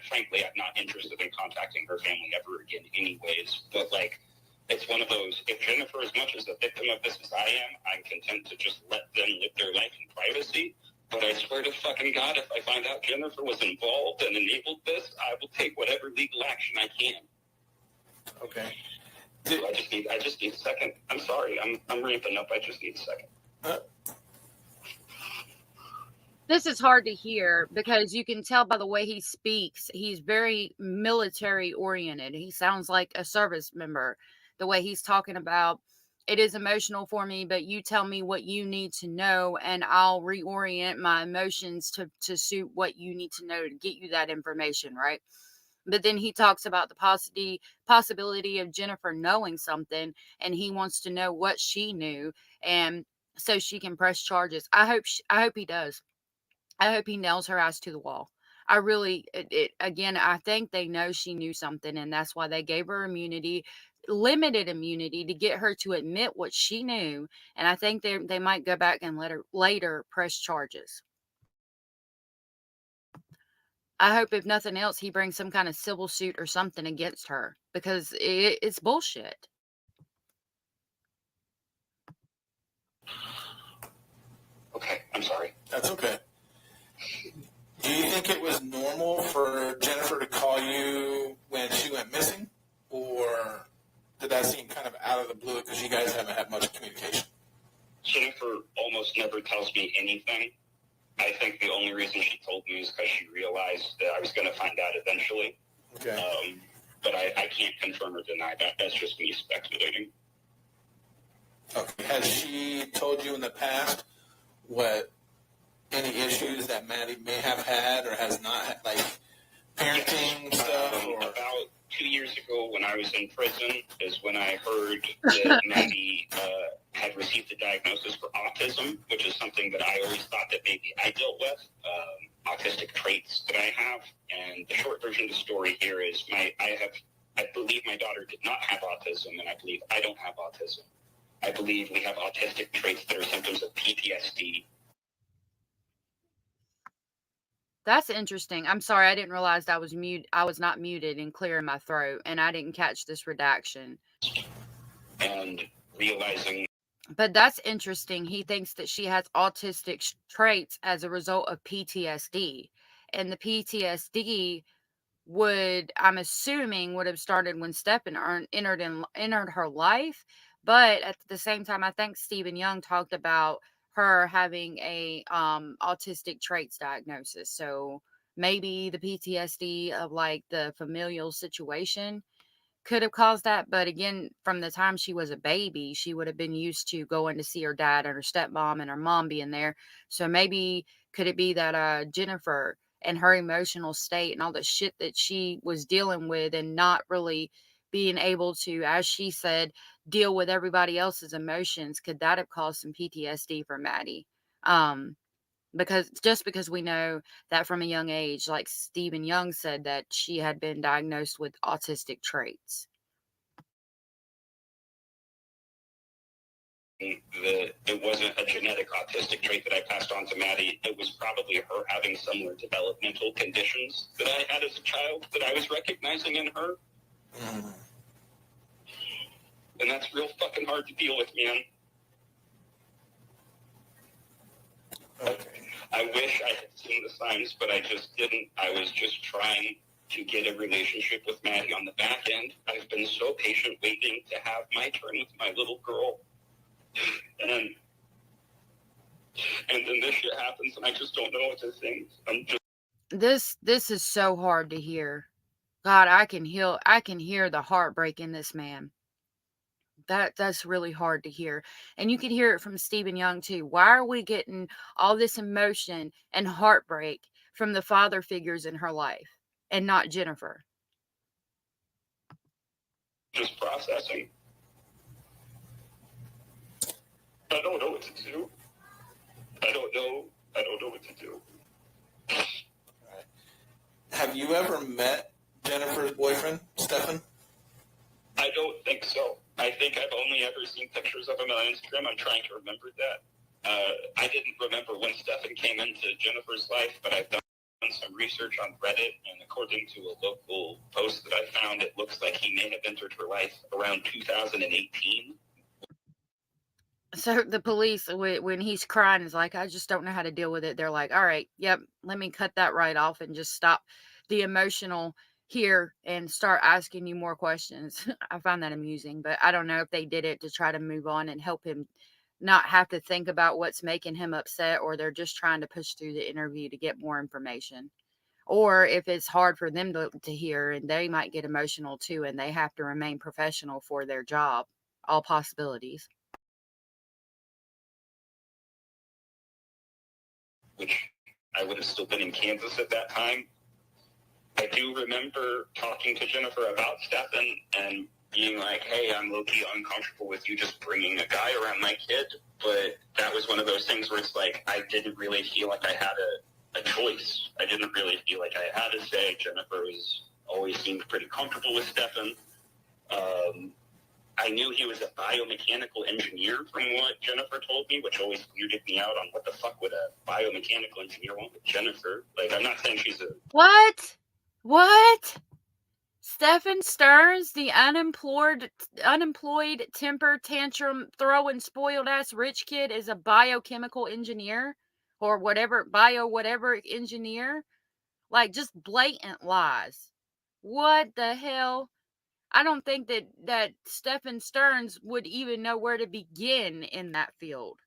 Frankly, I'm not interested in contacting her family ever again anyways. But like, it's one of those, if Jennifer is much as a victim of this as I am, I'm content to just let them live their life in privacy. But I swear to fucking God, if I find out Jennifer was involved and enabled this, I will take whatever legal action I can. Okay. I just need a second. I'm sorry. I'm ramping up. I just need a second. This is hard to hear because you can tell by the way he speaks. He's very military oriented. He sounds like a service member. The way he's talking about, it is emotional for me, but you tell me what you need to know and I'll reorient my emotions to suit what you need to know to get you that information, right? But then he talks about the possibility of Jennifer knowing something, and he wants to know what she knew, and so she can press charges. I hope he does. I hope he nails her ass to the wall. I really, again, I think they know she knew something, and that's why they gave her immunity, limited immunity, to get her to admit what she knew. And I think they might go back and let her later press charges. I hope, if nothing else, he brings some kind of civil suit or something against her, because it's bullshit. Okay, I'm sorry. That's okay. Do you think it was normal for Jennifer to call you when she went missing? Or did that seem kind of out of the blue because you guys haven't had much communication? Jennifer almost never tells me anything. I think the only reason she told me is because she realized that I was going to find out eventually. Okay. But I can't confirm or deny that. That's just me speculating. Okay. Has she told you in the past what any issues that Maddie may have had or has not had, like parenting stuff? Or? About 2 years ago when I was in prison is when I heard that Maddie had received a diagnosis for autism, which is something that I always thought that maybe I dealt with, autistic traits that I have. And the short version of the story here is I believe my daughter did not have autism, and I believe I don't have autism. I believe we have autistic traits that are symptoms of PTSD. That's interesting. I'm sorry, I didn't realize I was not muted and clear in my throat, and I didn't catch this redaction. And realizing. But that's interesting. He thinks that she has autistic traits as a result of PTSD. And the PTSD I'm assuming, would have started when Stephen entered her life. But at the same time, I think Stephen Young talked about her having a autistic traits diagnosis. So maybe the PTSD of like the familial situation could have caused that. But again, from the time she was a baby, she would have been used to going to see her dad and her stepmom and her mom being there. So maybe could it be that Jennifer and her emotional state and all the shit that she was dealing with and not really being able to, as she said, deal with everybody else's emotions, could that have caused some PTSD for Maddie? Because we know that from a young age, like Stephen Young said, that she had been diagnosed with autistic traits. It wasn't a genetic autistic trait that I passed on to Maddie. It was probably her having similar developmental conditions that I had as a child that I was recognizing in her. Mm. And that's real fucking hard to deal with, man. Okay. I wish I had seen the signs, but I just didn't. I was just trying to get a relationship with Maddie on the back end. I've been so patient waiting to have my turn with my little girl. And then this shit happens, and I just don't know what to think. This is so hard to hear. God, I can hear the heartbreak in this man. That's really hard to hear. And you can hear it from Stephen Young too. Why are we getting all this emotion and heartbreak from the father figures in her life and not Jennifer? Just processing. I don't know what to do. I don't know what to do. Have you ever met Jennifer's boyfriend, Stefan? I don't think so. I think I've only ever seen pictures of him on Instagram. I'm trying to remember that. I didn't remember when Stefan came into Jennifer's life, but I've done some research on Reddit, and according to a local post that I found, it looks like he may have entered her life around 2018. So the police, when he's crying, is like, I just don't know how to deal with it. They're like, all right, yep, let me cut that right off and just stop the emotional here and start asking you more questions. I find that amusing, but I don't know if they did it to try to move on and help him not have to think about what's making him upset, or they're just trying to push through the interview to get more information. Or if it's hard for them to hear and they might get emotional too and they have to remain professional for their job. All possibilities. Which I would have still been in Kansas at that time. I do remember talking to Jennifer about Stefan and being like, hey, I'm low-key uncomfortable with you just bringing a guy around my kid. But that was one of those things where it's like, I didn't really feel like I had a choice. I didn't really feel like I had to say. Jennifer always seemed pretty comfortable with Stefan. I knew he was a biomechanical engineer from what Jennifer told me, which always weirded me out on what the fuck would a biomechanical engineer want with Jennifer. Like, I'm not saying she's a... What? Stefan Stearns, the unemployed temper tantrum throwing spoiled ass rich kid, is a biochemical engineer or whatever engineer. Like, just blatant lies. What the hell? I don't think that Stefan Stearns would even know where to begin in that field.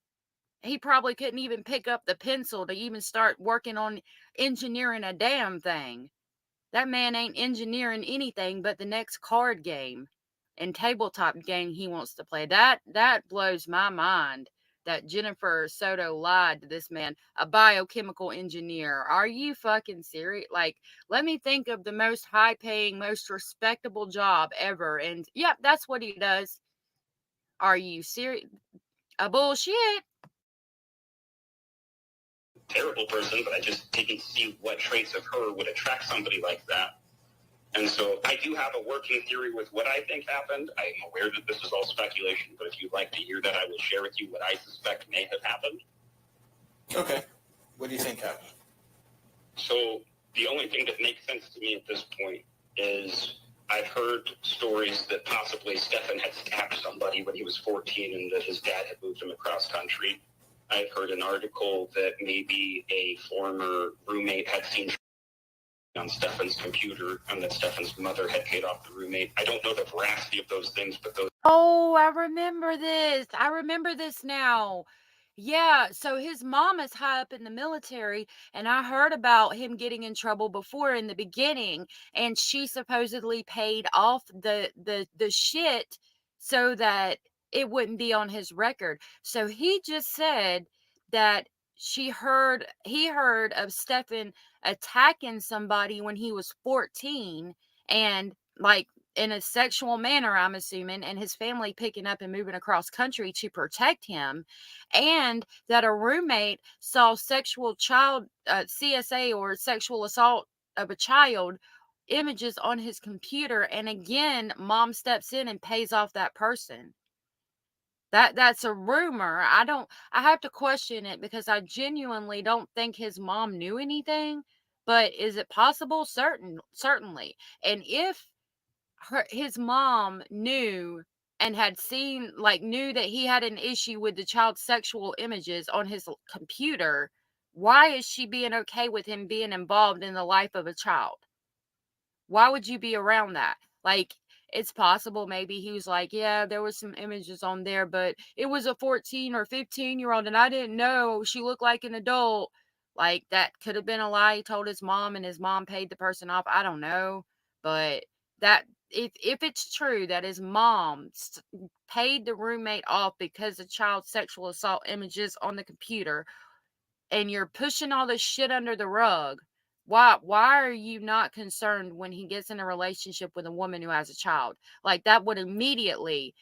He probably couldn't even pick up the pencil to even start working on engineering a damn thing. That man ain't engineering anything but the next card game and tabletop game he wants to play. That blows my mind that Jennifer Soto lied to this man, a biochemical engineer. Are you fucking serious? Like, let me think of the most high-paying, most respectable job ever. And, yep, that's what he does. Are you serious? A bullshit. Terrible person, but I just didn't see what traits of her would attract somebody like that. And so I do have a working theory with what I think happened. I am aware that this is all speculation, but if you'd like to hear that, I will share with you what I suspect may have happened. Okay. What do you think happened? So the only thing that makes sense to me at this point is I've heard stories that possibly Stefan had stabbed somebody when he was 14 and that his dad had moved him across country. I've heard an article that maybe a former roommate had seen on Stefan's computer and that Stefan's mother had paid off the roommate. I don't know the veracity of those things, but those... Oh, I remember this now. Yeah, so his mom is high up in the military, and I heard about him getting in trouble before in the beginning, and she supposedly paid off the shit so that it wouldn't be on his record. So he just said that he heard of Stefan attacking somebody when he was 14 and like in a sexual manner, I'm assuming, and his family picking up and moving across country to protect him, and that a roommate saw sexual child CSA or sexual assault of a child images on his computer, and again mom steps in and pays off that person. That's a rumor. I have to question it because I genuinely don't think his mom knew anything, but is it possible? Certainly. And if his mom knew and had seen, like, knew that he had an issue with the child's sexual images on his computer, why is she being okay with him being involved in the life of a child? Why would you be around that? Like, it's possible maybe he was like, yeah, there was some images on there, but it was a 14 or 15-year-old and I didn't know she looked like an adult. Like, that could have been a lie. He told his mom and his mom paid the person off. I don't know. But that if it's true that his mom paid the roommate off because of child sexual assault images on the computer, and you're pushing all this shit under the rug, why are you not concerned when he gets in a relationship with a woman who has a child? Like, that would immediately,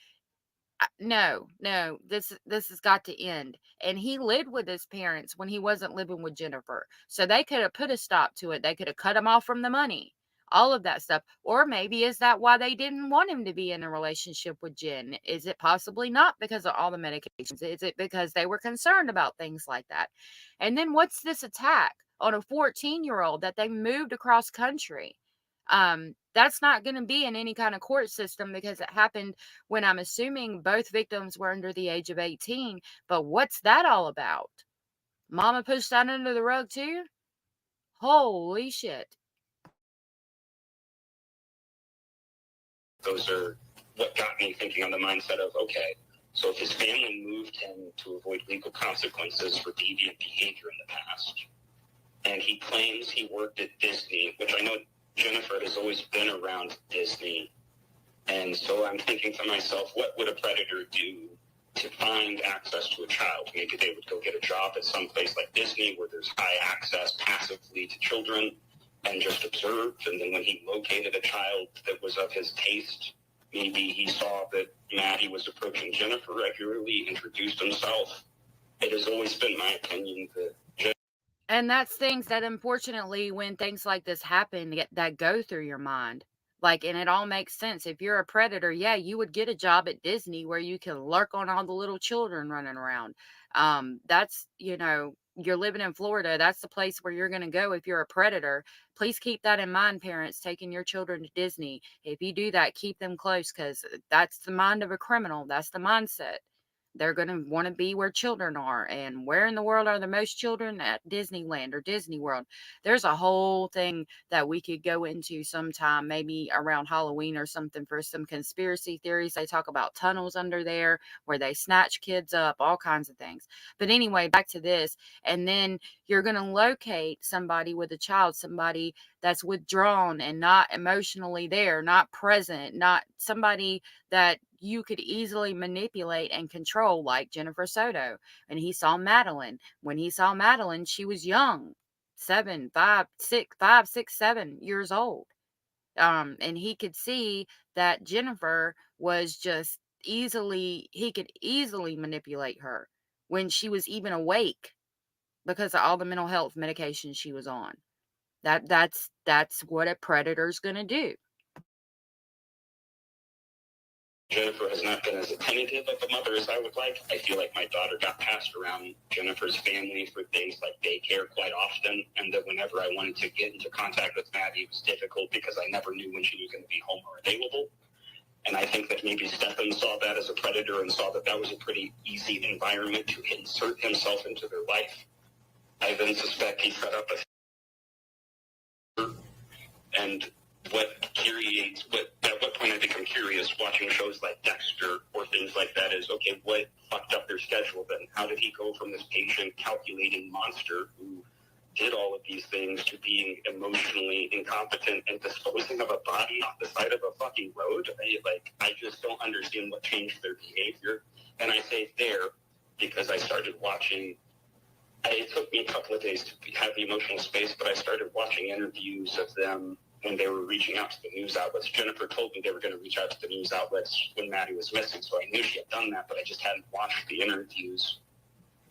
no, this has got to end. And he lived with his parents when he wasn't living with Jennifer, so they could have put a stop to it. They could have cut him off from the money, all of that stuff. Or maybe is that why they didn't want him to be in a relationship with Jen? Is it possibly not because of all the medications? Is it because they were concerned about things like that? And then what's this attack on a 14-year-old that they moved across country? That's not going to be in any kind of court system because it happened when, I'm assuming, both victims were under the age of 18. But what's that all about? Mama pushed that under the rug too? Holy shit. Those are what got me thinking on the mindset of, okay, so if his family moved him to avoid legal consequences for deviant behavior in the past, and he claims he worked at Disney, which I know Jennifer has always been around Disney, and so I'm thinking to myself, what would a predator do to find access to a child? Maybe they would go get a job at some place like Disney where there's high access passively to children and just observe. And then when he located a child that was of his taste, maybe he saw that Maddie was approaching Jennifer regularly, introduced himself. It has always been my opinion that And that's things that, unfortunately, when things like this happen, that go through your mind. Like, and it all makes sense. If you're a predator, yeah, you would get a job at Disney where you can lurk on all the little children running around. That's, you're living in Florida. That's the place where you're going to go if you're a predator. Please keep that in mind, parents, taking your children to Disney. If you do that, keep them close, because that's the mind of a criminal. That's the mindset. They're going to want to be where children are. And where in the world are the most children? At Disneyland or Disney World. There's a whole thing that we could go into sometime, maybe around Halloween or something, for some conspiracy theories. They talk about tunnels under there where they snatch kids up, all kinds of things. But anyway, back to this. And then you're going to locate somebody with a child, somebody that's withdrawn and not emotionally there, not present, not somebody that you could easily manipulate and control, like Jennifer Soto. And he saw Madeline. When he saw Madeline, she was young, 5, 6, 7 years old. And he could see that Jennifer was just he could easily manipulate her when she was even awake because of all the mental health medication she was on. That's what a predator's going to do. Jennifer has not been as attentive of a mother as I would like. I feel like my daughter got passed around Jennifer's family for things like daycare quite often, and that whenever I wanted to get into contact with Maddie, it was difficult because I never knew when she was going to be home or available. And I think that maybe Stefan saw that as a predator and saw that that was a pretty easy environment to insert himself into their life. I then suspect he set up and at what point I become curious watching shows like Dexter or things like that is, okay, what fucked up their schedule then? How did he go from this patient calculating monster who did all of these things to being emotionally incompetent and disposing of a body off the side of a fucking road? I just don't understand what changed their behavior. And I say there because I started watching. It took me a couple of days to have the emotional space, but I started watching interviews of them when they were reaching out to the news outlets. Jennifer told me they were going to reach out to the news outlets when Maddie was missing, so I knew she had done that, but I just hadn't watched the interviews.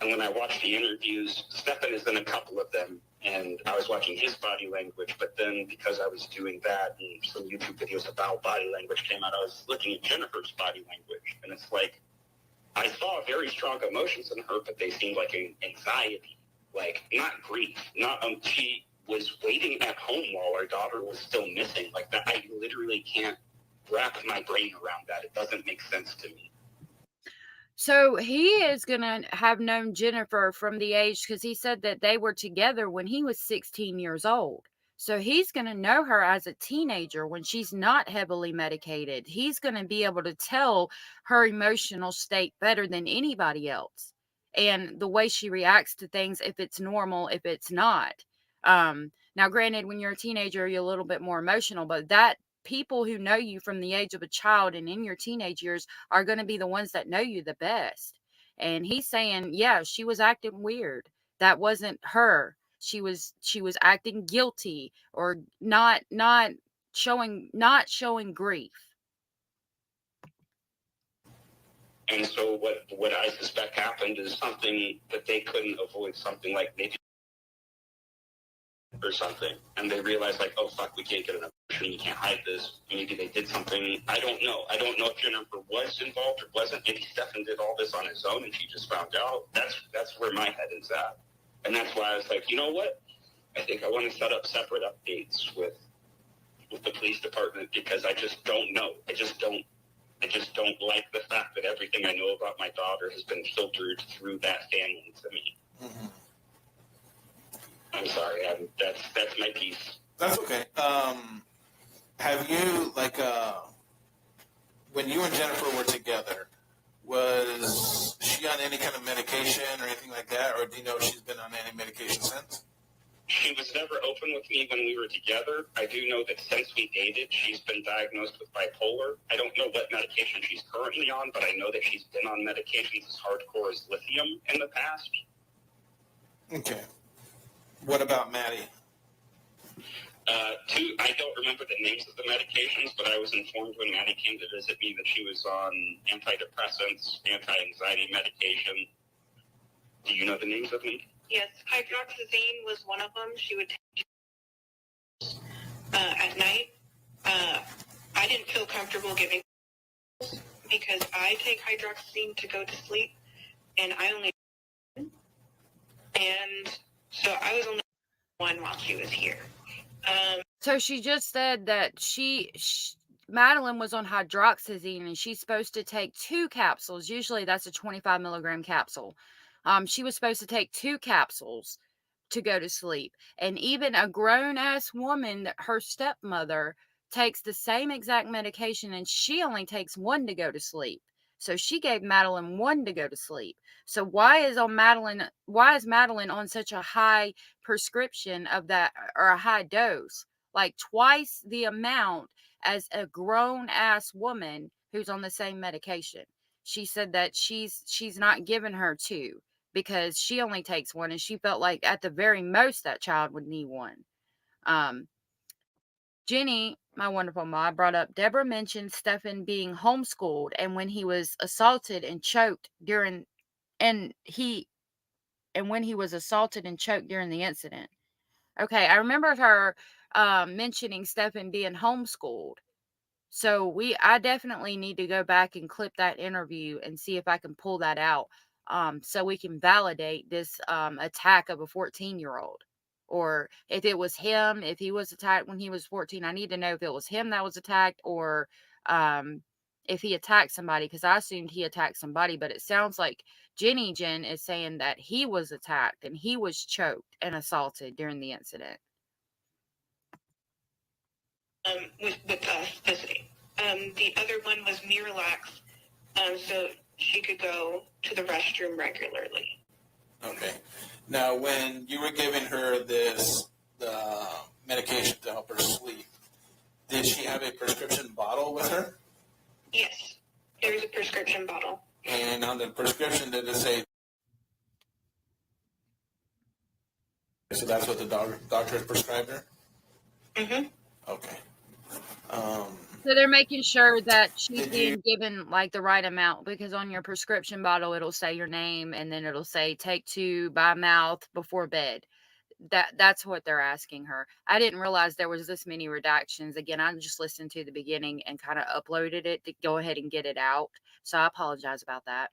And when I watched the interviews, Stefan is in a couple of them, and I was watching his body language, but then because I was doing that and some YouTube videos about body language came out, I was looking at Jennifer's body language, and it's like, I saw very strong emotions in her, but they seemed like anxiety, like not grief, she was waiting at home while our daughter was still missing. Like that, I literally can't wrap my brain around that. It doesn't make sense to me. So he is going to have known Jennifer from the age, because he said that they were together when he was 16 years old. So he's going to know her as a teenager when she's not heavily medicated. He's going to be able to tell her emotional state better than anybody else. And the way she reacts to things, if it's normal, if it's not. Now, granted, when you're a teenager, you're a little bit more emotional, but that people who know you from the age of a child and in your teenage years are going to be the ones that know you the best. And he's saying, yeah, she was acting weird. That wasn't her. She was acting guilty or not showing grief. And so what I suspect happened is something that they couldn't avoid, something like maybe or something, and they realized like, oh fuck, we can't get enough. You can't hide this. Maybe they did something. I don't know if Jennifer was involved or wasn't. Maybe Stefan did all this on his own and she just found out. That's where my head is at, and that's why I was like, you know what? I think I want to set up separate updates with the police department, because I just don't know. I just don't like the fact that everything I know about my daughter has been filtered through that family to me. Mm-hmm. I'm sorry. That's my piece. That's okay. Have you, like, when you and Jennifer were together, was she on any kind of medication or anything like that, or do you know if she's been on any medication since? She was never open with me when we were together. I do know that since we dated, she's been diagnosed with bipolar. I don't know what medication she's currently on, but I know that she's been on medications as hardcore as lithium in the past. Okay. What about Maddie? I don't remember the names of the medications, but I was informed when Maddie came to visit me that she was on antidepressants, anti-anxiety medication. Do you know the names of them? Yes, hydroxyzine was one of them. She would take at night. I didn't feel comfortable giving because I take hydroxyzine to go to sleep, and I only so I was only one while she was here. So she just said that Madeline was on hydroxyzine and she's supposed to take 2 capsules. Usually that's a 25 milligram capsule. She was supposed to take 2 capsules to go to sleep. And even a grown-ass woman, her stepmother, takes the same exact medication and she only takes 1 to go to sleep. So she gave Madeline 1 to go to sleep. So why is Madeline on such a high prescription of that, or a high dose? Like twice the amount as a grown-ass woman who's on the same medication. She said that she's not giving her 2 because she only takes 1, and she felt like at the very most that child would need 1. Jenny, my wonderful ma, brought up Deborah mentioned Stefan being homeschooled, and when he was assaulted and choked during the incident. Okay, I remember her mentioning Stefan being homeschooled. So I definitely need to go back and clip that interview and see if I can pull that out, so we can validate this attack of a 14-year-old. Or if it was him, if he was attacked when he was 14, I need to know if it was him that was attacked, or if he attacked somebody, because I assumed he attacked somebody, but it sounds like Jen is saying that he was attacked and he was choked and assaulted during the incident. With us visiting. The other one was Miralax, so she could go to the restroom regularly. Okay. Now, when you were giving her the medication to help her sleep, did she have a prescription bottle with her? Yes, there's a prescription bottle. And on the prescription, did it say? So that's what the doctor has prescribed her? Mm-hmm. Okay. So they're making sure that she's being given like the right amount, because on your prescription bottle, it'll say your name and then it'll say take 2 by mouth before bed. That's what they're asking her. I didn't realize there was this many redactions. Again, I just listened to the beginning and kind of uploaded it to go ahead and get it out. So I apologize about that.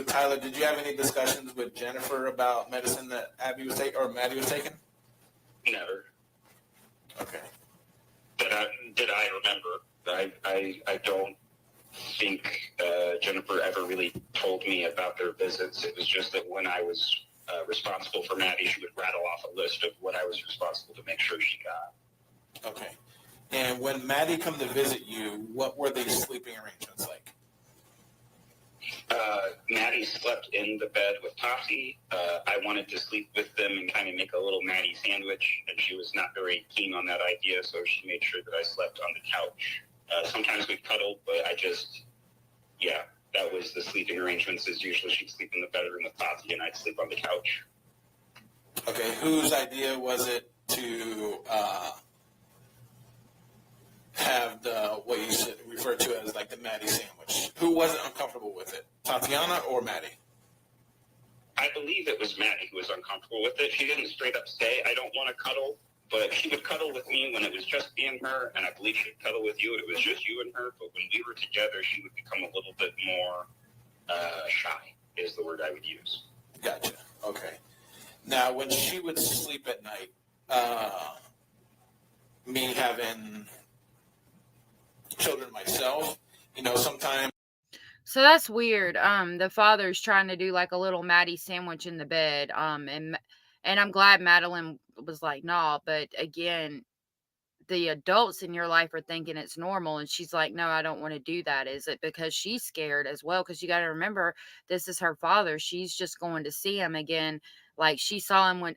Tyler, did you have any discussions with Jennifer about medicine that Abby was taking or Maddie was taking? Never. Okay. That I remember. I don't think Jennifer ever really told me about their visits. It was just that when I was responsible for Maddie, she would rattle off a list of what I was responsible to make sure she got. Okay. And when Maddie come to visit you, what were the sleeping arrangements like? Maddie slept in the bed with Topsy. I wanted to sleep with them and kind of make a little Maddie sandwich, and she was not very keen on that idea, so she made sure that I slept on the couch. Sometimes we cuddled, but that was the sleeping arrangements. Is usually she'd sleep in the bedroom with Topsy, and I'd sleep on the couch. Okay, whose idea was it to have what you should refer to as like the Maddie sandwich? Who wasn't uncomfortable with it, Tatiana or Maddie? I believe it was Maddie who was uncomfortable with it. She didn't straight up say, I don't want to cuddle, but she would cuddle with me when it was just me and her, and I believe she'd cuddle with you when it was just you and her, but when we were together, she would become a little bit more shy, is the word I would use. Gotcha. Okay. Now, when she would sleep at night, me having children myself, sometimes. So that's weird. The father's trying to do like a little Maddie sandwich in the bed. And I'm glad Madeline was like, nah, but again, the adults in your life are thinking it's normal, and she's like, no, I don't want to do that. Is it because she's scared as well? Because you got to remember, this is her father. She's just going to see him again. Like, she saw him when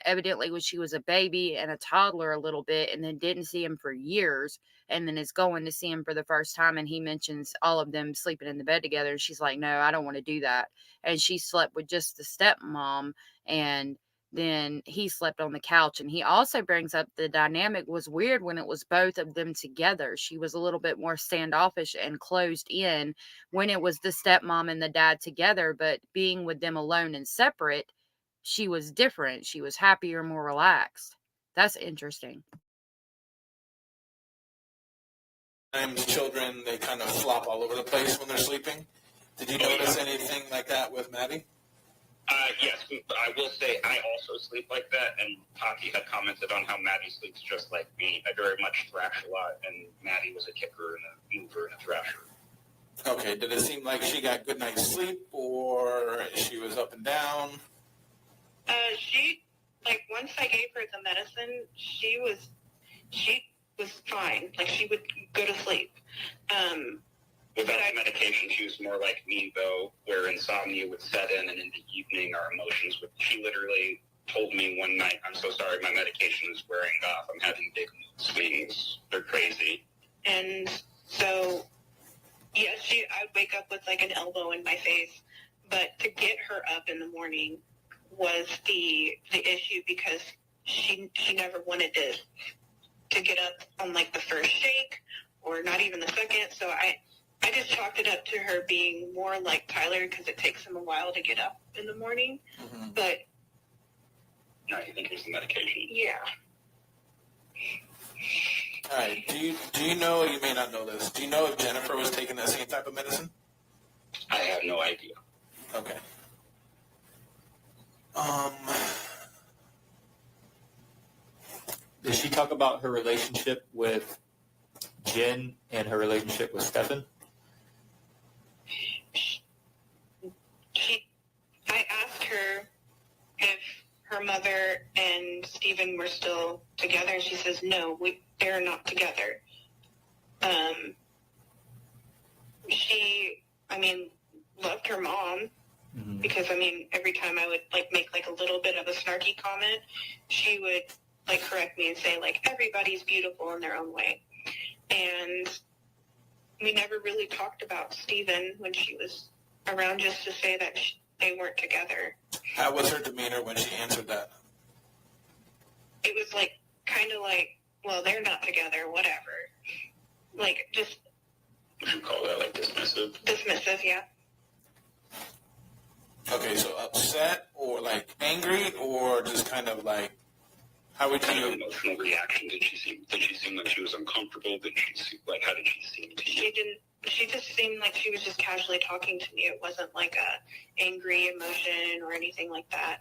she was a baby and a toddler a little bit, and then didn't see him for years, and then is going to see him for the first time, and he mentions all of them sleeping in the bed together, and she's like, no, I don't want to do that. And she slept with just the stepmom, and then he slept on the couch. And he also brings up the dynamic was weird when it was both of them together. She was a little bit more standoffish and closed in when it was the stepmom and the dad together, but being with them alone and separate, she was different. She was happier, more relaxed. That's interesting. Sometimes children, they kind of flop all over the place when they're sleeping. Did you notice anything like that with Maddie? Yes, I will say I also sleep like that, and Tati had commented on how Maddie sleeps just like me. I very much thrash a lot, and Maddie was a kicker and a mover and a thrasher. Okay, did it seem like she got good night's sleep, or she was up and down? She, once I gave her the medicine, she was fine. Like, she would go to sleep. Without the medication, she was more like me, though, where insomnia would set in, and in the evening, our emotions would. She literally told me one night, I'm so sorry, my medication is wearing off. I'm having big mood swings. They're crazy. And so, yeah, I'd wake up with, an elbow in my face. But to get her up in the morning was the issue, because she never wanted to get up on, the first shake, or not even the second. So I just chalked it up to her being more like Tyler, because it takes him a while to get up in the morning. Mm-hmm. But no, you think it's the medication? Yeah. All right. Do you know? You may not know this. Do you know if Jennifer was taking that same type of medicine? I have no idea. Okay. Did she talk about her relationship with Jen and her relationship with Stefan? I asked her if her mother and Stephen were still together, and she says, no, they're not together. She, loved her mom, mm-hmm. because, every time I would, make, a little bit of a snarky comment, she would, correct me and say, everybody's beautiful in their own way. And we never really talked about Stephen when she was around, just to say that they weren't together. How was her demeanor when she answered that? It was well, they're not together, whatever. Just... Would you call that, dismissive? Dismissive, yeah. Okay, so upset or, angry, or just kind of, how would you... What kind of emotional reaction did she seem? Did she seem like she was uncomfortable? Did she seem, how did she seem to you? She just seemed like she was just casually talking to me. It wasn't a angry emotion or anything like that.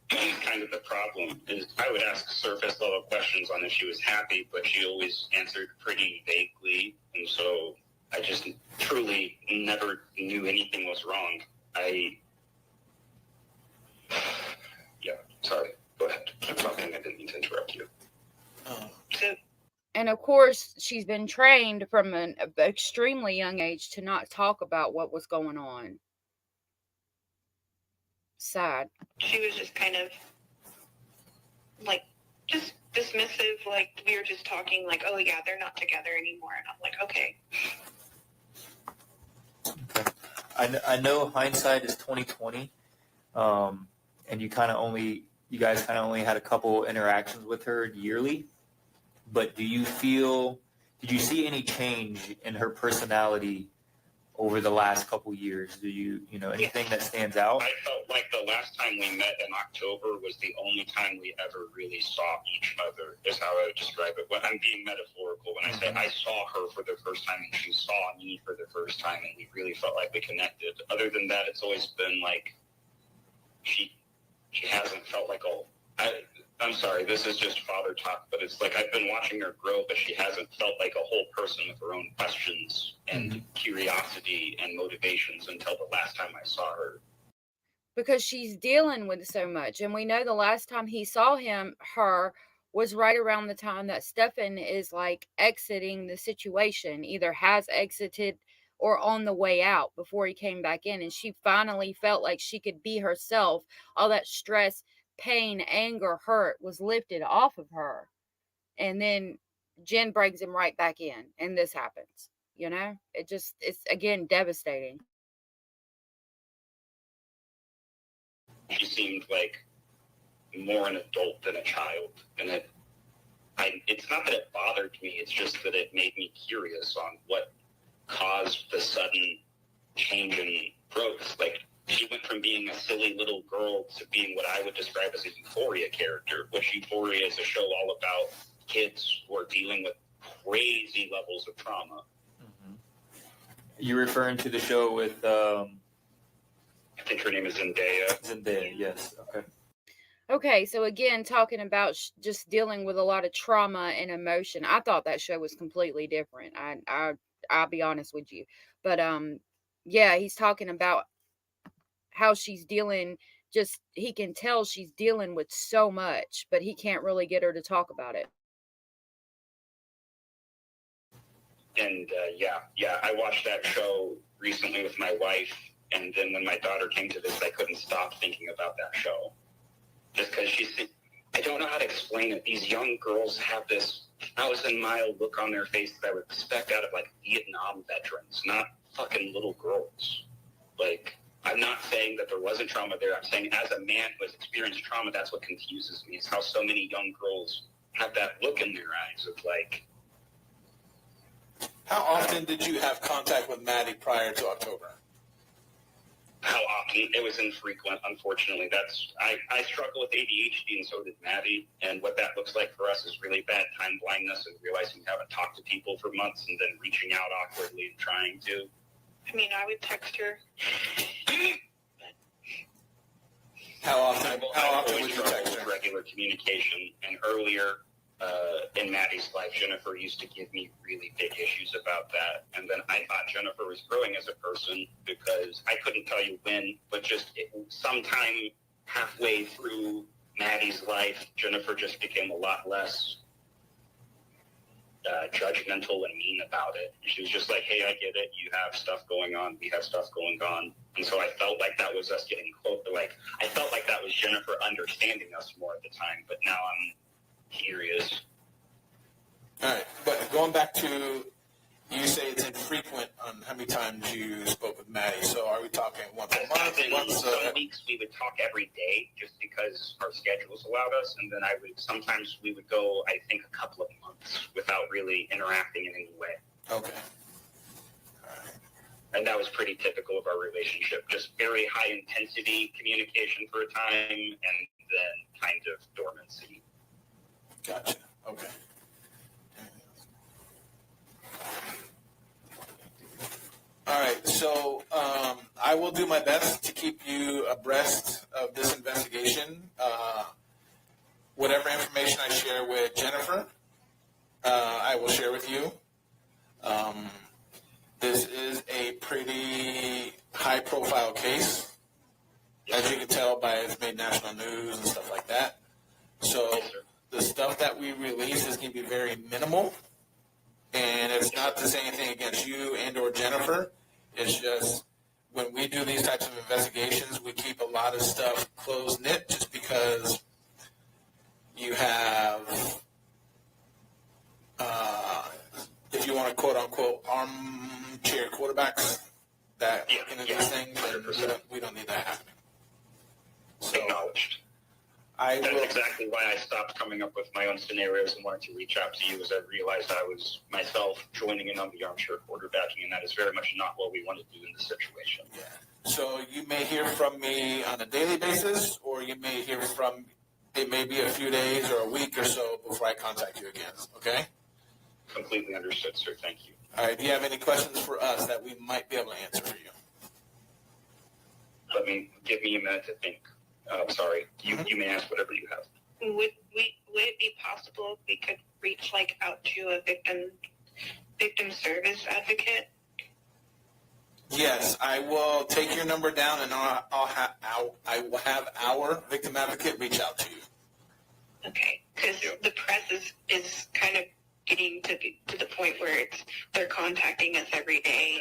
Kind of the problem is I would ask surface level questions on if she was happy, but she always answered pretty vaguely. And so I just truly never knew anything was wrong. Yeah, sorry. Go ahead. I'm talking. I didn't mean to interrupt you. And of course, she's been trained from an extremely young age to not talk about what was going on. sad. She was just kind of like just dismissive, like we were just talking like, oh yeah, they're not together anymore, and I'm like, okay. I know hindsight is 2020, and you guys kind of only had a couple interactions with her yearly. But did you see any change in her personality over the last couple years? Do you anything that stands out? I felt like the last time we met in October was the only time we ever really saw each other, is how I would describe it. When I'm being metaphorical, when I say I saw her for the first time and she saw me for the first time, and we really felt like we connected. Other than that, it's always been like she hasn't felt like I'm sorry, this is just father talk, but it's like I've been watching her grow, but she hasn't felt like a whole person with her own questions and curiosity and motivations until the last time I saw her. Because she's dealing with so much. And we know the last time he saw her was right around the time that Stefan is like exiting the situation, either has exited or on the way out before he came back in. And she finally felt like she could be herself. All that stress, pain, anger, hurt was lifted off of her. And then Jen brings him right back in, and this happens. It's again devastating. She seemed like more an adult than a child, and it's not that it bothered me, it's just that it made me curious on what caused the sudden change in growth. Like, she went from being a silly little girl to being what I would describe as a Euphoria character, which Euphoria is a show all about kids who are dealing with crazy levels of trauma. You're referring to the show with I think her name is Zendaya. Zendaya, yes. Okay, so again, talking about just dealing with a lot of trauma and emotion. I thought that show was completely different. I'll be honest with you. But yeah, he's talking about how she's dealing, he can tell she's dealing with so much, but he can't really get her to talk about it. And yeah, I watched that show recently with my wife, and then when my daughter came to this, I couldn't stop thinking about that show. Just because I don't know how to explain it. These young girls have this 1,000-mile look on their face that I would expect out of like Vietnam veterans, not fucking little girls. Like, I'm not saying that there wasn't trauma there. I'm saying as a man who has experienced trauma, that's what confuses me, is how so many young girls have that look in their eyes of like. How often did you have contact with Maddie prior to October? How often? It was infrequent, unfortunately. I struggle with ADHD, and so did Maddie. And what that looks like for us is really bad time blindness and realizing you haven't talked to people for months and then reaching out awkwardly and trying to. I mean, I would text her. How often I've would you text her? Regular communication. And earlier in Maddie's life, Jennifer used to give me really big issues about that. And then I thought Jennifer was growing as a person because I couldn't tell you when, but sometime halfway through Maddie's life, Jennifer just became a lot less judgmental and mean about it. She was just like, hey, I get it. You have stuff going on. We have stuff going on. And so I felt like that was us getting close. I felt like that was Jennifer understanding us more at the time, but now I'm curious. All right, but going back to, you say it's infrequent on how many times you spoke with Maddie. So are we talking once a month? Some weeks we would talk every day just because our schedules allowed us, and then sometimes we would go, I think, a couple of months without really interacting in any way. Okay. All right. And that was pretty typical of our relationship. Just very high intensity communication for a time, and then kind of dormancy. Gotcha. Okay. All right, so I will do my best to keep you abreast of this investigation. Whatever information I share with Jennifer, I will share with you. This is a pretty high-profile case, as you can tell by it's made national news and stuff like that. So the stuff that we release is going to be very minimal. And it's not to say anything against you and or Jennifer. It's just when we we do these types of investigations, we keep a lot of stuff close knit just because you have, if you want to quote unquote armchair quarterbacks that look into these things, then we don't need that happening. So Acknowledged. I That's will. exactly why I stopped coming up with my own scenarios and wanted to reach out to you, as I realized I was myself joining in on the armchair quarterbacking, and that is very much not what we want to do in this situation. Yeah. So you may hear from me on a daily basis, or you may hear from, it may be a few days or a week or so before I contact you again. Okay? Completely understood, sir. Thank you. All right. Do you have any questions for us that we might be able to answer for you? Give me a minute to think. Sorry. You may ask whatever you have. Would it be possible if we could reach out to a victim service advocate? Yes, I will take your number down, and I will have our victim advocate reach out to you. Okay, because the press is kind of getting to the point where they're contacting us every day.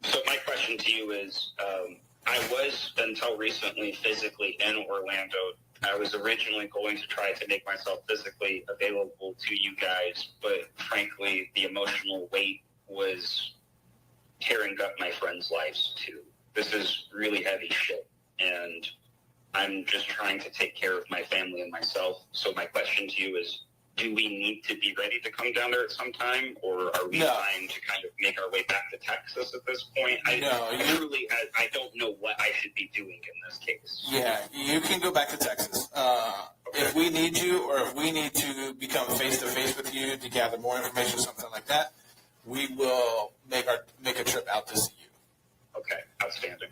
So my question to you is, I was until recently physically in Orlando. I was originally going to try to make myself physically available to you guys, but frankly, the emotional weight was tearing up my friends' lives too. This is really heavy shit, and I'm just trying to take care of my family and myself. So my question to you is, do we need to be ready to come down there at some time, or are we trying to kind of make our way back to Texas at this point? I don't know what I should be doing in this case. Yeah, you can go back to Texas. If we need you, or if we need to become face-to-face with you to gather more information, something like that, we will make a trip out to see you. Okay, outstanding.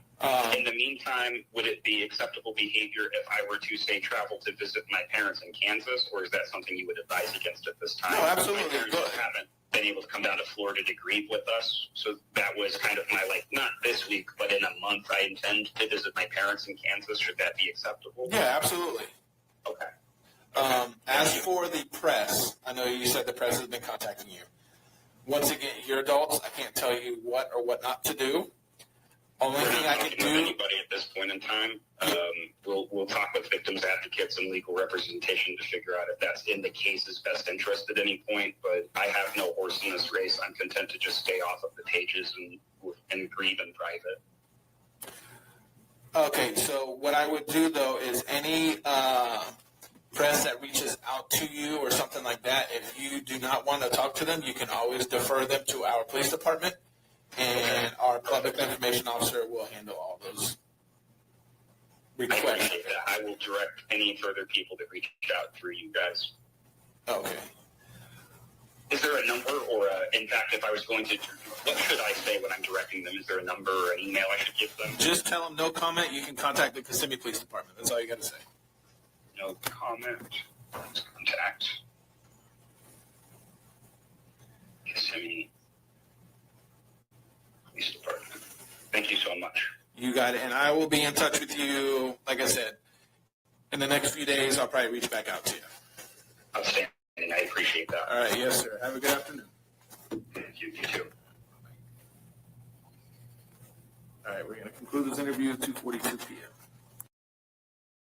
In the meantime, would it be acceptable behavior if I were to, say, travel to visit my parents in Kansas, or is that something you would advise against at this time? No, absolutely. My parents haven't been able to come down to Florida to grieve with us, so that was kind of my, not this week, but in a month I intend to visit my parents in Kansas. Should that be acceptable? Yeah, absolutely. Okay. As for the press, I know you said the press has been contacting you. Once again, you're adults. I can't tell you what or what not to do. Only thing I can do. Anybody at this point in time, we'll talk with victims advocates and legal representation to figure out if that's in the case's best interest at any point. But I have no horse in this race. I'm content to just stay off of the pages and grieve in private. Okay, so what I would do though is any press that reaches out to you or something like that, if you do not want to talk to them, you can always defer them to our police department. And our public information officer will handle all those requests. I appreciate that. I will direct any further people that reach out through you guys. Okay. Is there a number, or in fact, if I was going to, what should I say when I'm directing them? Is there a number or an email I should give them? Just tell them no comment. You can contact the Kissimmee Police Department. That's all you got to say. No comment. Contact Kissimmee Police Department. Thank you so much. You got it. And I will be in touch with you, like I said, in the next few days. I'll probably reach back out to you. Outstanding. I appreciate that. All right. Yes, sir. Have a good afternoon. Thank you. You too. All right. We're going to conclude this interview at 2:42 p.m.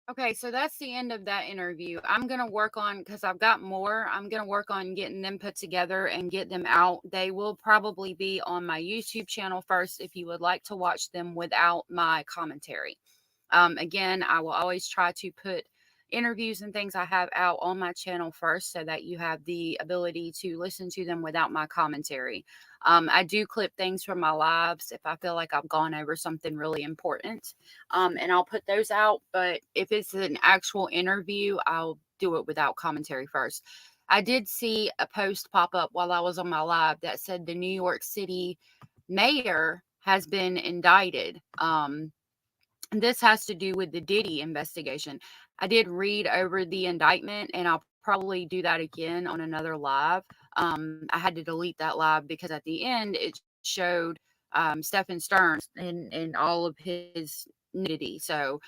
Okay, so that's the end of that interview. I'm going to work on, because I've got more, I'm going to work on getting them put together and get them out. They will probably be on my YouTube channel first if you would like to watch them without my commentary. Again, I will always try to put interviews and things I have out on my channel first so that you have the ability to listen to them without my commentary. I do clip things from my lives if I feel like I've gone over something really important, and I'll put those out. But if it's an actual interview, I'll do it without commentary first. I did see a post pop up while I was on my live that said the New York City mayor has been indicted. This has to do with the Diddy investigation. I did read over the indictment, and I'll probably do that again on another live. I had to delete that live because at the end it showed Stephen Stearns and all of his nudity. So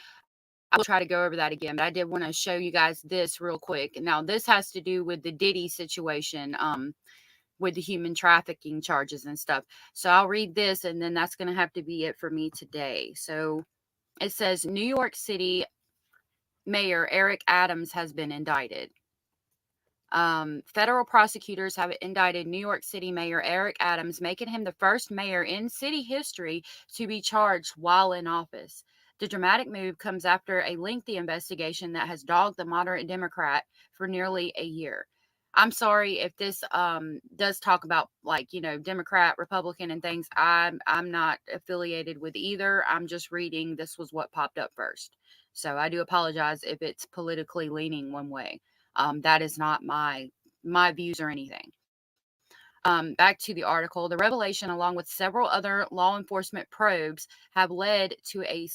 I will try to go over that again. But I did want to show you guys this real quick. Now, this has to do with the Diddy situation. with the human trafficking charges and stuff. So I'll read this, and then that's going to have to be it for me today. So it says New York City Mayor Eric Adams has been indicted. Federal prosecutors have indicted New York City Mayor Eric Adams, making him the first mayor in city history to be charged while in office. The dramatic move comes after a lengthy investigation that has dogged the moderate Democrat for nearly a year. I'm sorry if this does talk about, like, you know, Democrat, Republican, and things. I'm not affiliated with either. I'm just reading. This was what popped up first. So I do apologize if it's politically leaning one way. That is not my views or anything. Back to the article. The revelation, along with several other law enforcement probes, have led to a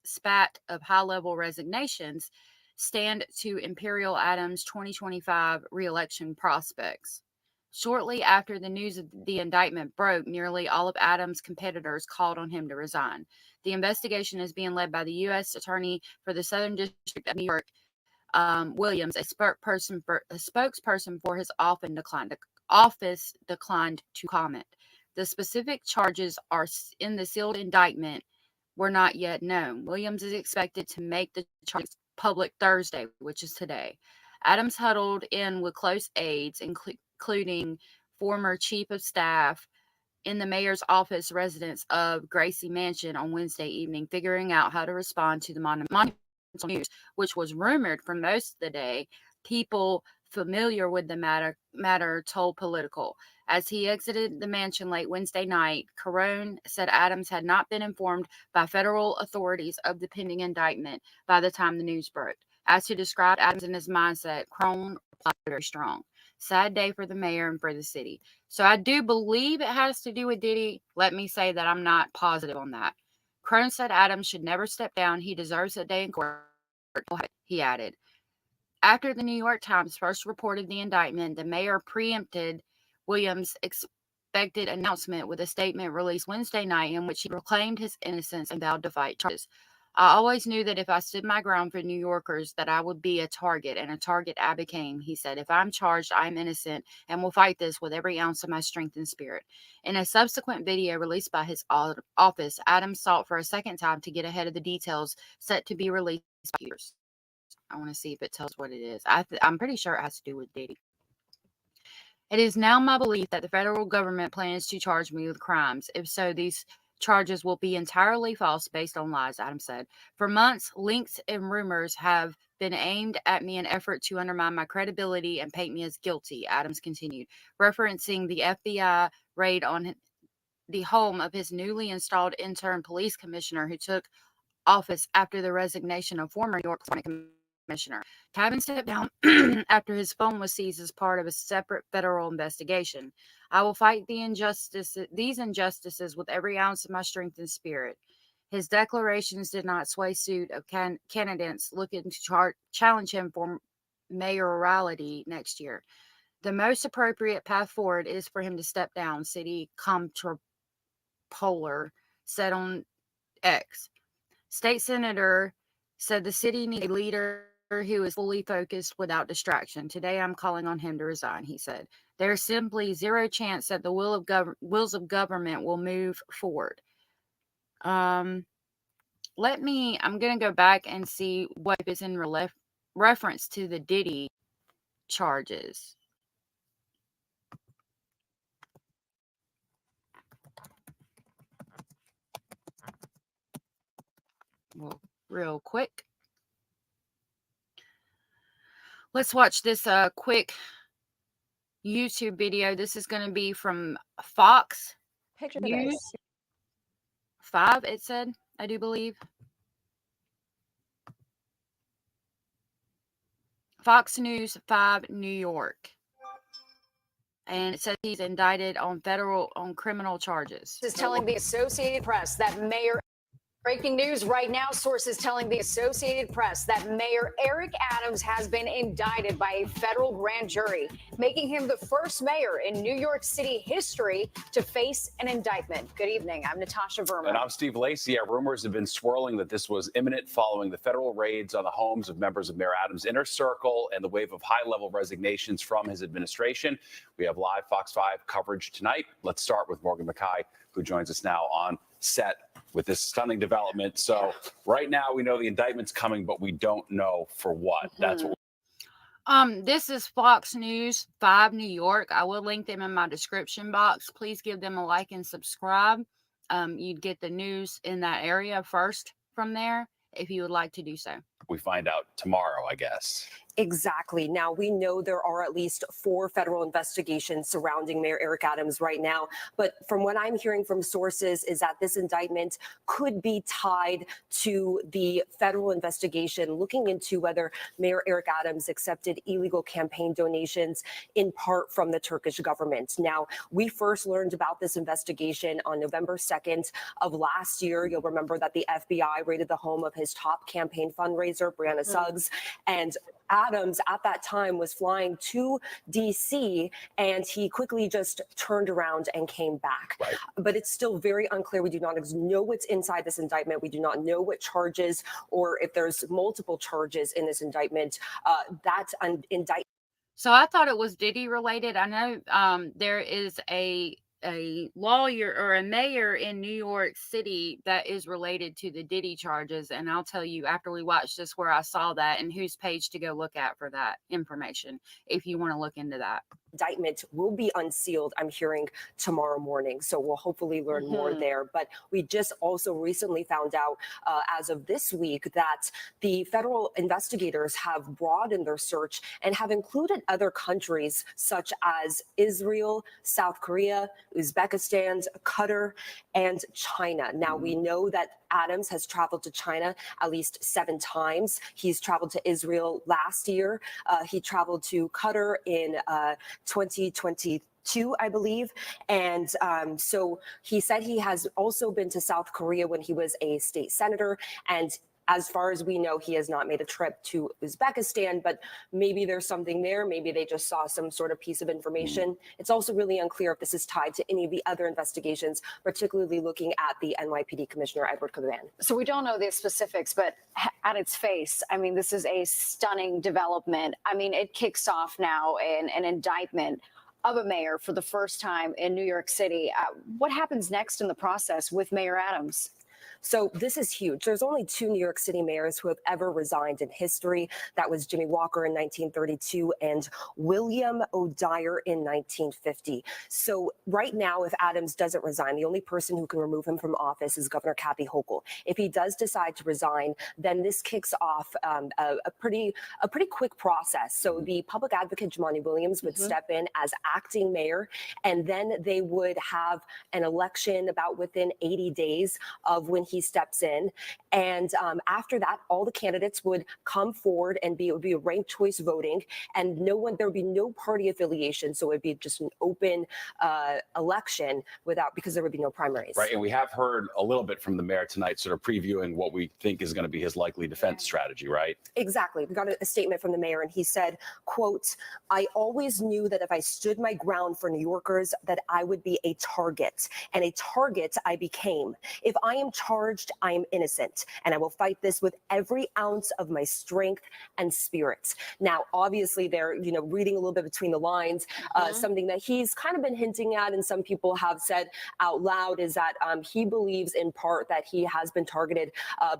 spat of high-level resignations stand to Imperial Adams' 2025 re-election prospects. Shortly after the news of the indictment broke, nearly all of Adams' competitors called on him to resign. The investigation is being led by the U.S. Attorney for the Southern District of New York, Williams, a spokesperson for his office declined to comment. The specific charges are in the sealed indictment were not yet known. Williams is expected to make the charges public Thursday, which is today. Adams huddled in with close aides, including former chief of staff, in the mayor's office residence of Gracie Mansion on Wednesday evening, figuring out how to respond to the monumental news, which was rumored for most of the day. People familiar with the matter told Political. As he exited the mansion late Wednesday night, Carone said Adams had not been informed by federal authorities of the pending indictment by the time the news broke. As to describe Adams and his mindset, Carone replied very strong. Sad day for the mayor and for the city. So I do believe it has to do with Diddy. Let me say that I'm not positive on that. Carone said Adams should never step down. He deserves a day in court, he added. After the New York Times first reported the indictment, the mayor preempted Williams' expected announcement with a statement released Wednesday night in which he proclaimed his innocence and vowed to fight charges. I always knew that if I stood my ground for New Yorkers, that I would be a target, and a target I became, he said. If I'm charged, I'm innocent and will fight this with every ounce of my strength and spirit. In a subsequent video released by his office, Adams sought for a second time to get ahead of the details set to be released by years. I want to see if it tells what it is. I'm pretty sure it has to do with Diddy. It is now my belief that the federal government plans to charge me with crimes. If so, these charges will be entirely false based on lies, Adams said. For months, links and rumors have been aimed at me in an effort to undermine my credibility and paint me as guilty, Adams continued, referencing the FBI raid on the home of his newly installed interim police commissioner who took office after the resignation of former New York commissioner. Cabin stepped down after his phone was seized as part of a separate federal investigation. I will fight these injustices with every ounce of my strength and spirit. His declarations did not sway suit of candidates looking to challenge him for mayoralty next year. The most appropriate path forward is for him to step down, City Comptroller said on X. State Senator said the city needs a leader who is fully focused without distraction. Today I'm calling on him to resign, he said. There's simply zero chance that the wills of government will move forward. I'm going to go back and see what is in reference to the Diddy charges. Well, real quick. Let's watch this quick YouTube video. This is going to be from Fox News 5, it said, I do believe. Fox News 5, New York. And it says he's indicted on criminal charges. Is telling the Associated Press that Mayor Breaking news right now. Sources telling the Associated Press that Mayor Eric Adams has been indicted by a federal grand jury, making him the first mayor in New York City history to face an indictment. Good evening. I'm Natasha Verma. And I'm Steve Lacey. Rumors have been swirling that this was imminent following the federal raids on the homes of members of Mayor Adams' inner circle and the wave of high-level resignations from his administration. We have live Fox 5 coverage tonight. Let's start with Morgan McKay, who joins us now on set with this stunning development. So right now we know the indictment's coming, but we don't know for what. That's what this is Fox News 5 New York. I will link them in my description box. Please give them a like and subscribe. You'd get the news in that area first from there if you would like to do so. we find out tomorrow, I guess. Exactly. Now, we know there are at least 4 federal investigations surrounding Mayor Eric Adams right now. But from what I'm hearing from sources is that this indictment could be tied to the federal investigation looking into whether Mayor Eric Adams accepted illegal campaign donations in part from the Turkish government. Now, we first learned about this investigation on November 2nd of last year. You'll remember that the FBI raided the home of his top campaign fundraiser, Brianna Suggs, and Adams at that time was flying to D.C. and he quickly just turned around and came back. Right. But it's still very unclear. We do not know what's inside this indictment. We do not know what charges or if there's multiple charges in this indictment. That indictment. So I thought it was Diddy related. I know there is a lawyer or a mayor in New York City that is related to the Diddy charges. And I'll tell you after we watch this where I saw that and whose page to go look at for that information, if you want to look into that. Indictment will be unsealed, I'm hearing, tomorrow morning. So we'll hopefully learn more there. But we just also recently found out as of this week that the federal investigators have broadened their search and have included other countries such as Israel, South Korea, Uzbekistan, Qatar, and China. Now, we know that Adams has traveled to China at least 7 times. He's traveled to Israel last year. He traveled to Qatar in 2022, I believe. And so he said he has also been to South Korea when he was a state senator. And as far as we know, he has not made a trip to Uzbekistan, but maybe there's something there. Maybe they just saw some sort of piece of information. It's also really unclear if this is tied to any of the other investigations, particularly looking at the NYPD Commissioner, Edward Caban. So we don't know the specifics, but at its face, I mean, this is a stunning development. I mean, it kicks off now in an indictment of a mayor for the first time in New York City. What happens next in the process with Mayor Adams? So this is huge. There's only 2 New York City mayors who have ever resigned in history. That was Jimmy Walker in 1932 and William O'Dyer in 1950. So right now, if Adams doesn't resign, the only person who can remove him from office is Governor Kathy Hochul. If he does decide to resign, then this kicks off a pretty quick process. So the public advocate, Jumaane Williams, would step in as acting mayor, and then they would have an election about within 80 days of when he steps in. And after that, all the candidates would come forward and it would be a ranked choice voting, and there would be no party affiliation. So it would be just an open election because there would be no primaries. Right. And we have heard a little bit from the mayor tonight, sort of previewing what we think is going to be his likely defense strategy, right? Exactly. We got a statement from the mayor, and he said, quote, "I always knew that if I stood my ground for New Yorkers, that I would be a target, and a target I became. If I am charged, I am innocent, and I will fight this with every ounce of my strength and spirit." Now, obviously, they're reading a little bit between the lines. Something that he's kind of been hinting at, and some people have said out loud, is that he believes in part that he has been targeted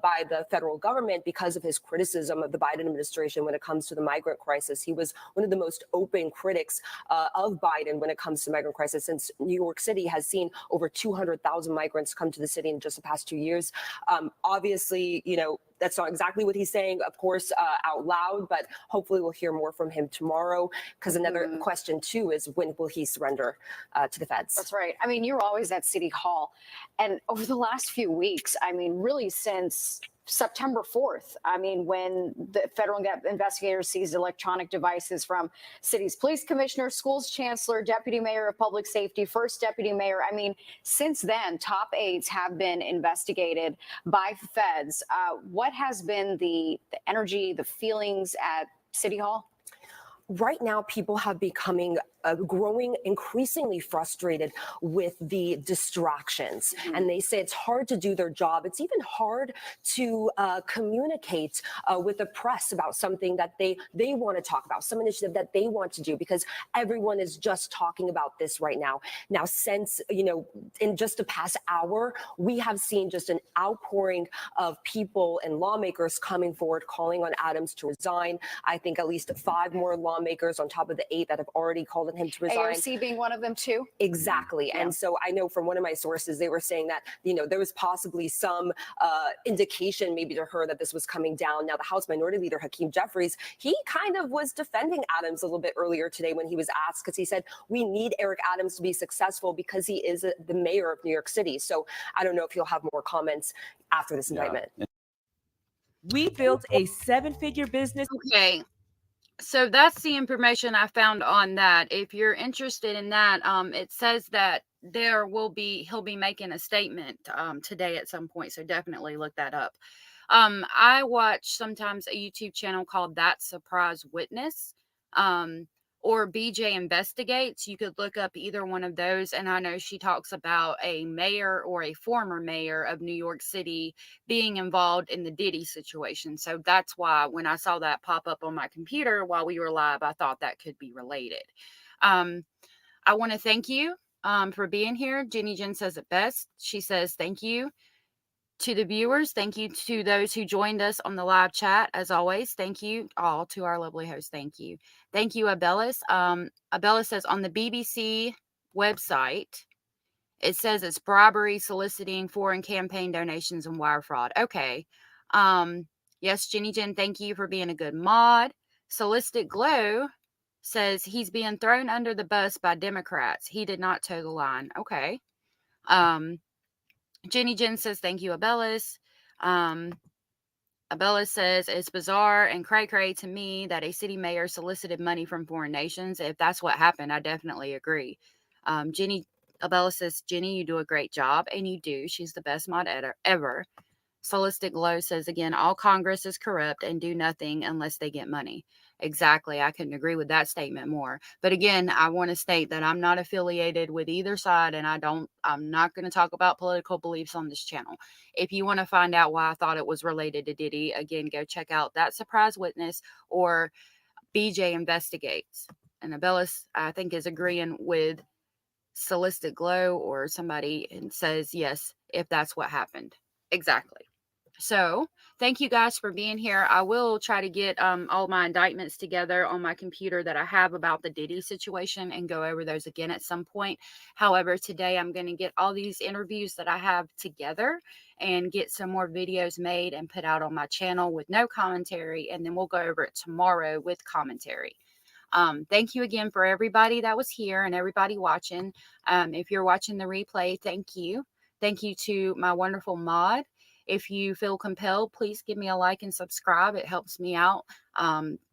by the federal government because of his criticism of the Biden administration when it comes to the migrant crisis. He was one of the most open critics of Biden when it comes to migrant crisis, since New York City has seen over 200,000 migrants come to the city in just the past 2 years. Obviously, that's not exactly what he's saying, of course, out loud, but hopefully we'll hear more from him tomorrow, because another question, too, is when will he surrender to the feds? That's right. I mean, you're always at City Hall. And over the last few weeks, I mean, really since September 4th. I mean, when the federal investigators seized electronic devices from city's police commissioner, schools chancellor, deputy mayor of public safety, first deputy mayor. I mean, since then, top aides have been investigated by feds. What has been the energy, the feelings at City Hall? Right now, people have becoming growing increasingly frustrated with the distractions. And they say it's hard to do their job. It's even hard to communicate with the press about something that they want to talk about, some initiative that they want to do, because everyone is just talking about this right now. Now, since, in just the past hour, we have seen just an outpouring of people and lawmakers coming forward, calling on Adams to resign. I think at least 5 more lawmakers on top of the 8 that have already called on him to resign. AOC being one of them too. Exactly. Yeah. And so I know from one of my sources, they were saying that, there was possibly some indication maybe to her that this was coming down. Now, the House Minority Leader, Hakeem Jeffries, he kind of was defending Adams a little bit earlier today when he was asked, because he said, we need Eric Adams to be successful because he is the mayor of New York City. So I don't know if he'll have more comments after this indictment. We built a 7-figure business. Okay. So that's the information I found on that. If you're interested in that, it says that he'll be making a statement today at some point. So definitely look that up. I watch sometimes a YouTube channel called That Surprise Witness, or BJ Investigates. You could look up either one of those. And I know she talks about a mayor or a former mayor of New York City being involved in the Diddy situation. So that's why when I saw that pop up on my computer while we were live, I thought that could be related. I want to thank you for being here. Jenny Jen says it best. She says, thank you to the viewers. Thank you to those who joined us on the live chat. As always, thank you all to our lovely host. Thank you. Thank you, Abellis. Abellis says on the BBC website, it says it's bribery, soliciting foreign campaign donations, and wire fraud. Okay. Yes, Jenny Jen, thank you for being a good mod. Solistic Glow says he's being thrown under the bus by Democrats. He did not toe the line. Okay. Jenny Jen says, thank you, Abellis. Abellis says, it's bizarre and cray-cray to me that a city mayor solicited money from foreign nations. If that's what happened, I definitely agree. Abellis says, Jenny, you do a great job. And you do. She's the best mod ever. Solistic Glow says, again, all Congress is corrupt and do nothing unless they get money. Exactly. I couldn't agree with that statement more. But again, I want to state that I'm not affiliated with either side, and I'm not going to talk about political beliefs on this channel. If you want to find out why I thought it was related to Diddy, again, go check out That Surprise Witness or BJ Investigates. And Abellis, I think, is agreeing with Solistic Glow or somebody and says, yes, if that's what happened. Exactly. So thank you guys for being here. I will try to get all my indictments together on my computer that I have about the Diddy situation and go over those again at some point. However, today I'm going to get all these interviews that I have together and get some more videos made and put out on my channel with no commentary. And then we'll go over it tomorrow with commentary. Thank you again for everybody that was here and everybody watching. If you're watching the replay, thank you. Thank you to my wonderful mod. If you feel compelled, please give me a like and subscribe. It helps me out.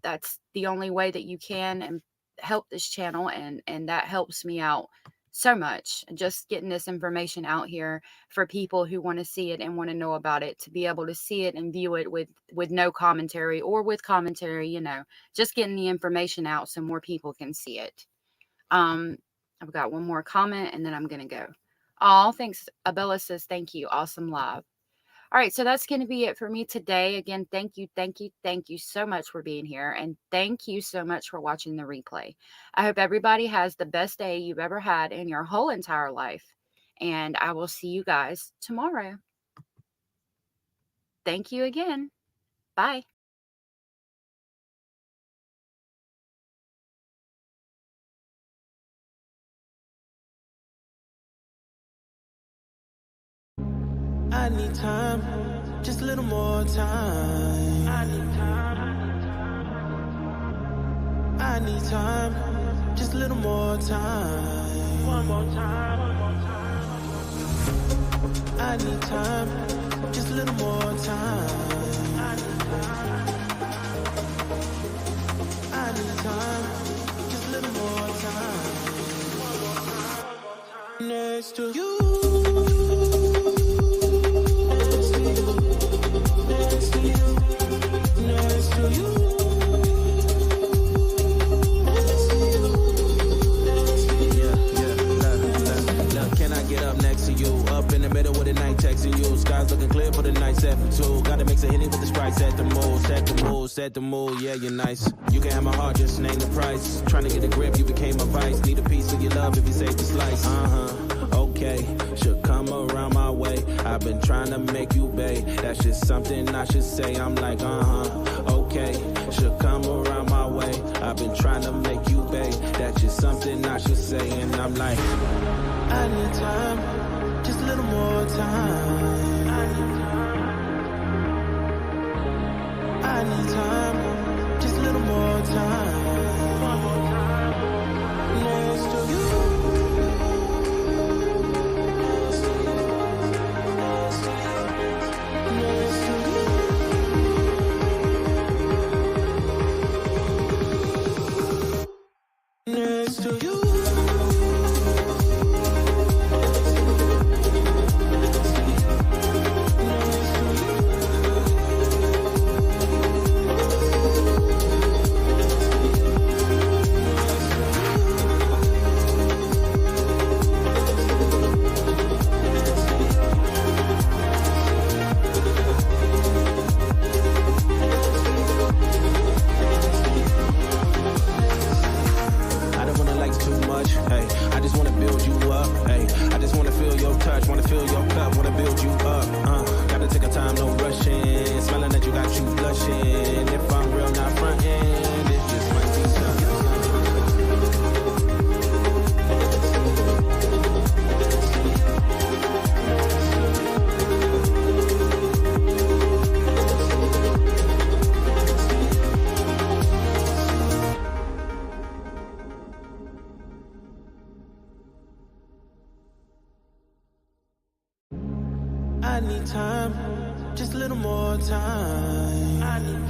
That's the only way that you can and help this channel. And that helps me out so much. Just getting this information out here for people who want to see it and want to know about it, to be able to see it and view it with no commentary or with commentary, just getting the information out so more people can see it. I've got one more comment and then I'm going to go. Oh, thanks. Abella says, thank you. Awesome live. All right, so that's going to be it for me today. Again, thank you so much for being here. And thank you so much for watching the replay. I hope everybody has the best day you've ever had in your whole entire life. And I will see you guys tomorrow. Thank you again. Bye. I need time, just a little more time. I need time. I need time, just a little more time. One more time. I need time. just a little more time. I need time, just a little more time. Next to you. Next to you. Next to you. Up in the middle with the night texting you. Skies looking clear for the night set for two. Gotta mix a Henny with the Sprite. Set the mood, set the mood, set the mood. Yeah, you're nice. You can have my heart, just name the price. Trying to get a grip, you became my vice. Need a piece of your love if you save the slice. Okay, should come around my way. I've been trying to make you bae. That's just something I should say. I'm like, okay, should come around my way. I've been trying to make you bae. That's just something I should say. And I'm like, I need time, just a little more time. I need time, just a little more time. Next to you. Next to you. I need time, just a little more time. I need